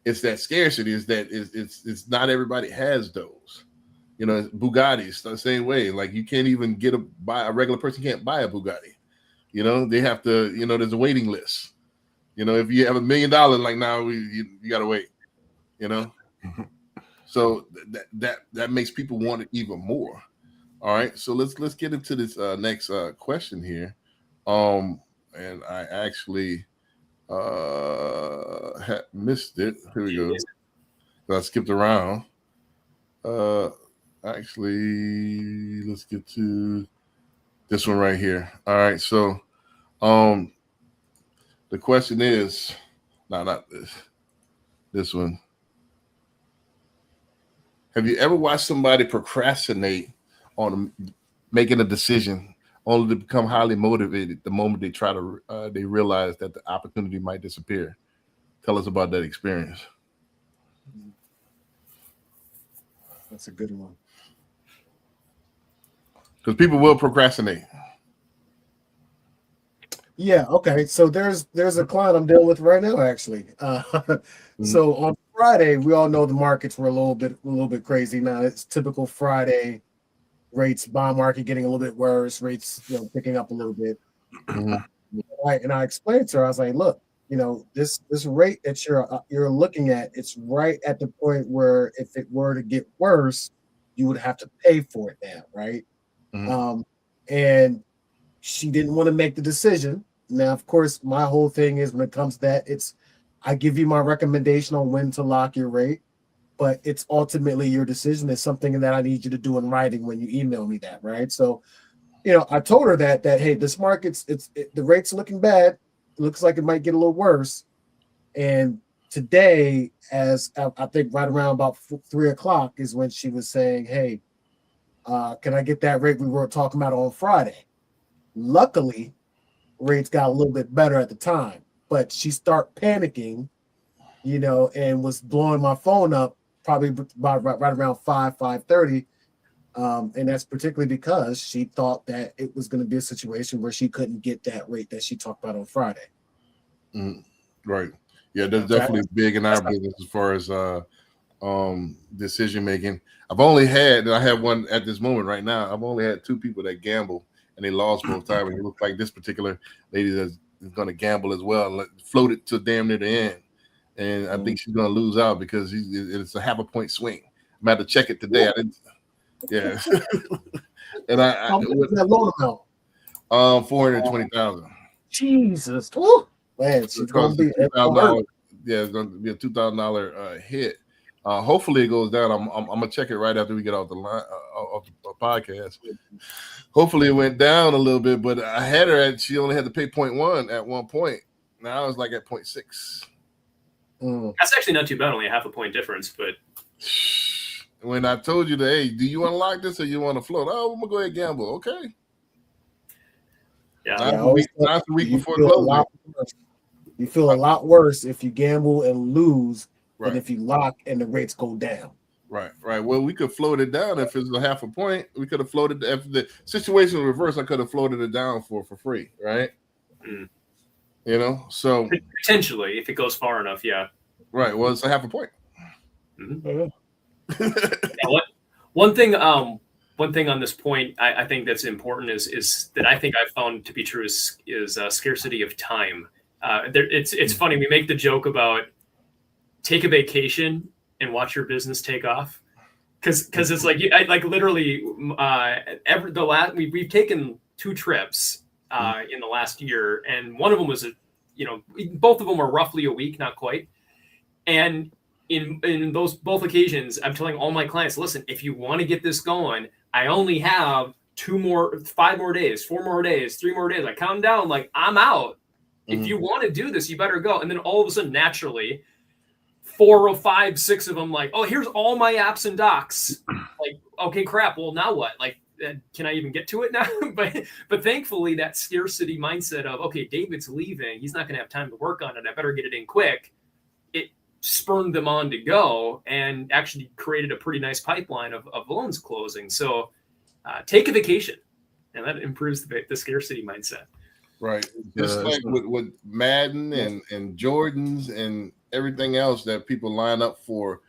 It's that scarcity. It's not everybody has those. Bugattis the same way. Like you can't even buy a regular person can't buy a Bugatti. They have to. There's a waiting list. If you have $1 million, like now, you got to wait. So that makes people want it even more. All right, so let's get into this next question here. And I actually missed it. Here we go. I skipped around. Actually, let's get to this one right here. All right, so the question is, no, not this. This one. Have you ever watched somebody procrastinate on making a decision only to become highly motivated the moment they they realize that the opportunity might disappear? Tell us about that experience. That's a good one. because people will procrastinate. Yeah. Okay. So there's a client I'm dealing with right now, actually. So on Friday, we all know the markets were a little bit crazy. Now it's typical Friday rates, bond market getting a little bit worse, rates picking up a little bit. Right. And I explained to her, I was like, look, this rate that you're looking at, it's right at the point where if it were to get worse, you would have to pay for it now, right? And she didn't want to make the decision. Now, of course, my whole thing is when it comes to that, I give you my recommendation on when to lock your rate, but it's ultimately your decision. It's something that I need you to do in writing when you email me that, right? So, I told her that hey, this market's the rate's looking bad. It looks like it might get a little worse. And today, as I think right around about 3 o'clock is when she was saying, hey, can I get that rate we were talking about on Friday? Luckily, rates got a little bit better at the time, but she started panicking, and was blowing my phone up probably right around 5:30. And that's particularly because she thought that it was going to be a situation where she couldn't get that rate that she talked about on Friday. Right. Yeah, that's definitely big in our business as far as decision making. I have one at this moment right now. I've only had 2 people that gamble and they lost both times. And it looks like this particular lady is going to gamble as well and float it to damn near the end. And I think she's going to lose out because it's a 0.5 point swing. I'm going to have to check it today. I didn't. Yeah. And that loan amount? 420,000. Jesus. Ooh, man, she's going to be $2,000. Yeah, it's going to be a $2,000 hit. Hopefully it goes down. I'm gonna check it right after we get off the line off the podcast. Hopefully it went down a little bit, but I had her she only had to pay 0.1 at one point. Now I was like at 0.6. That's actually not too bad, only a 0.5 point difference. But when I told you that, hey, do you want to lock this or you want to float? Oh, I'm gonna go ahead and gamble. Okay. Yeah. Not the week before closing. You feel a lot worse if you gamble and lose than if you lock and the rates go down. Right. Well, we could float it down if it's a 0.5 point. We could have floated if the situation was reversed. I could have floated it down for free, right? So potentially if it goes far enough, yeah. Right. Well, it's a 0.5 point. One thing on this point I think that's important is that I think I've found to be true is scarcity of time. It's funny, we make the joke about take a vacation and watch your business take off, because it's like literally we've taken 2 trips in the last year, and one of them was both of them were roughly a week, not quite, and in those both occasions I'm telling all my clients, listen, if you want to get this going, I only have 5 more days, 4 more days, 3 more days. I count down, like I'm out. If you want to do this, you better go. And then all of a sudden, naturally, 4 or 5, 6 of them, like, oh, here's all my apps and docs. Like, okay, crap. Well, now what? Like, can I even get to it now? but thankfully, that scarcity mindset of, okay, David's leaving. He's not going to have time to work on it. I better get it in quick. It spurred them on to go and actually created a pretty nice pipeline of loans closing. So take a vacation, and that improves the scarcity mindset. Right. Just like with Madden and Jordans and everything else that people line up for,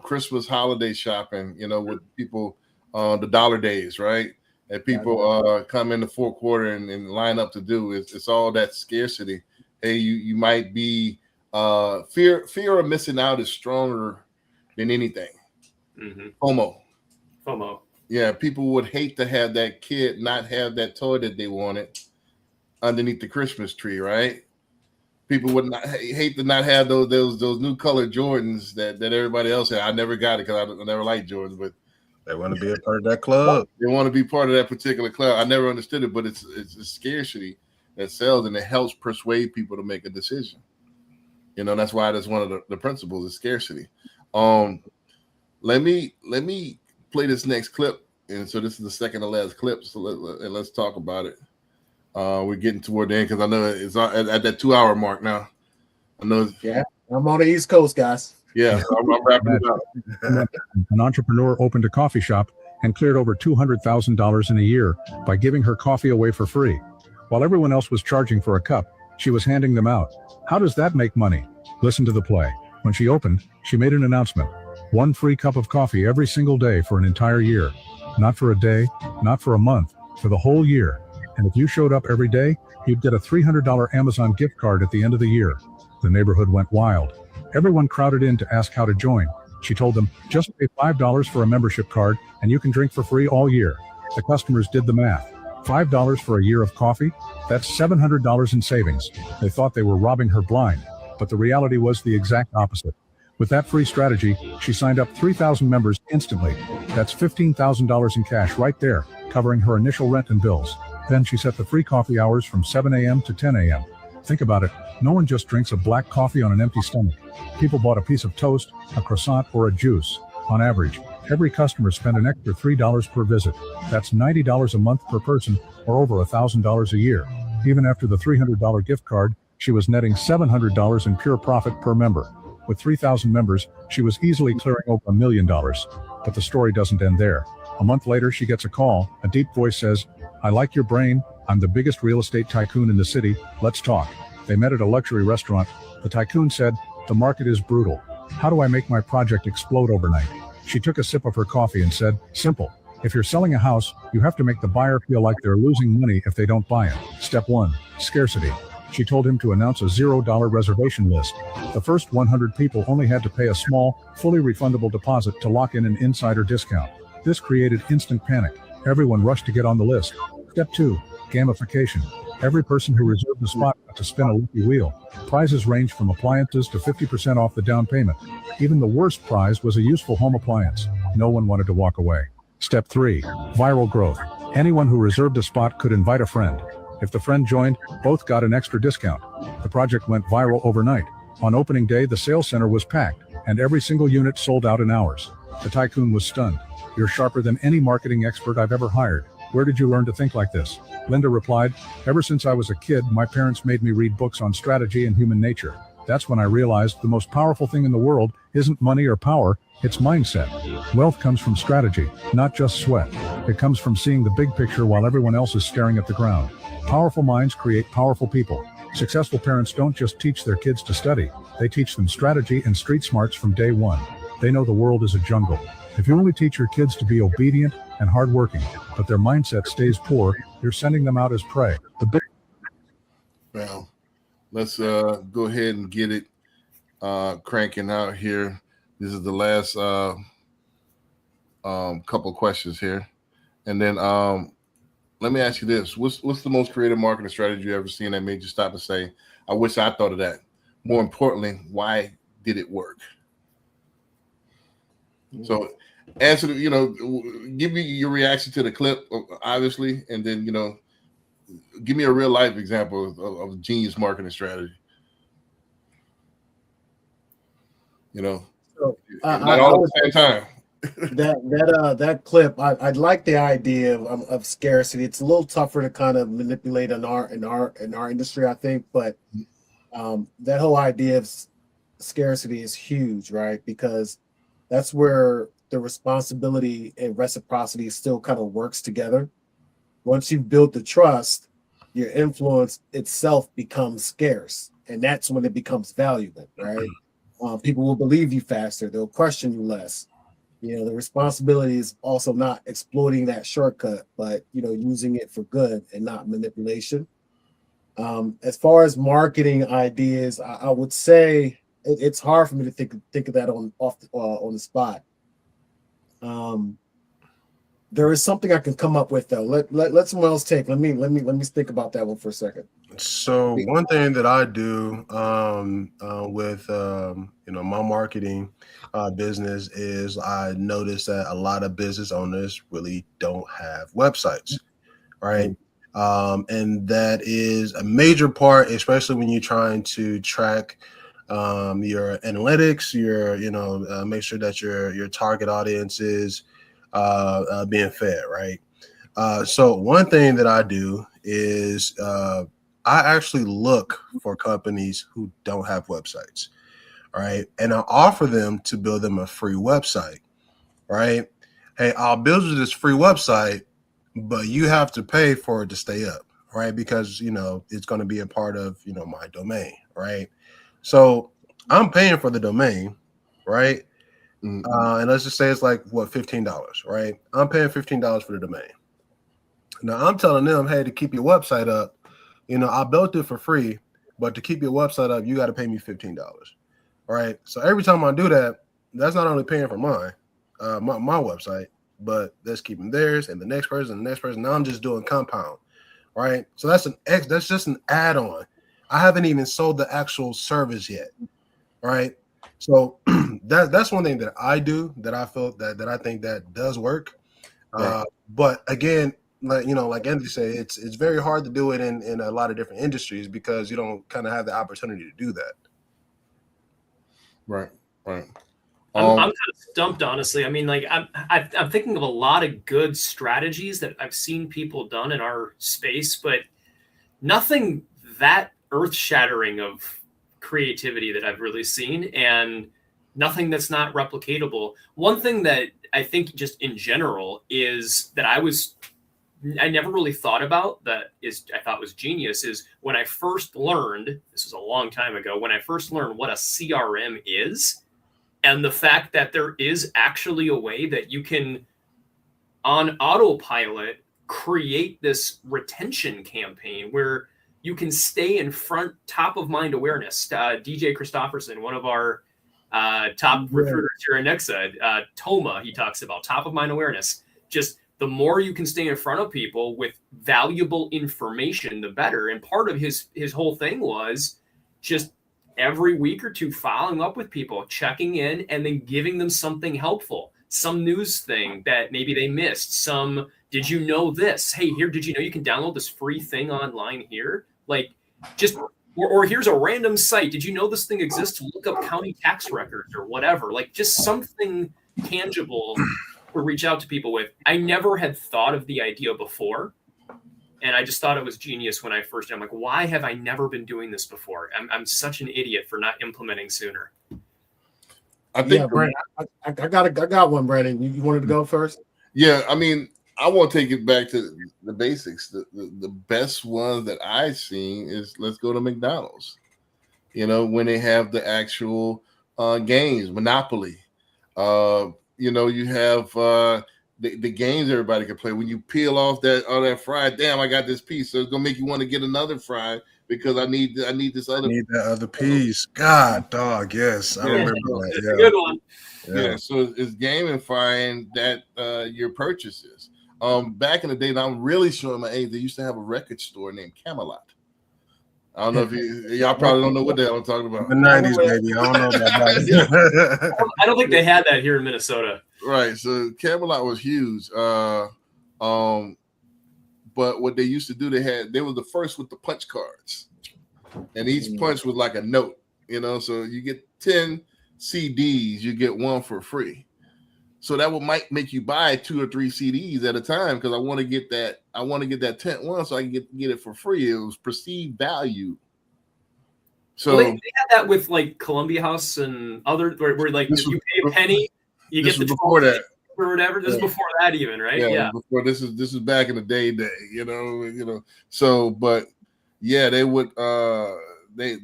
Christmas holiday shopping, with people, the dollar days, right? That people come in the fourth quarter and line up to do. It's all that scarcity. Hey, you might be fear of missing out is stronger than anything. FOMO. Yeah, people would hate to have that kid not have that toy that they wanted underneath the Christmas tree, right? People would not hate to not have those new colored Jordans that everybody else had. I never got it because I never liked Jordans, but they want to be a part of that club. They want to be part of that particular club. I never understood it, but it's a scarcity that sells, and it helps persuade people to make a decision. That's why that's one of the principles is scarcity. Let me play this next clip, and so this is the second to last clip. So let's talk about it. We're getting toward the end because I know it's at that 2-hour mark now. I know. Yeah, I'm on the East Coast, guys. Yeah, so I'm wrapping it up. An entrepreneur opened a coffee shop and cleared over $200,000 in a year by giving her coffee away for free. While everyone else was charging for a cup, she was handing them out. How does that make money? Listen to the play. When she opened, she made an announcement. 1 free cup of coffee every single day for an entire year. Not for a day, not for a month, for the whole year. And if you showed up every day, you'd get a $300 Amazon gift card at the end of the year. The neighborhood went wild. Everyone crowded in to ask how to join. She told them, just pay $5 for a membership card and you can drink for free all year. The customers did the math. $5 for a year of coffee? That's $700 in savings. They thought they were robbing her blind, but the reality was the exact opposite. With that free strategy, she signed up 3,000 members instantly. That's $15,000 in cash right there, covering her initial rent and bills. Then she set the free coffee hours from 7 a.m. to 10 a.m. Think about it. No one just drinks a black coffee on an empty stomach. People bought a piece of toast, a croissant, or a juice. On average, every customer spent an extra $3 per visit. That's $90 a month per person, or over $1,000 a year. Even after the $300 gift card, she was netting $700 in pure profit per member. With 3,000 members, she was easily clearing over $1 million. But the story doesn't end there. A month later, she gets a call. A deep voice says, "I like your brain. I'm the biggest real estate tycoon in the city. Let's talk." They met at a luxury restaurant. The tycoon said, "The market is brutal. How do I make my project explode overnight?" She took a sip of her coffee and said, "Simple. If you're selling a house, you have to make the buyer feel like they're losing money if they don't buy it. Step 1, scarcity." She told him to announce a $0 reservation list. The first 100 people only had to pay a small, fully refundable deposit to lock in an insider discount. This created instant panic. Everyone rushed to get on the list. Step 2, gamification. Every person who reserved a spot got to spin a lucky wheel. Prizes ranged from appliances to 50% off the down payment. Even the worst prize was a useful home appliance. No one wanted to walk away. Step 3, viral growth. Anyone who reserved a spot could invite a friend. If the friend joined, both got an extra discount. The project went viral overnight. On opening day, the sales center was packed, and every single unit sold out in hours. The tycoon was stunned. "You're sharper than any marketing expert I've ever hired. Where did you learn to think like this?" Linda replied, "Ever since I was a kid, my parents made me read books on strategy and human nature. That's when I realized the most powerful thing in the world isn't money or power, it's mindset. Wealth comes from strategy, not just sweat. It comes from seeing the big picture while everyone else is staring at the ground. Powerful minds create powerful people. Successful parents don't just teach their kids to study, they teach them strategy and street smarts from day one. They know the world is a jungle. If you only teach your kids to be obedient and hardworking, but their mindset stays poor, you're sending them out as prey. Well, let's go ahead and get it cranking out here. This is the last couple questions here, and then let me ask you this: what's the most creative marketing strategy you ever seen that made you stop and say, "I wish I thought of that"? More importantly, why did it work? So, answer. Give me your reaction to the clip, obviously, and then give me a real life example of a genius marketing strategy. So, not all at the same time. that clip, I like the idea of scarcity. It's a little tougher to kind of manipulate in our industry, I think, but that whole idea of scarcity is huge, right? Because that's where the responsibility and reciprocity still kind of works together. Once you've built the trust, your influence itself becomes scarce, and that's when it becomes valuable, right? People will believe you faster, they'll question you less. The responsibility is also not exploiting that shortcut, but using it for good and not manipulation. As far as marketing ideas, I would say it's hard for me to think of that on the spot. There is something I can come up with though. Let someone else take. Let me think about that one for a second. So one thing that I do with my marketing business is I notice that a lot of business owners really don't have websites, right? And that is a major part, especially when you're trying to track your analytics, make sure that your target audience is being fed, right? So one thing that I do is I actually look for companies who don't have websites, right? And I offer them to build them a free website, right? hey, I'll build you this free website, but you have to pay for it to stay up, right? Because, you know, it's going to be a part of, you know, my domain, right? So I'm paying for the domain, right? And let's just say it's like, what, $15, right? I'm paying $15 for the domain. Now I'm telling them, hey, to keep your website up, you know, I built it for free, but to keep your website up, you got to pay me $15. All right. So every time I do that, that's not only paying for mine, my website, but that's keeping theirs and the next person, and the next person. Now I'm just doing compound. Right. So that's just an add-on. I haven't even sold the actual service yet. Right. So that's one thing that I do that I feel that I think that does work. Right. But again, like, you know, like Anthony said, it's very hard to do it in a lot of different industries because you don't kind of have the opportunity to do that. Right. I'm kind of stumped, honestly. I mean, like I'm thinking of a lot of good strategies that I've seen people done in our space, but nothing that earth-shattering of creativity that I've really seen, and nothing that's not replicatable. One thing that I think just in general is that I never really thought about that I thought was genius is when I first learned, this was a long time ago, when I first learned what a CRM is, and the fact that there is actually a way that you can, on autopilot, create this retention campaign where you can stay in front, top of mind awareness. DJ Christofferson, one of our top recruiters here at Nexa, Toma, he talks about top of mind awareness. Just the more you can stay in front of people with valuable information, the better. And part of his whole thing was just every week or two following up with people, checking in, and then giving them something helpful, some news thing that maybe they missed, some, did you know this? Hey, here, did you know you can download this free thing online here? Like, just, or here's a random site. Did you know this thing exists to look up county tax records or whatever? Like, just something tangible to reach out to people with. I never had thought of the idea before. And I just thought it was genius when I first did. I'm like, why have I never been doing this before? I'm such an idiot for not implementing sooner. I think, Brandon, I got one, Brandon. You wanted to go first? Yeah, I mean, I want to take it back to the basics. The best one that I've seen is, let's go to McDonald's. You know, when they have the actual games, Monopoly. You know, you have the games everybody can play. When you peel off that fry, damn, I got this piece, so it's gonna make you want to get another fry because I need this other. I need that other piece. God, dog. Yes, I remember that. It's a good one. Yeah, so it's gamifying that your purchases. Back in the day, and I'm really showing my age, they used to have a record store named Camelot. I don't know if y'all probably don't know what the hell I'm talking about. The 90s, baby. I don't know about that. I don't think they had that here in Minnesota. Right. So Camelot was huge. But what they used to do, they were the first with the punch cards. And each punch was like a note, you know. So you get 10 CDs, you get one for free. So that might make you buy 2 or 3 CDs at a time because I want to get that 10th one so I can get it for free. It was perceived value. So well, they had that with like Columbia House and other where like if you pay a penny, you get the 12 or whatever. This is before that even, right? Yeah. Before this is back in the day, you know. So, but yeah, they would the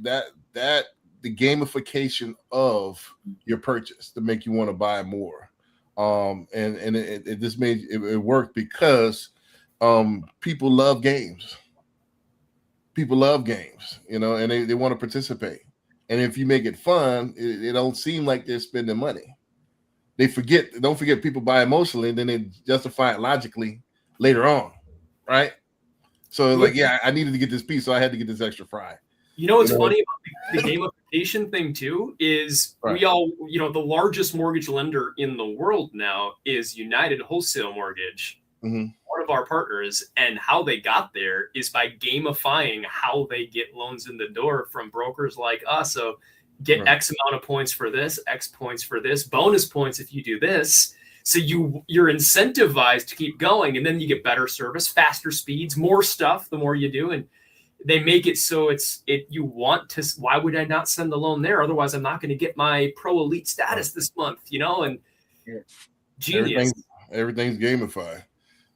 gamification of your purchase to make you want to buy more. And it just made it worked because people love games. People love games, you know, and they want to participate. And if you make it fun, it don't seem like they're spending money. Don't forget people buy emotionally, and then they justify it logically later on, right? So like, yeah, I needed to get this piece, so I had to get this extra fry. You know what's funny about the gamification thing too is we all, you know, the largest mortgage lender in the world now is United Wholesale Mortgage, one of our partners, and how they got there is by gamifying how they get loans in the door from brokers like us. So get X amount of points for this, X points for this, bonus points if you do this. So you're incentivized to keep going, and then you get better service, faster speeds, more stuff the more you do, and they make it so you want to. Why would I not send the loan there? Otherwise, I'm not going to get my pro elite status this month, you know. And genius. Everything's gamified.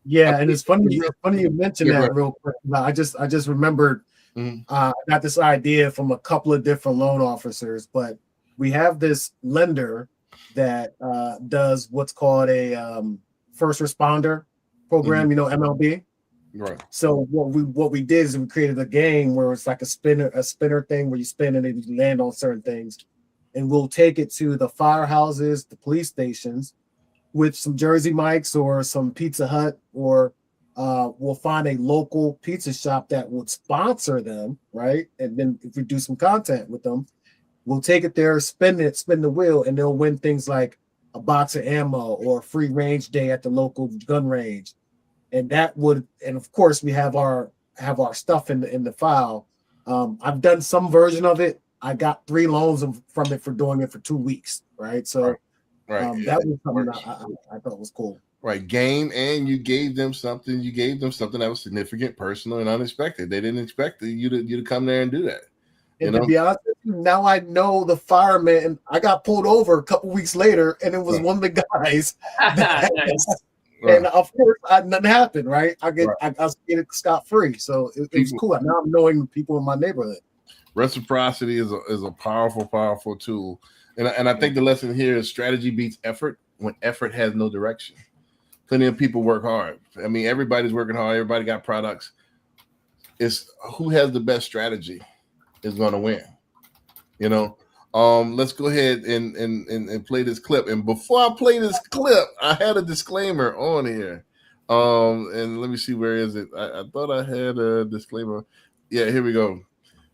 Yeah, and it's funny you mentioned Yeah, that right. real quick. I just remembered Mhm. I got this idea from a couple of different loan officers, but we have this lender that does what's called a first responder program, MLB. Right. So what we did is we created a game where it's like a spinner thing where you spin and then you land on certain things, and we'll take it to the firehouses, the police stations, with some Jersey Mike's or some Pizza Hut, or we'll find a local pizza shop that would sponsor them, right? And then if we do some content with them, we'll take it there, spin the wheel, and they'll win things like a box of ammo or a free range day at the local gun range. And of course we have our stuff in the file. I've done some version of it. I got 3 loans from it for doing it for 2 weeks, right? So Right. that was something I thought was cool. Right. Game, and you gave them something. You gave them something that was significant, personal, and unexpected. They didn't expect you to come there and do that. And to be honest with you, now I know the fireman. And I got pulled over a couple weeks later, and it was one of the guys. Nice. And of course, nothing happened. Right? I get it scot free. So it was cool. Now I'm knowing the people in my neighborhood. Reciprocity is a powerful tool, and I think the lesson here is strategy beats effort when effort has no direction. Plenty of people work hard. I mean, everybody's working hard. Everybody got products. It's who has the best strategy is going to win. Let's go ahead and play this clip. And before I play this clip, I had a disclaimer on here. And let me see, where is it? I thought I had a disclaimer. Yeah, here we go.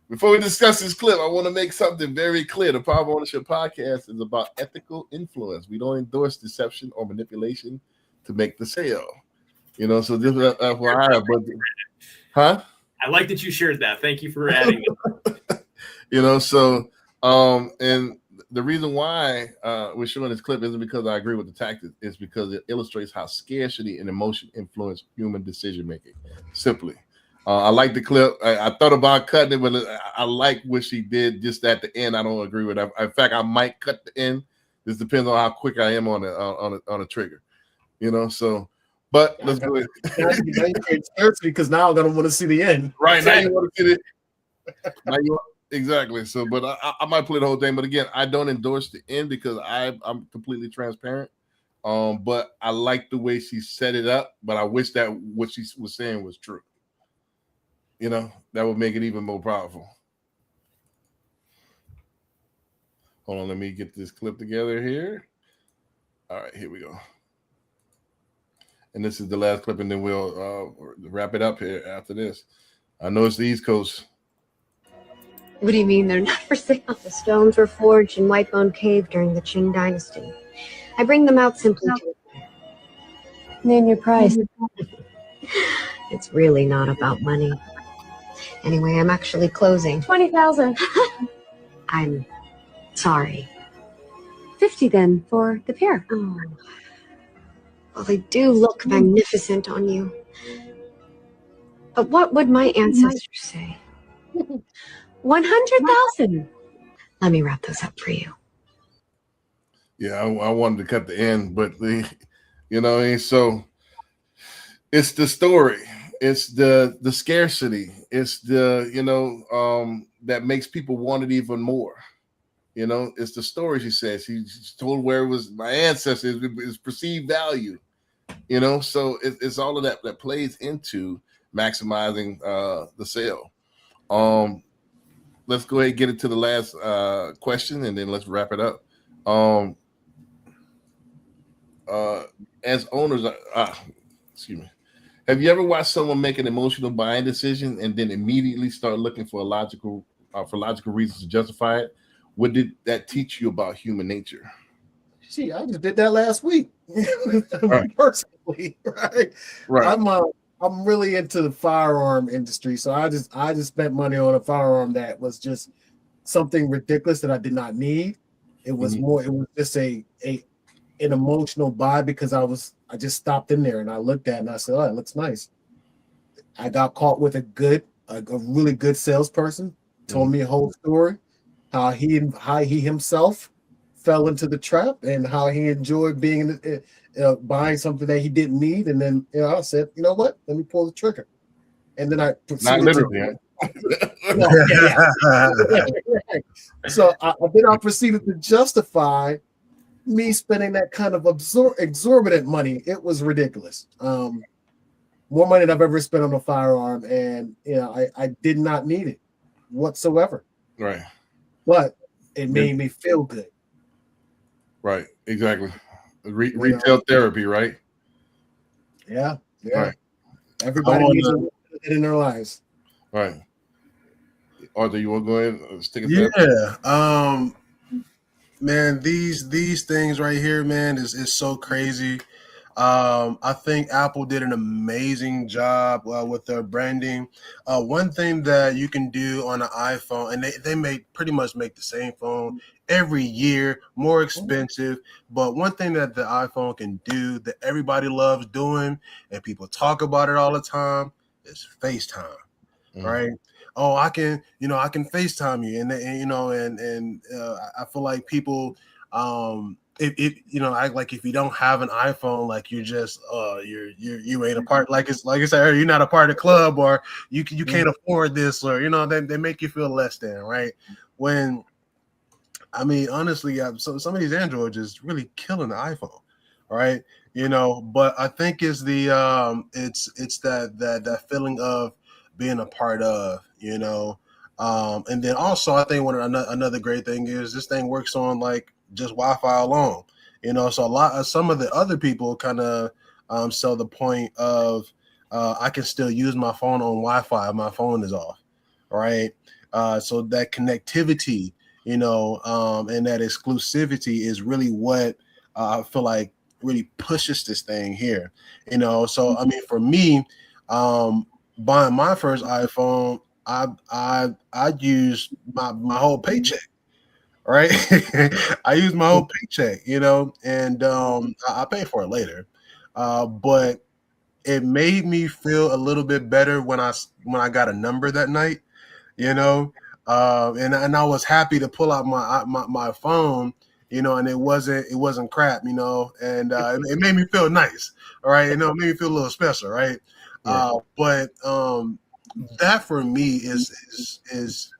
Before we discuss this clip, I want to make something very clear. The Power of Ownership podcast is about ethical influence. We don't endorse deception or manipulation to make the sale. So this is FYI, but huh? I like that you shared that. Thank you for adding it. And the reason why we're showing this clip isn't because I agree with the tactic. It's because it illustrates how scarcity and emotion influence human decision making. Simply. I like the clip. I thought about cutting it, but I like what she did just at the end. I don't agree with that. In fact, I might cut the end. This depends on how quick I am on a trigger. But let's go ahead. Now you create scarcity because now I'm gonna want to see the end. Right, now you want to see it. Exactly. So, but I might play the whole thing. But again, I don't endorse the end because I'm completely transparent. But I like the way she set it up. But I wish that what she was saying was true. That would make it even more powerful. Hold on, let me get this clip together here. All right, here we go. And this is the last clip, and then we'll wrap it up here after this. I know it's the East Coast. What do you mean they're not for sale? The stones were forged in Whitebone Cave during the Qing Dynasty. I bring them out simply to name your price. It's really not about money. Anyway, I'm actually closing. 20,000. I'm sorry. 50 then for the pair. Oh. Well, they do look magnificent on you. But what would my ancestors say? 100,000. Let me wrap those up for you. Yeah, I wanted to cut the end, but so it's the story. It's the scarcity. It's the that makes people want it even more. It's the story. She says she's told where it was my ancestors. It's perceived value. So it's all of that plays into maximizing the sale. Let's go ahead and get into the last question, and then let's wrap it up. As owners, excuse me. Have you ever watched someone make an emotional buying decision and then immediately start looking for logical reasons to justify it? What did that teach you about human nature? See, I just did that last week. Right. Personally, right? Right. I'm really into the firearm industry, so I just spent money on a firearm that was just something ridiculous that I did not need. It was more. It was just an emotional buy because I just stopped in there and I looked at it and I said, "Oh, it looks nice." I got caught with a really good salesperson. Told me a whole story how he himself fell into the trap and how he enjoyed being buying something that he didn't need. And then, I said, you know what? Let me pull the trigger. And then I proceeded Not literally. So then I proceeded to justify me spending that kind of exorbitant money. It was ridiculous. More money than I've ever spent on a firearm, and I did not need it whatsoever. Right. But it made me feel good. Right. Exactly. Retail therapy, right? Yeah. Right. Everybody needs it in their lives. Right. Arthur, you want to go ahead and stick it there? Man, these things right here, man, is so crazy. I think Apple did an amazing job with their branding. One thing that you can do on an iPhone, and they pretty much make the same phone every year, more expensive. But one thing that the iPhone can do that everybody loves doing, and people talk about it all the time, is FaceTime, right? Oh, I can FaceTime you, and I feel like people, act like if you don't have an iPhone, like you're just you ain't a part, like I said, you're not a part of the club, or you can't afford this, or they make you feel less than, right? When honestly, so some of these Androids is really killing the iPhone, right? But I think it's the it's that feeling of being a part of, and then also I think another great thing is this thing works on like just Wi-Fi alone, so some of the other people kind of sell the point of I can still use my phone on Wi-Fi if my phone is off, right? So that connectivity, and that exclusivity is really what I feel like really pushes this thing here, so for me, buying my first iPhone, I used my whole paycheck, right? I used my whole paycheck, and I paid for it later, but it made me feel a little bit better when I got a number that night, and I was happy to pull out my phone, and it wasn't crap, and it made me feel nice, all right, it made me feel a little special, right? But that for me is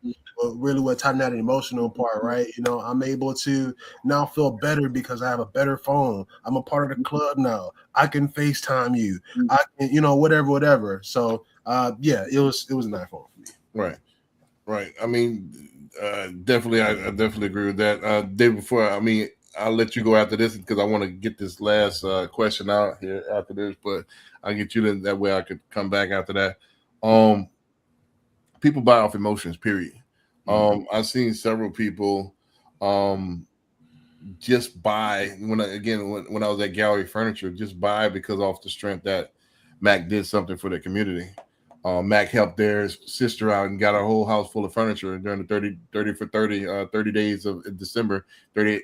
really what tightened that emotional part, right? I'm able to now feel better because I have a better phone. I'm a part of the club now. I can FaceTime you. I can, whatever. So it was an iPhone for me. Right. Definitely, I definitely agree with that. Day before, I'll let you go after this because I want to get this last question out here after this, but I'll get you in that way I could come back after that. People buy off emotions, period. I've seen several people just buy when I was at Gallery Furniture, just buy because off the strength that Mac did something for the community. Mac helped their sister out and got a whole house full of furniture during the 30 days of December, 30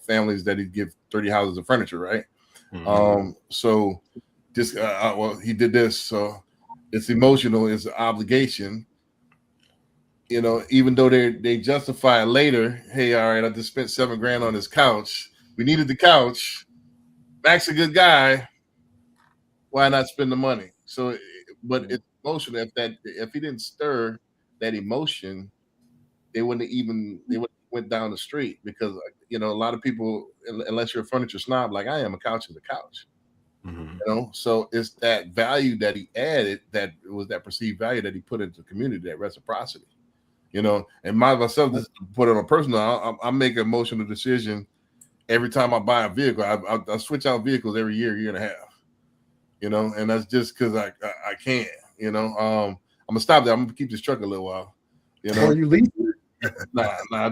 families that he'd give 30 houses of furniture, right? So just, he did this. So it's emotional, it's an obligation, even though they justify it later. Hey, all right, I just spent $7,000 on this couch. We needed the couch. Mac's a good guy. Why not spend the money? So, but it's emotional. If he didn't stir that emotion, they wouldn't went down the street because a lot of people, unless you're a furniture snob like I am, a couch is a couch. So it's that value that he added, that it was that perceived value that he put into the community, that reciprocity. And myself, just to put it on personal, I make an emotional decision every time I buy a vehicle. I switch out vehicles every year and a half. And that's just because I can. I'm gonna stop there. I'm gonna keep this truck a little while. Or you leave? Nah. I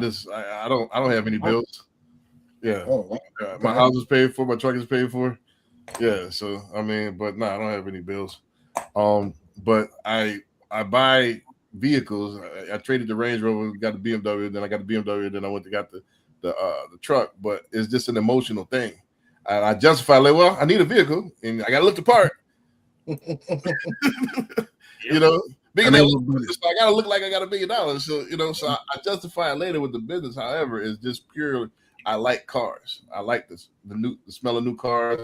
don't have any bills. Yeah. My house is paid for. My truck is paid for. Yeah. So but I don't have any bills. But I buy vehicles. I traded the Range Rover, got the BMW, then I got the BMW, then I went to got the truck. But it's just an emotional thing. I justify like, well, I need a vehicle and I got to look the part. Big I gotta look like I got $1 million. So so I justify it later with the business. However, it's just pure I like cars. I like the smell of new cars.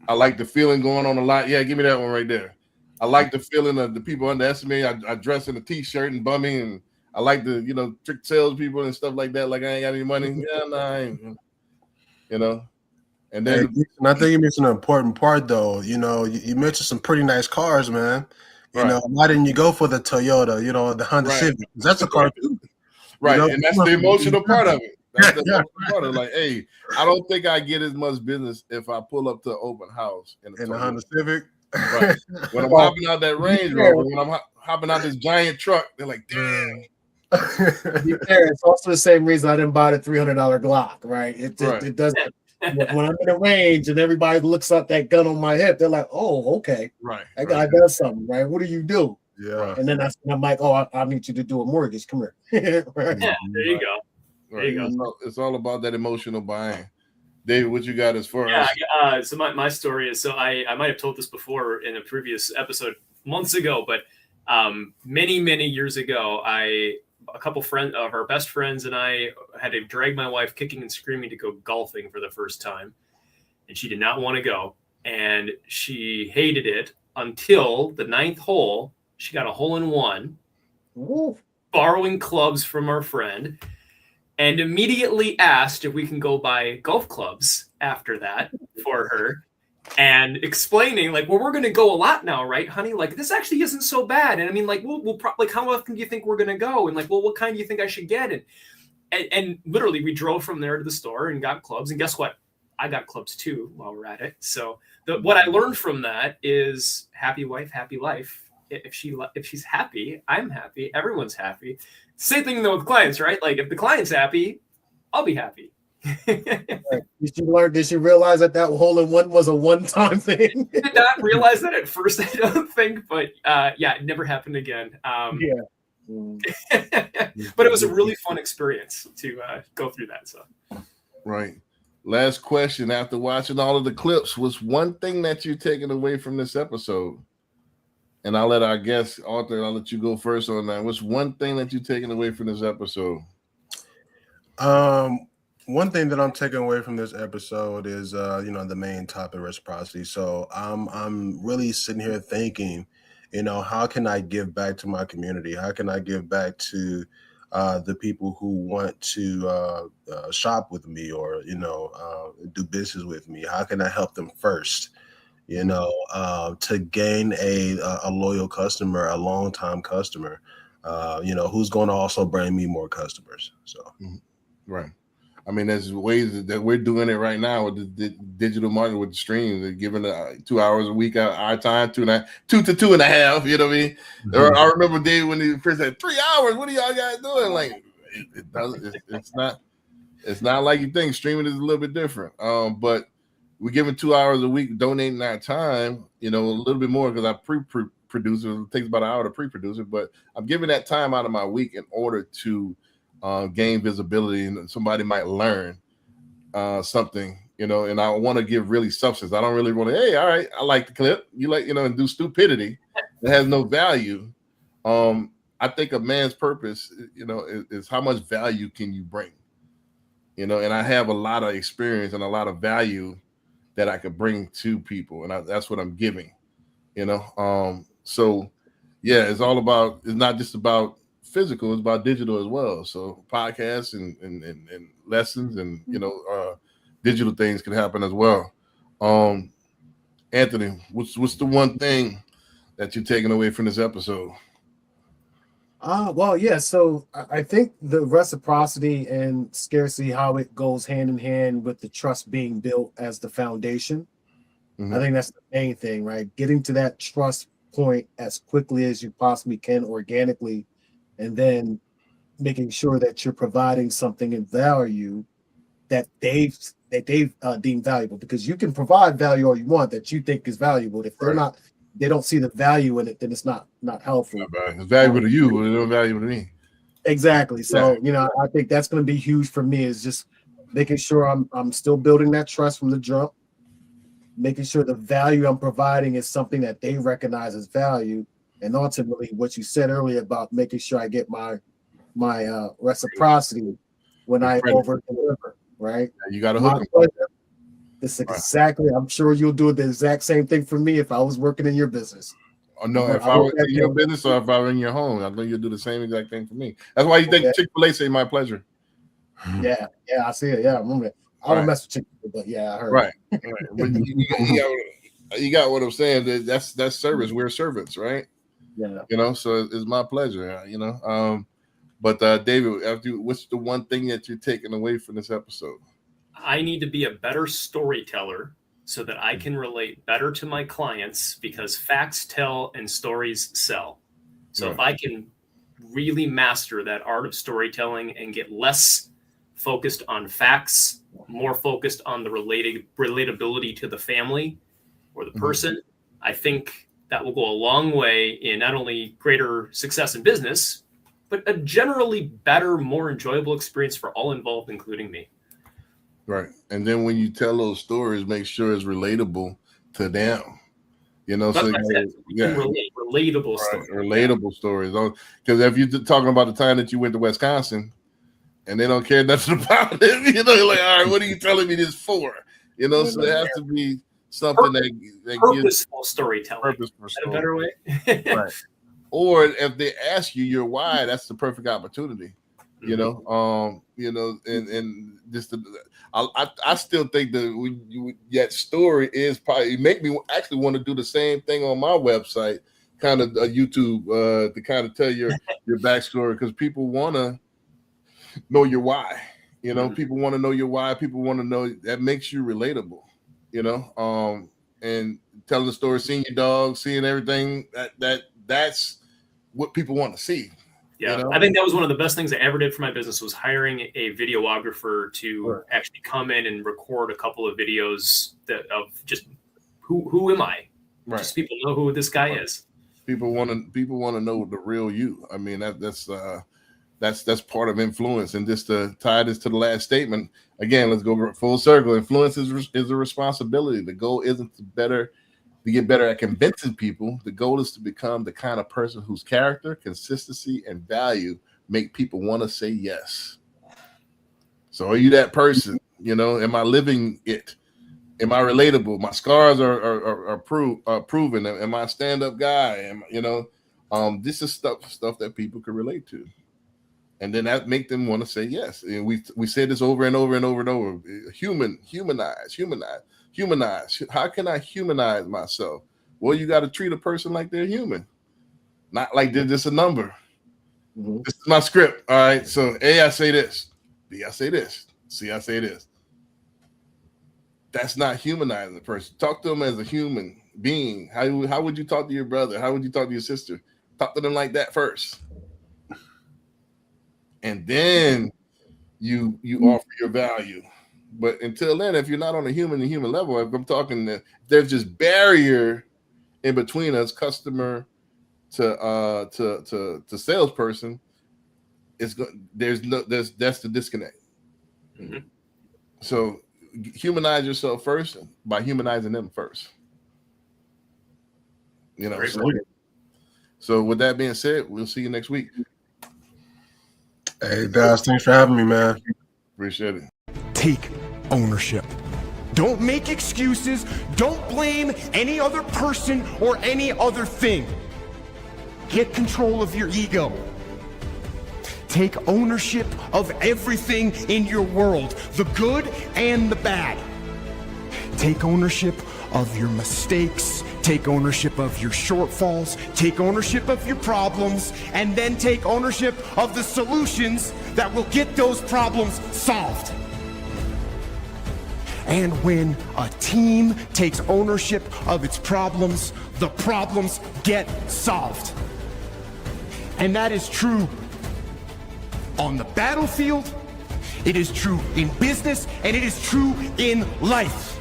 I like the feeling going on a lot. Yeah, give me that one right there. I like the feeling of the people underestimate. I dress in a t-shirt and bummy, and I like the trick salespeople and stuff like that. Like I ain't got any money. Yeah, no, I ain't. And then and I think you mentioned an important part though. You mentioned some pretty nice cars, man. Why didn't you go for the Toyota? The Honda Civic. That's a car too. Right, and that's the emotional part of it. That's the emotional part of it. Like, hey, I don't think I get as much business if I pull up to an open house in the Honda Civic. Right. When I'm hopping out that Range Rover, when I'm hopping out this giant truck, they're like, damn. It's also the same reason I didn't buy the $300 Glock, right? It doesn't. When I'm in the range and everybody looks up that gun on my hip, they're like, "Oh, okay, right, that guy does something, right? What do you do?" Yeah, and then I'm like, "Oh, I need you to do a mortgage. Come here." Right. Yeah, there you go. There you go. It's all about that emotional buying. David, what you got as far as? So my story is, so I might have told this before in a previous episode months ago, but many years ago, a couple of our best friends and I had to drag my wife kicking and screaming to go golfing for the first time. And she did not want to go. And she hated it until the 9th hole. She got a hole-in-one, borrowing clubs from our friend, and immediately asked if we can go buy golf clubs after that for her. And explaining like, well, we're going to go a lot now, right, honey? Like, this actually isn't so bad. And I mean, like, we'll probably, like, how often do you think we're going to go? And like, well, what kind do you think I should get? And literally we drove from there to the store and got clubs. And guess what? I got clubs too while we're at it. So what I learned from that is happy wife, happy life. If she's happy, I'm happy. Everyone's happy. Same thing though with clients, right? Like if the client's happy, I'll be happy. Did she realize that hole-in-one was a one-time thing? Did not realize that at first, I don't think, but it never happened again. But it was a really fun experience to go through that. So, right. Last question. After watching all of the clips, what's one thing that you're taking away from this episode? And I'll let our guest, Arthur, I'll let you go first on that. What's one thing that you're taking away from this episode? One thing that I'm taking away from this episode is, the main topic, reciprocity. So I'm really sitting here thinking, how can I give back to my community? How can I give back to the people who want to shop with me or, do business with me? How can I help them first? To gain a loyal customer, a long-time customer, who's going to also bring me more customers. So, right. I mean, there's ways that we're doing it right now with the digital marketing with the stream. They're giving 2 hours a week our time, 2 to 2.5. You know what I mean? Mm-hmm. I remember Dave when he first said 3 hours. What are y'all guys doing? Like, it's not like you think. Streaming is a little bit different. But we're giving 2 hours a week, donating our time. A little bit more because I pre-produce it. It takes about an hour to pre-produce it, but I'm giving that time out of my week in order to gain visibility, and somebody might learn something, and I want to give really substance. I don't really want to, hey, all right, I like the clip. You like, and do stupidity that has no value. I think a man's purpose, is how much value can you bring, and I have a lot of experience and a lot of value that I could bring to people. And that's what I'm giving, so yeah, it's not just about physical, it's about digital as well. So podcasts and lessons and digital things can happen as well. Anthony, what's the one thing that you're taking away from this episode? So I think the reciprocity and scarcity, how it goes hand in hand with the trust being built as the foundation. Mm-hmm. I think that's the main thing, right? Getting to that trust point as quickly as you possibly can organically, and then making sure that you're providing something in value that they've deemed valuable, because you can provide value all you want that you think is valuable. If they don't see the value in it, then it's not helpful. It's valuable to you, but it's not valuable to me. Exactly. So, I think that's going to be huge for me, is just making sure I'm still building that trust from the jump, making sure the value I'm providing is something that they recognize as value. And ultimately, what you said earlier about making sure I get my reciprocity when I Incredible. over deliver, right? You got to My hook 'em. pleasure. It's exactly, I'm sure you'll do the exact same thing for me if I was working in your business. Oh, no, But if I I hope was that in your can- business or if I were in your home, I know you'll do the same exact thing for me. That's why you think Yeah. Chick-fil-A say my pleasure. Yeah, I see it. Yeah, I remember it. I don't Right. mess with Chick-fil-A, but yeah, I heard. Right. But you got what I'm saying. That's service. We're servants, right? Yeah. You know, so it's my pleasure. You know, but David, what's the one thing that you're taking away from this episode? I need to be a better storyteller so that I can relate better to my clients, because facts tell and stories sell. So if I can really master that art of storytelling and get less focused on facts, more focused on the relatability to the family or the person, I think that will go a long way in not only greater success in business, but a generally better, more enjoyable experience for all involved, including me. Right. And then when you tell those stories, make sure it's relatable to them. You know, That's so what I said. You can relate, relatable right, stories. relatable stories. Because if you're talking about the time that you went to Wisconsin and they don't care nothing about it, you know, you're like, all right, what are you telling me this for? You know, so there has to be something that Purposeful storytelling. Purposeful Is that a better way? right. Or if they ask you your why, that's the perfect opportunity. You know, and just I still think that that story is probably make me actually want to do the same thing on my website, kind of YouTube, to kind of tell your backstory, because people want to know your why. You know, people want to know your why. People want to know that makes you relatable. You know, and telling the story, seeing your dog, seeing everything that's what people want to see. Yeah, You know? I think that was one of the best things I ever did for my business, was hiring a videographer to actually come in and record a couple of videos of just who am I? Right. Just people know who this guy is. People want to know the real you. I mean, that's part of influence. And just to tie this to the last statement again, let's go full circle. Influence is a responsibility. The goal isn't to get better at convincing people. The goal is to become the kind of person whose character, consistency, and value make people want to say yes. So are you that person? You know, am I living it? Am I relatable? My scars are proven. Am I a stand-up guy? This is stuff that people can relate to. And then that make them want to say yes. And we said this over and over and over and over. Humanize. How can I humanize myself? Well, you got to treat a person like they're human, not like they're just a number. This is my script. All right. So A, I say this. B, I say this. C, I say this. That's not humanizing the person. Talk to them as a human being. How would you talk to your brother? How would you talk to your sister? Talk to them like that first. And then you offer your value. But until then, if you're not on a human to human level, if I'm talking that there's just barrier in between us, customer to salesperson, that's the disconnect. So humanize yourself first by humanizing them first. You know. So with that being said, we'll see you next week. Hey, Daz, thanks for having me, man. Appreciate it. Take ownership. Don't make excuses. Don't blame any other person or any other thing. Get control of your ego. Take ownership of everything in your world, the good and the bad. Take ownership of your mistakes. Take ownership of your shortfalls. Take ownership of your problems. And then take ownership of the solutions that will get those problems solved. And when a team takes ownership of its problems, the problems get solved. And that is true on the battlefield, it is true in business, and it is true in life.